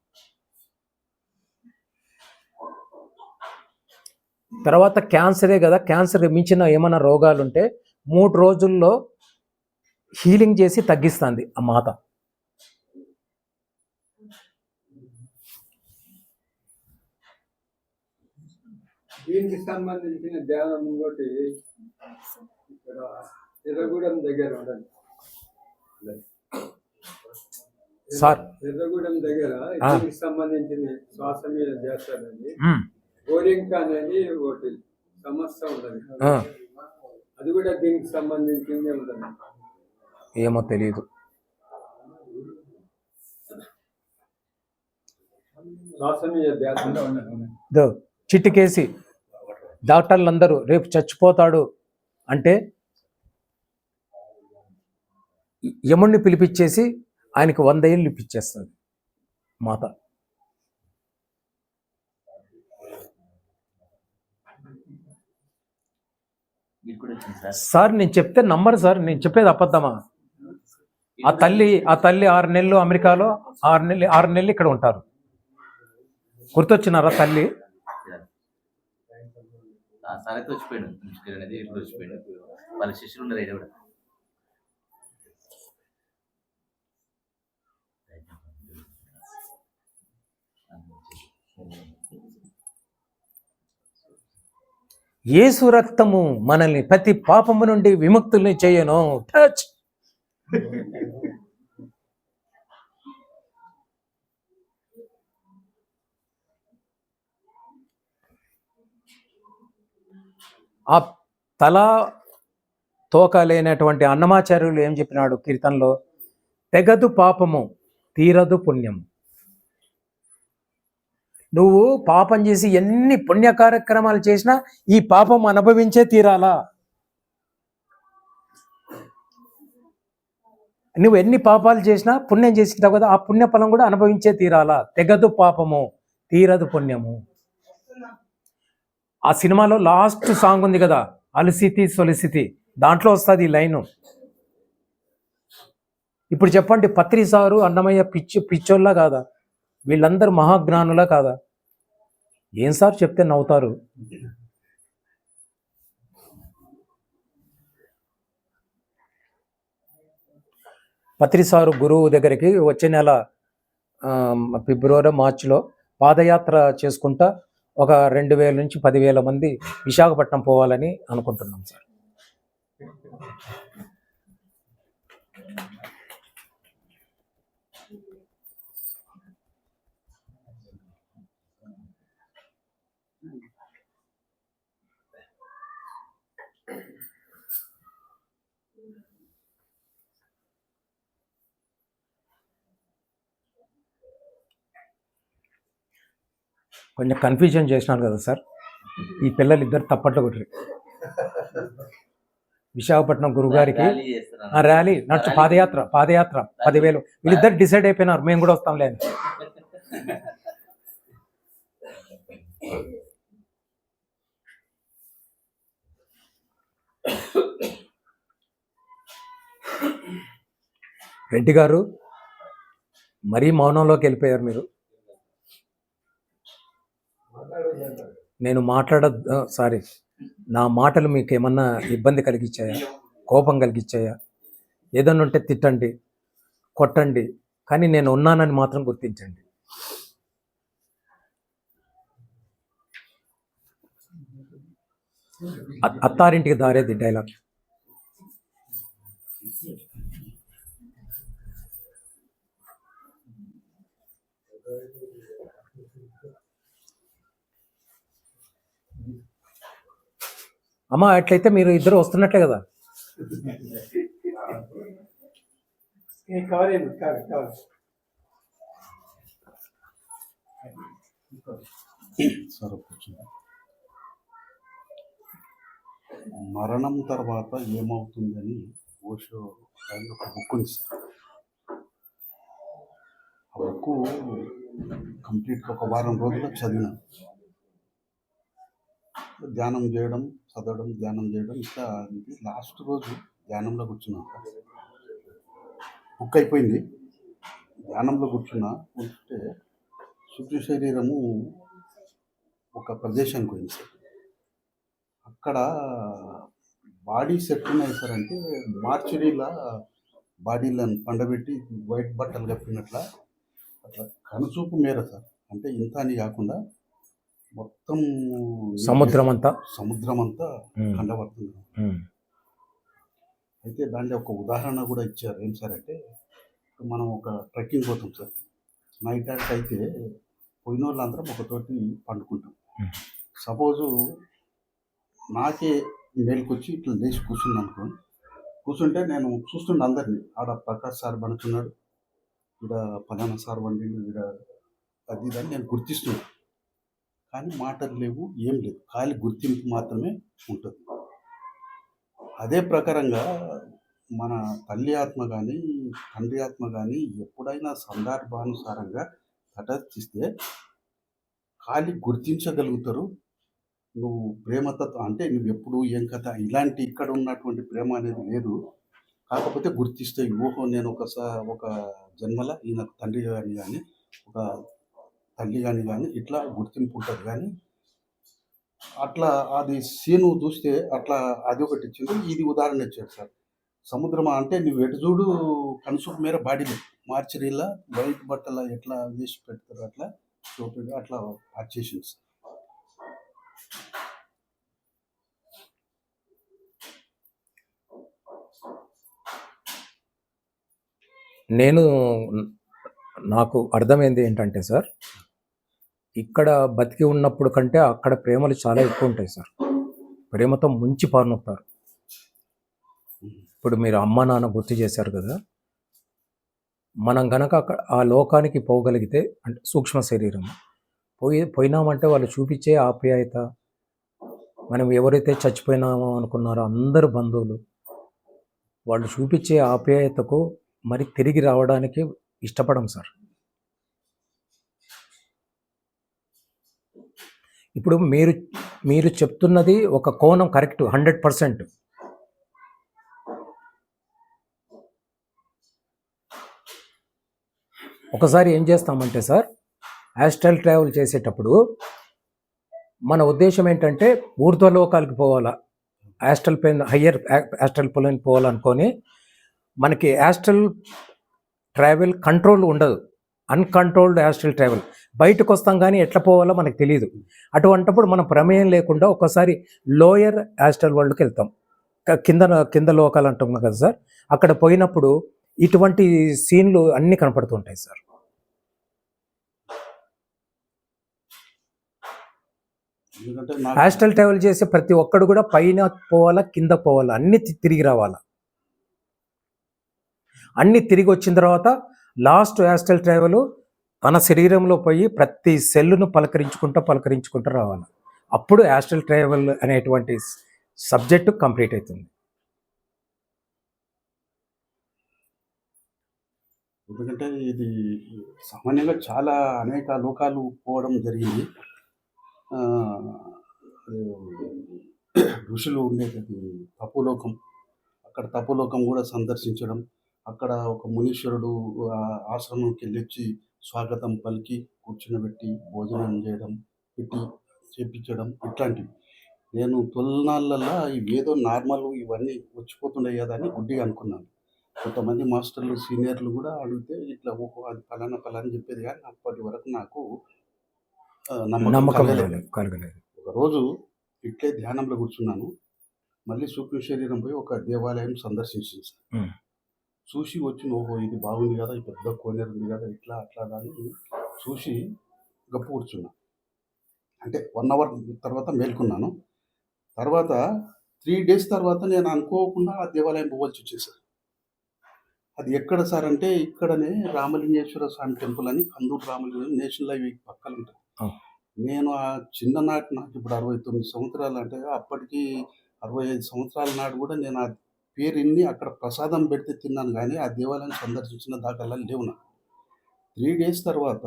తర్వాత క్యాన్సరే కదా, క్యాన్సర్ మించిన ఏమైనా రోగాలు ఉంటే 3 రోజుల్లో హీలింగ్ చేసి తగ్గిస్తుంది ఆ మాత. దీనికి సంబంధించిన ధ్యానం ఇంకోటి ఇక్కడ ఎర్రగూడెం దగ్గర ఉండాలి సార్. ఎర్రగూడెం దగ్గర దీనికి సంబంధించిన శ్వాస మీద చేస్తారండి. గోరింక అనేది ఒకటి సమస్య ఉంటుంది, అది కూడా దీనికి సంబంధించిందే ఉంటుంది. ఏమో తెలియదు. శ్వాస మీద ధ్యాస చిటికేసి డాక్టర్లు అందరూ రేపు చచ్చిపోతాడు అంటే యముణ్ణి పిలిపించేసి ఆయనకు 100 ఏళ్ళు ఇప్పించేస్తుంది మాత. సార్ నేను చెప్తే నమ్మరు సార్, నేను చెప్పేది అబద్ధమా? ఆ తల్లి 6 నెలలు అమెరికాలో, 6 నెలలు ఇక్కడ ఉంటారు. గుర్తొచ్చినారా తల్లి? సారైతే వచ్చిపోయాడు, అనేది ఇప్పుడు వచ్చిపోయాడు. వాళ్ళ శిష్యులు ఉన్నారు అయితే కూడా. యేసు రక్తము మనల్ని ప్రతి పాపము నుండి విముక్తుల్ని చేయను. టచ్. ఆ తల తోక లేనటువంటి అన్నమాచార్యులు ఏం చెప్పినాడు కీర్తనలో? తెగదు పాపము తీరదు పుణ్యము. నువ్వు పాపం చేసి ఎన్ని పుణ్య కార్యక్రమాలు చేసినా ఈ పాపం అనుభవించే తీరాలా. నువ్వు ఎన్ని పాపాలు చేసినా పుణ్యం చేసింటావు కదా, ఆ పుణ్య ఫలం కూడా అనుభవించే తీరాలా. తెగదు పాపము తీరదు పుణ్యము. ఆ సినిమాలో లాస్ట్ సాంగ్ ఉంది కదా, అలసితి సొలిసితి, దాంట్లో వస్తుంది ఈ లైను. ఇప్పుడు చెప్పండి, పత్రి సారు అన్నమయ్య పిచ్చోళ్ళ కాదా? వీళ్ళందరూ మహాజ్ఞానులా కాదా? ఏం సార్ చెప్తే నవ్వుతారు. పత్రి సారు గురువు దగ్గరికి వచ్చే నెల ఫిబ్రవరి మార్చిలో పాదయాత్ర చేసుకుంటా ఒక 2000 నుంచి 10,000 మంది విశాఖపట్నం పోవాలని అనుకుంటున్నాం సార్. కొంచెం కన్ఫ్యూజన్ చేసినాను కదా సార్. ఈ పిల్లలు ఇద్దరు తప్పట్లు కొట్టి విశాఖపట్నం గురుగారికి ర్యాలీ చేస్తున్నాను. ర్యాలీ నడుచు పాదయాత్ర 10,000 వీళ్ళిద్దరు డిసైడ్ అయిపోయినారు, మేము కూడా వస్తాంలే అని. రెడ్డి గారు మరీ మౌనంలోకి వెళ్ళిపోయారు మీరు. నేను సారీ, నా మాటలు మీకు ఏమన్నా ఇబ్బంది కలిగించాయా, కోపం కలిగించాయా? ఏదన్నా ఉంటే తిట్టండి, కొట్టండి, కానీ నేను ఉన్నానని మాత్రం గుర్తించండి. అత్తారింటికి దారేది డైలాగ్. అమ్మ అట్లయితే మీరు ఇద్దరు వస్తున్నట్లే కదా. కవర్ అయింది కవర్. సరే కూర్చోండి. మరణం తర్వాత ఏమవుతుందని ఓషో ఆయన ఒక బుక్ ఉంది సార్. ఆ బుక్ కంప్లీట్గా ఒక వారం రోజుల్లో చదివినాను. ధ్యానం చేయడం, చదవడం, ధ్యానం చేయడం, ఇట్లా లాస్ట్ రోజు ధ్యానంలో కూర్చున్నాను. బుక్ అయిపోయింది, ధ్యానంలో కూర్చుంటే సూర్య శరీరము ఒక ప్రదేశానికి పోయింది సార్. అక్కడ బాడీస్ ఎట్లున్నాయి సార్ అంటే మార్చురీలా బాడీలను పండబెట్టి వైట్ బట్టలు కప్పినట్ల అట్లా కనుచూపు మేర సార్. అంటే ఇంత అని కాకుండా మొత్తం సముద్రం అంతా కండబడుతుంది. అయితే దాంట్లో ఒక ఉదాహరణ కూడా ఇచ్చారు. ఏం సార్ అంటే, మనం ఒక ట్రెక్కింగ్ పోతాం సార్, నైట్ అవుట్ అయితే పోయిన వాళ్ళందరం ఒకతోటి పండుకుంటాం. సపోజు నాకే మేలుకొచ్చి ఇట్లా లేచి కూర్చుంటే నేను చూస్తుండే అందరినీ, ఆడ ప్రకాష్ సార్ పండుతున్నాడు, ఈడ పలానా సార్ వండిండు, ఈడ అది ఇదని నేను గుర్తిస్తున్నాను. కానీ మాటలు లేవు, ఏం లేదు, ఖాళీ గుర్తింపు మాత్రమే ఉంటుంది. అదే ప్రకారంగా మన తల్లి ఆత్మ కానీ తండ్రి ఆత్మ కానీ ఎప్పుడైనా సందర్భానుసారంగా తటస్థిస్తే ఖాళీ గుర్తించగలుగుతారు. నువ్వు ప్రేమతత్వం అంటే నువ్వు ఎప్పుడు ఏం కథ ఇలాంటి ఇక్కడ ఉన్నటువంటి ప్రేమ అనేది లేదు. కాకపోతే గుర్తిస్తాయి. ఓహో, నేను ఒక జన్మల ఈయనకు తండ్రి కానీ ఒక తల్లి కానీ ఇట్లా గుర్తింపు ఉంటుంది. కానీ అట్లా అది సీను చూస్తే అట్లా అది ఒకటి ఇచ్చింది. ఇది ఉదాహరణ ఇచ్చాడు సార్. సముద్రం అంటే నువ్వు ఎటు చూడు కనుసూపు మేర బాడీలో మార్చరీలా వైట్ బట్టల ఎట్లా వేసి పెడతారు అట్లా చూపి అట్లా వచ్చేసింది సార్. నాకు అర్థమైంది ఏంటంటే సార్, ఇక్కడ బతికి ఉన్నప్పుడు కంటే అక్కడ ప్రేమలు చాలా ఎక్కువ ఉంటాయి సార్. ప్రేమతో ముంచి పారునొస్తారు. ఇప్పుడు మీరు అమ్మ నాన్న గుర్తు చేశారు కదా, మనం గనక ఆ లోకానికి పోగలిగితే, అంటే సూక్ష్మ శరీరం పోయినామంటే వాళ్ళు చూపించే ఆప్యాయత, మనం ఎవరైతే చచ్చిపోయినామో అనుకున్నారో అందరు బంధువులు వాళ్ళు చూపించే ఆప్యాయతకు మరి తిరిగి రావడానికి ఇష్టపడం సార్. ఇప్పుడు మీరు మీరు చెప్తున్నది ఒక కోణం కరెక్ట్ 100%. ఒకసారి ఏం చేస్తామంటే సార్, ఆస్ట్రల్ ట్రావెల్ చేసేటప్పుడు మన ఉద్దేశం ఏంటంటే ఊర్ధ్వలోకాలకి పోవాలా, astral plane, higher astral plane పోవాలనుకొని మనకి ఆస్ట్రల్ ట్రావెల్ కంట్రోల్ ఉండదు, అన్కంట్రోల్డ్ ఆస్ట్రల్ ట్రావెల్. బయటకు వస్తాం కానీ ఎట్లా పోవాలో మనకు తెలియదు. అటువంటప్పుడు మన ప్రమేయం లేకుండా ఒకసారి లోయర్ ఆస్ట్రల్ వరల్డ్కి వెళ్తాం, కింద లోకాలు అంటాం కదా సార్. అక్కడ పోయినప్పుడు ఇటువంటి సీన్లు అన్నీ కనపడుతుంటాయి సార్. ఎందుకంటే ఆస్ట్రల్ ట్రావెల్ చేసే ప్రతి ఒక్కడు కూడా పైన పోవాలా కింద పోవాలా, అన్ని తిరిగి రావాలా. అన్ని తిరిగి వచ్చిన తర్వాత లాస్ట్ ఆస్ట్రల్ ట్రావెల్ తన శరీరంలో పోయి ప్రతి సెల్లును పలకరించుకుంటూ రావాలి. అప్పుడు ఆస్ట్రల్ ట్రావెల్ అనేటువంటి సబ్జెక్టు కంప్లీట్ అవుతుంది. ఎందుకంటే ఇది సామాన్యంగా చాలా అనేక లోకాలు పోవడం జరిగింది. ఋషులు ఉండేది తపోలోకం, అక్కడ తపోలోకం కూడా సందర్శించడం, అక్కడ ఒక మునీశ్వరుడు ఆశ్రమంకి వెళ్ళొచ్చి స్వాగతం పలికి కూర్చునబెట్టి భోజనం చేయడం, పెట్టి చేపించడం, ఇట్లాంటివి. నేను తొలినాళ్ళల్లో ఇవేదో నార్మల్ ఇవన్నీ వచ్చిపోతున్నాయి కదా అని గుడ్డిగా అనుకున్నాను. కొంతమంది మాస్టర్లు సీనియర్లు కూడా అడిగితే ఇట్లా ఓహో అది ఫలానా చెప్పేది, కానీ అప్పటి వరకు నాకు నమ్మకం కలగలేదు. ఒకరోజు ఇట్లే ధ్యానంలో కూర్చున్నాను, మళ్ళీ సూక్ష్మ శరీరం పోయి ఒక దేవాలయం సందర్శించింది సార్. చూసి వచ్చి ఓహో ఇది బాగుంది కదా, ఈ పెద్ద కోనేరు ఉంది కదా, ఇట్లా అట్లా అని చూసి గప్పు కూర్చున్నా. అంటే 1 అవర్ తర్వాత మేల్కున్నాను. తర్వాత 3 days తర్వాత నేను అనుకోకుండా ఆ దేవాలయం పోవాల్సి వచ్చేసారు. అది ఎక్కడ సార్ అంటే ఇక్కడనే రామలింగేశ్వర స్వామి టెంపుల్ అని, కందూరు రామలింగేశ్వర నేషనల్ హైవే పక్కన ఉంటుంది. నేను ఆ చిన్ననాటి, నాకు ఇప్పుడు 69 సంవత్సరాలు, అంటే అప్పటికి 65 సంవత్సరాల నాడు కూడా నేను ఆ పేరు ఇన్ని అక్కడ ప్రసాదం పెడితే తిన్నాను, కానీ ఆ దేవాలయం సందర్శించిన దాఖలా లేవు నాకు. 3 days తర్వాత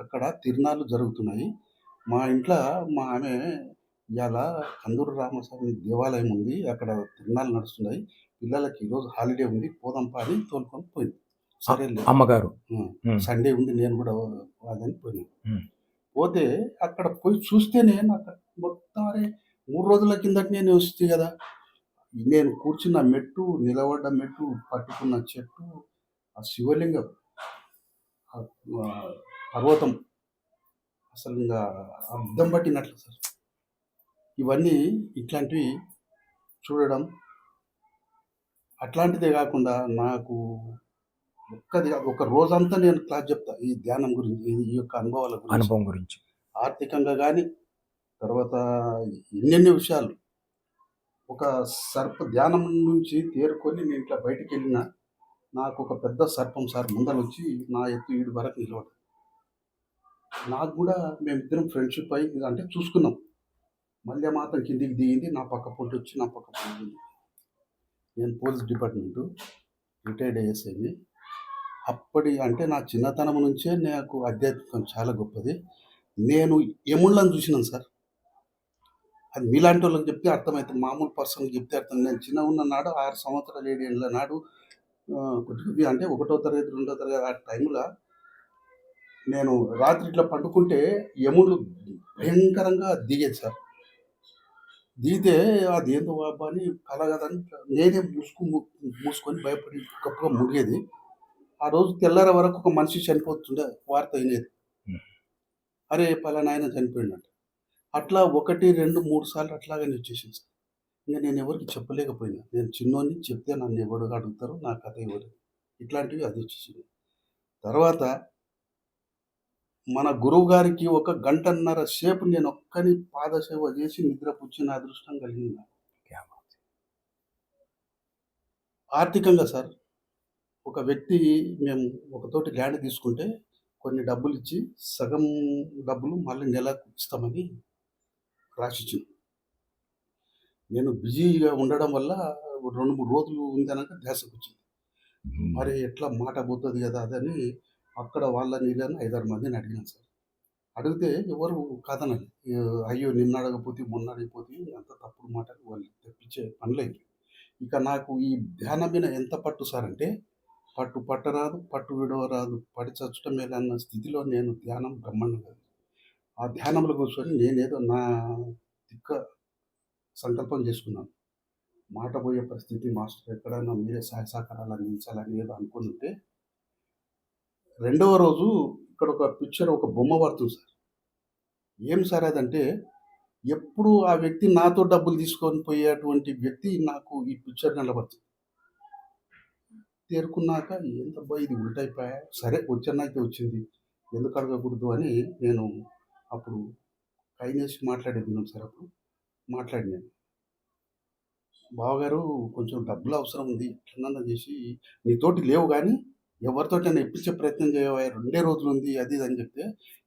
అక్కడ తిరునాళ్ళు జరుగుతున్నాయి. మా ఇంట్లో మా ఆమె ఇవాళ కందూరు రామస్వామి దేవాలయం ఉంది, అక్కడ తిరునాళ్ళు నడుస్తున్నాయి, పిల్లలకి ఈరోజు హాలిడే ఉంది, పోదాంపా అని తోలుకొని పోయింది. సరే అమ్మగారు సండే ఉంది, నేను కూడా అదని పోయినాను. పోతే అక్కడ పోయి చూస్తేనే నాకు మొత్తం 3 రోజుల కిందట నేను వస్తే కదా, నేను కూర్చున్న మెట్టు, నిలబడ్డ మెట్టు, పట్టుకున్న చెట్టు, ఆ శివలింగం, పర్వతం, అసలు ఇంకా అర్థం పట్టినట్లు సార్. ఇవన్నీ ఇట్లాంటివి చూడడం, అట్లాంటిదే కాకుండా నాకు ఒక రోజంతా నేను క్లాస్ చెప్తా ఈ ధ్యానం గురించి, ఈ యొక్క అనుభవం గురించి, ఆర్థికంగా కానీ, తర్వాత ఎన్నెన్నో విషయాలు. ఒక ధ్యానం నుంచి తేరుకొని నేను ఇట్లా బయటికి వెళ్ళిన, నాకు ఒక పెద్ద సర్పం సార్ ముందర వచ్చి నా ఎత్తు 7 వరకు నిలబడి, నాకు కూడా మేమిద్దరం ఫ్రెండ్షిప్ అయ్యి అంటే చూసుకున్నాం. మళ్ళీ మాత్రం కిందికి దిగింది, నా పక్క పొంటి వచ్చి నా పక్క పొంటి. నేను పోలీస్ డిపార్ట్మెంటు రిటైర్డ్ అయ్యేసేది. అప్పటి అంటే నా చిన్నతనం నుంచే నాకు ఆధ్యాత్మికం చాలా గొప్పది. నేను యముళ్ళని చూసినాను సార్. అది మీలాంటి వాళ్ళకి చెప్తే అర్థమవుతుంది, మామూలు పర్సన్కి చెప్తే అర్థం. నేను చిన్న ఉన్న నాడు 6 సంవత్సరాలు 7 ఏళ్ళ నాడు కొద్దిగా అంటే 1వ తరగతి 2వ తరగతి ఆ టైంలో నేను రాత్రి ఇట్లా పండుకుంటే యముడు భయంకరంగా దిగేది సార్. దిగితే అది ఏందో బాబా అని కల కదని నేనే మూసుకొని భయపడి గొప్పగా మునిగేది. ఆ రోజు తెల్లార వరకు ఒక మనిషి చనిపోతుండే వార్త అయినది, అరే పలానా ఆయన చనిపోయినట్టు. అట్లా 1, 2, 3 సార్లు అట్లాగనే వచ్చేసింది సార్. ఇంకా నేను ఎవరికి చెప్పలేకపోయినా, నేను చిన్నోని చెప్తే నన్ను ఎవరు అడుగుతారు, నా కథ ఎవరు, ఇట్లాంటివి అది వచ్చేసింది. తర్వాత మన గురువు గారికి 1 గంటన్నర సేపు నేను ఒక్కని పాదసేవ చేసి నిద్ర పుచ్చిన అదృష్టం కలిగింది. ఆర్థికంగా సార్ ఒక వ్యక్తి మేము ఒకతోటి ల్యాండ్ తీసుకుంటే కొన్ని డబ్బులు ఇచ్చి సగం డబ్బులు మళ్ళీ నెలకు ఇస్తామని రాసిచ్చింది. నేను బిజీగా ఉండడం వల్ల 2, 3 రోజులు ఉందనక ధ్యాసకొచ్చింది. మరి ఎట్లా మాట పోతుంది కదా అదని అక్కడ వాళ్ళని వీళ్ళని 5, 6 మందిని అడిగినాను సార్. అడిగితే ఎవరు కాదనలే. అయ్యో నిన్ను అడగపోతే మొన్న అడగపోతే అంత తప్పుడు మాటలు వాళ్ళు తెప్పించే పనులైనయి. ఇక నాకు ఈ ధ్యానం మీద ఎంత పట్టు సార్ అంటే పట్టు పట్టరాదు, పట్టు విడవరాదు, పడి చచ్చటం మేలన్న స్థితిలో నేను ధ్యానం బ్రహ్మాండంగా ఆ ధ్యానంలో కూర్చొని నేనేదో నా తిక్క సంకల్పం చేసుకున్నాను. మాట పోయే పరిస్థితి మాస్టర్ ఎక్కడైనా మీరే సహాయ సహకారాలు అందించాలని ఏదో అనుకుంటుంటే రెండవ రోజు ఇక్కడ ఒక పిక్చర్ ఒక బొమ్మ పడుతుంది సార్. ఏం సార్ అదంటే ఎప్పుడు ఆ వ్యక్తి నాతో డబ్బులు తీసుకొని పోయేటువంటి వ్యక్తి నాకు ఈ పిక్చర్ నిలబడుతుంది. తేరుకున్నాక ఏందబ్బా ఇది ఉల్టైపోయా, సరే వచ్చన్నైతే వచ్చింది ఎందుకు అడగకూడదు అని నేను అప్పుడు కైనేసి మాట్లాడేది సార్. అప్పుడు మాట్లాడినాను, బావగారు కొంచెం డబ్బులు అవసరం ఉంది, ఎట్లన్నా చేసి నీతోటి లేవు కానీ ఎవరితోటైనా ఇప్పించే ప్రయత్నం చేయవా, 2 రోజులు ఉంది అది ఇది అని చెప్తే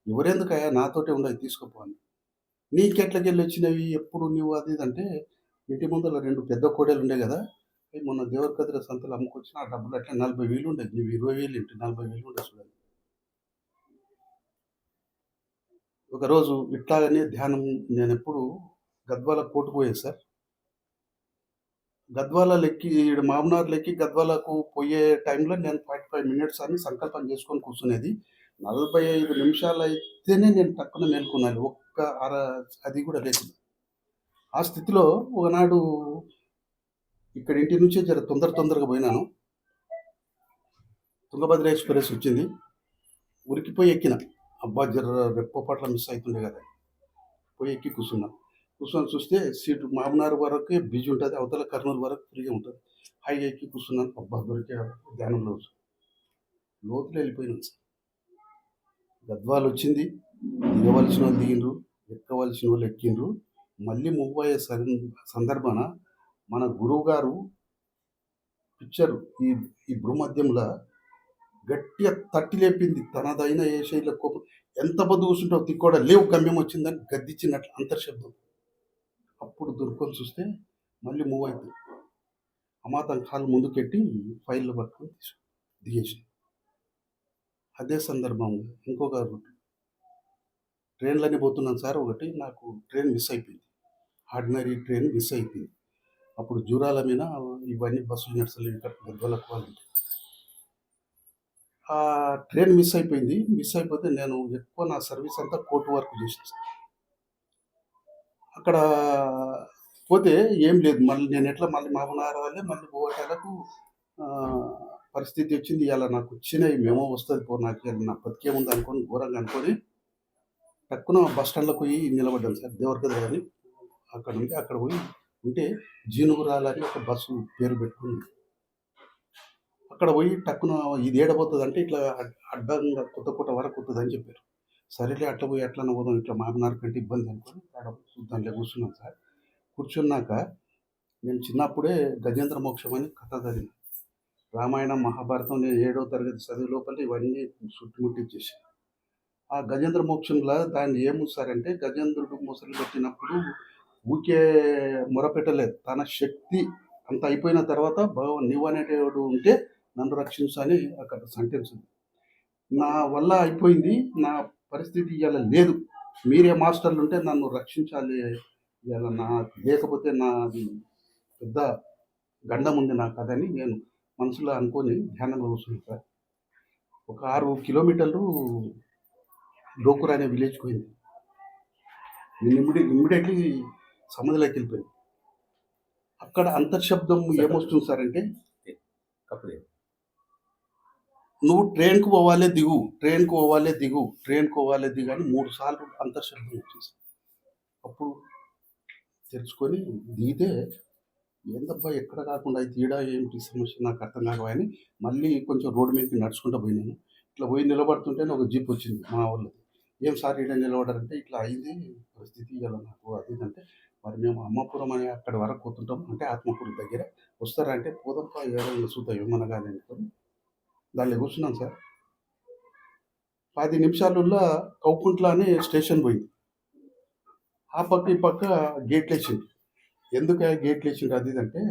ఎవరెందుకయ్యా నాతోటే ఉండవు తీసుకోపోని, నీకెట్లకెళ్ళి వచ్చినవి ఎప్పుడు నువ్వు అది ఇది అంటే ఇంటి ముందర 2 పెద్ద కోడలు ఉండే కదా, అవి మొన్న దేవరకద్ర సంతలు అమ్ముకొచ్చిన ఆ డబ్బులు అట్లా 40,000 ఉండేది, నువ్వు 20,000 ఇంటి 40,000 ఉండే చూడాలి. ఒకరోజు ఇట్లాగనే ధ్యానం నేను ఎప్పుడు గద్వాల కోర్టుకు పోయేది సార్. గద్వాల లెక్కి ఈడ మామనార్ లెక్కి గద్వాలకు పోయే టైంలో నేను 45 మినిట్స్ అని సంకల్పం చేసుకొని కూర్చునేది. 45 నిమిషాలు అయితేనే నేను టక్కున మేలుకున్నాను. ఒక్క అది కూడా లేదు. ఆ స్థితిలో ఒకనాడు ఇక్కడ ఇంటి నుంచే జర తొందరగా పోయినాను. తుంగభద్ర ఎక్స్‌ప్రెస్ వచ్చింది. ఉరికిపోయి ఎక్కిన. అబ్బా! జర రెప్పపాట్ల మిస్ అయితుండే కదా! పోయి ఎక్కి కూర్చున్నా. కూర్చొని చూస్తే సీటు మామనార్ వరకే బిజీ ఉంటుంది, అవతల కర్నూలు వరకు ఫ్రీగా ఉంటుంది. హాయిగా ఎక్కి కూర్చున్నాను. అబ్బా! దొరికే ధ్యానంలో లోతులో వెళ్ళిపోయినాను సార్. గద్వాలు వచ్చింది, దిగవలసిన వాళ్ళు దిగిండ్రు, ఎక్కవలసిన వాళ్ళు ఎక్కిండ్రు. మళ్ళీ మూవ్ అయ్యే సందర్భాన మన గురువు గారు పిక్చర్ ఈ భూమధ్యంలో గట్టిగా తట్టి లేపింది. తనదైన ఏ శైలిలో కోపం ఎంత పొద్దు కూర్చుంటావు తిక్కోడా లేవు గమ్యం వచ్చిందని గద్దిచ్చినట్లు అంతర్శబ్దం. అప్పుడు దొరుకుని చూస్తే మళ్ళీ మూవ్ అవుతుంది. అమాతం కాలు ముందుకెట్టి ఫైల్లో పట్టుకొని దిగేసి అదే సందర్భంలో ఇంకొక ట్రైన్లని పోతున్నాను సార్. ఒకటి నాకు ట్రైన్ మిస్ అయిపోయింది, ఆర్డినరీ ట్రైన్ మిస్ అయిపోయింది. అప్పుడు జూరాల మీద ఇవన్నీ బస్సులు నడుస్తలేవు, ఇక్కడ గద్వాలకు వాళ్ళంటే ఆ ట్రైన్ మిస్ అయిపోయింది. మిస్ అయిపోతే నేను ఎక్కువ నా సర్వీస్ అంతా కోర్టు వర్క్ చేసాను. అక్కడ పోతే ఏం లేదు, మళ్ళీ నేను ఎట్లా మళ్ళీ మామూలు వాళ్ళే మళ్ళీ పోవటాలకు పరిస్థితి వచ్చింది. ఇలా నాకు వచ్చినాయి మేమో వస్తుంది పో, నాకు నా బతికేముంది అనుకొని ఘోరంగా అనుకొని టక్కున బస్ స్టాండ్లో పోయి నిలబడ్డాను సార్. దేవరకద్ర అని అక్కడ ఉంటే అక్కడ పోయి ఉంటే జీనుగురాలని ఒక బస్సు పేరు పెట్టుకుని అక్కడ పోయి టక్కున ఇది ఏడబోతుంది అంటే ఇట్లా అడ్డంగా కొత్త వరకు వస్తుంది అని చెప్పారు. సరేలే అట్లా పోయి అట్లనే పోదాం, ఇట్లా మామనార్ కంటే ఇబ్బంది అనుకొని దాంట్లో కూర్చున్నాను సార్. కూర్చున్నాక నేను చిన్నప్పుడే గజేంద్ర మోక్షం అని కథ చదివాను. రామాయణం మహాభారతం నేను 7వ తరగతి చదివే లోపల ఇవన్నీ చుట్టుముట్టించేసాను. ఆ గజేంద్ర మోక్షంలో దాన్ని ఏముస్తారంటే గజేంద్రుడు ముసలి పెట్టినప్పుడు ఊకే మొరపెట్టలేదు, తన శక్తి అంత అయిపోయిన తర్వాత భగవాన్ నీవు అనేటోడు ఉంటే నన్ను రక్షించు అని అక్కడ సెంటెన్స్ ఉంది. నా వల్ల అయిపోయింది, నా పరిస్థితి ఇలా లేదు, మీరే మాస్టర్లు ఉంటే నన్ను రక్షించాలి, ఇలా నా లేకపోతే నాది పెద్ద గండం ఉంది నాకు అదని నేను మనసులో అనుకొని ధ్యానంలో కూర్చున్నాను సార్. ఒక 6 కిలోమీటర్లు డోకూర్ అనే విలేజ్కి పోయింది. నేను ఇమ్మీడియట్లీ సముద్రంలోకి వెళ్ళిపోయింది. అక్కడ అంతర్శబ్దం ఏమొస్తుంది సార్ అంటే నువ్వు ట్రైన్కి పోవాలే దిగు, ట్రైన్కి పోవాలే దిగు, ట్రైన్కి పోవాలే దిగు అని 3 సార్లు అంతర్శబ్దం వచ్చింది. అప్పుడు తెరుచుకొని దిగితే ఏందబ్బా ఎక్కడ కాకుండా అయితే ఈడ ఏమిటి సమస్య నాకు అర్థం కాకని మళ్ళీ కొంచెం రోడ్డు మీదకి నడుచుకుంటూ పోయినాను. ఇట్లా పోయి నిలబడుతుంటేనే ఒక జీప్ వచ్చింది మా వాళ్ళది. ఏం సార్ ఈడ నిలబడారంటే ఇట్లా అయింది పరిస్థితి ఇలా నాకు అది అంటే మరి మేము అమ్మపురం అని అక్కడి వరకు పోతుంటాం అంటే ఆత్మకూరు దగ్గర వస్తారంటే పోదంపా ఎవరైనా చూద్దాం ఏమన్నా కానీ అనుకొని దాంట్లో కూర్చున్నాను సార్. 10 నిమిషాలలో కౌకుంట్ల అని స్టేషన్ పోయింది. ఆ పక్క ఈ పక్క గేట్లు వేసింది. ఎందుకు గేట్లు వేసిండ్రు అది ఇది అంటే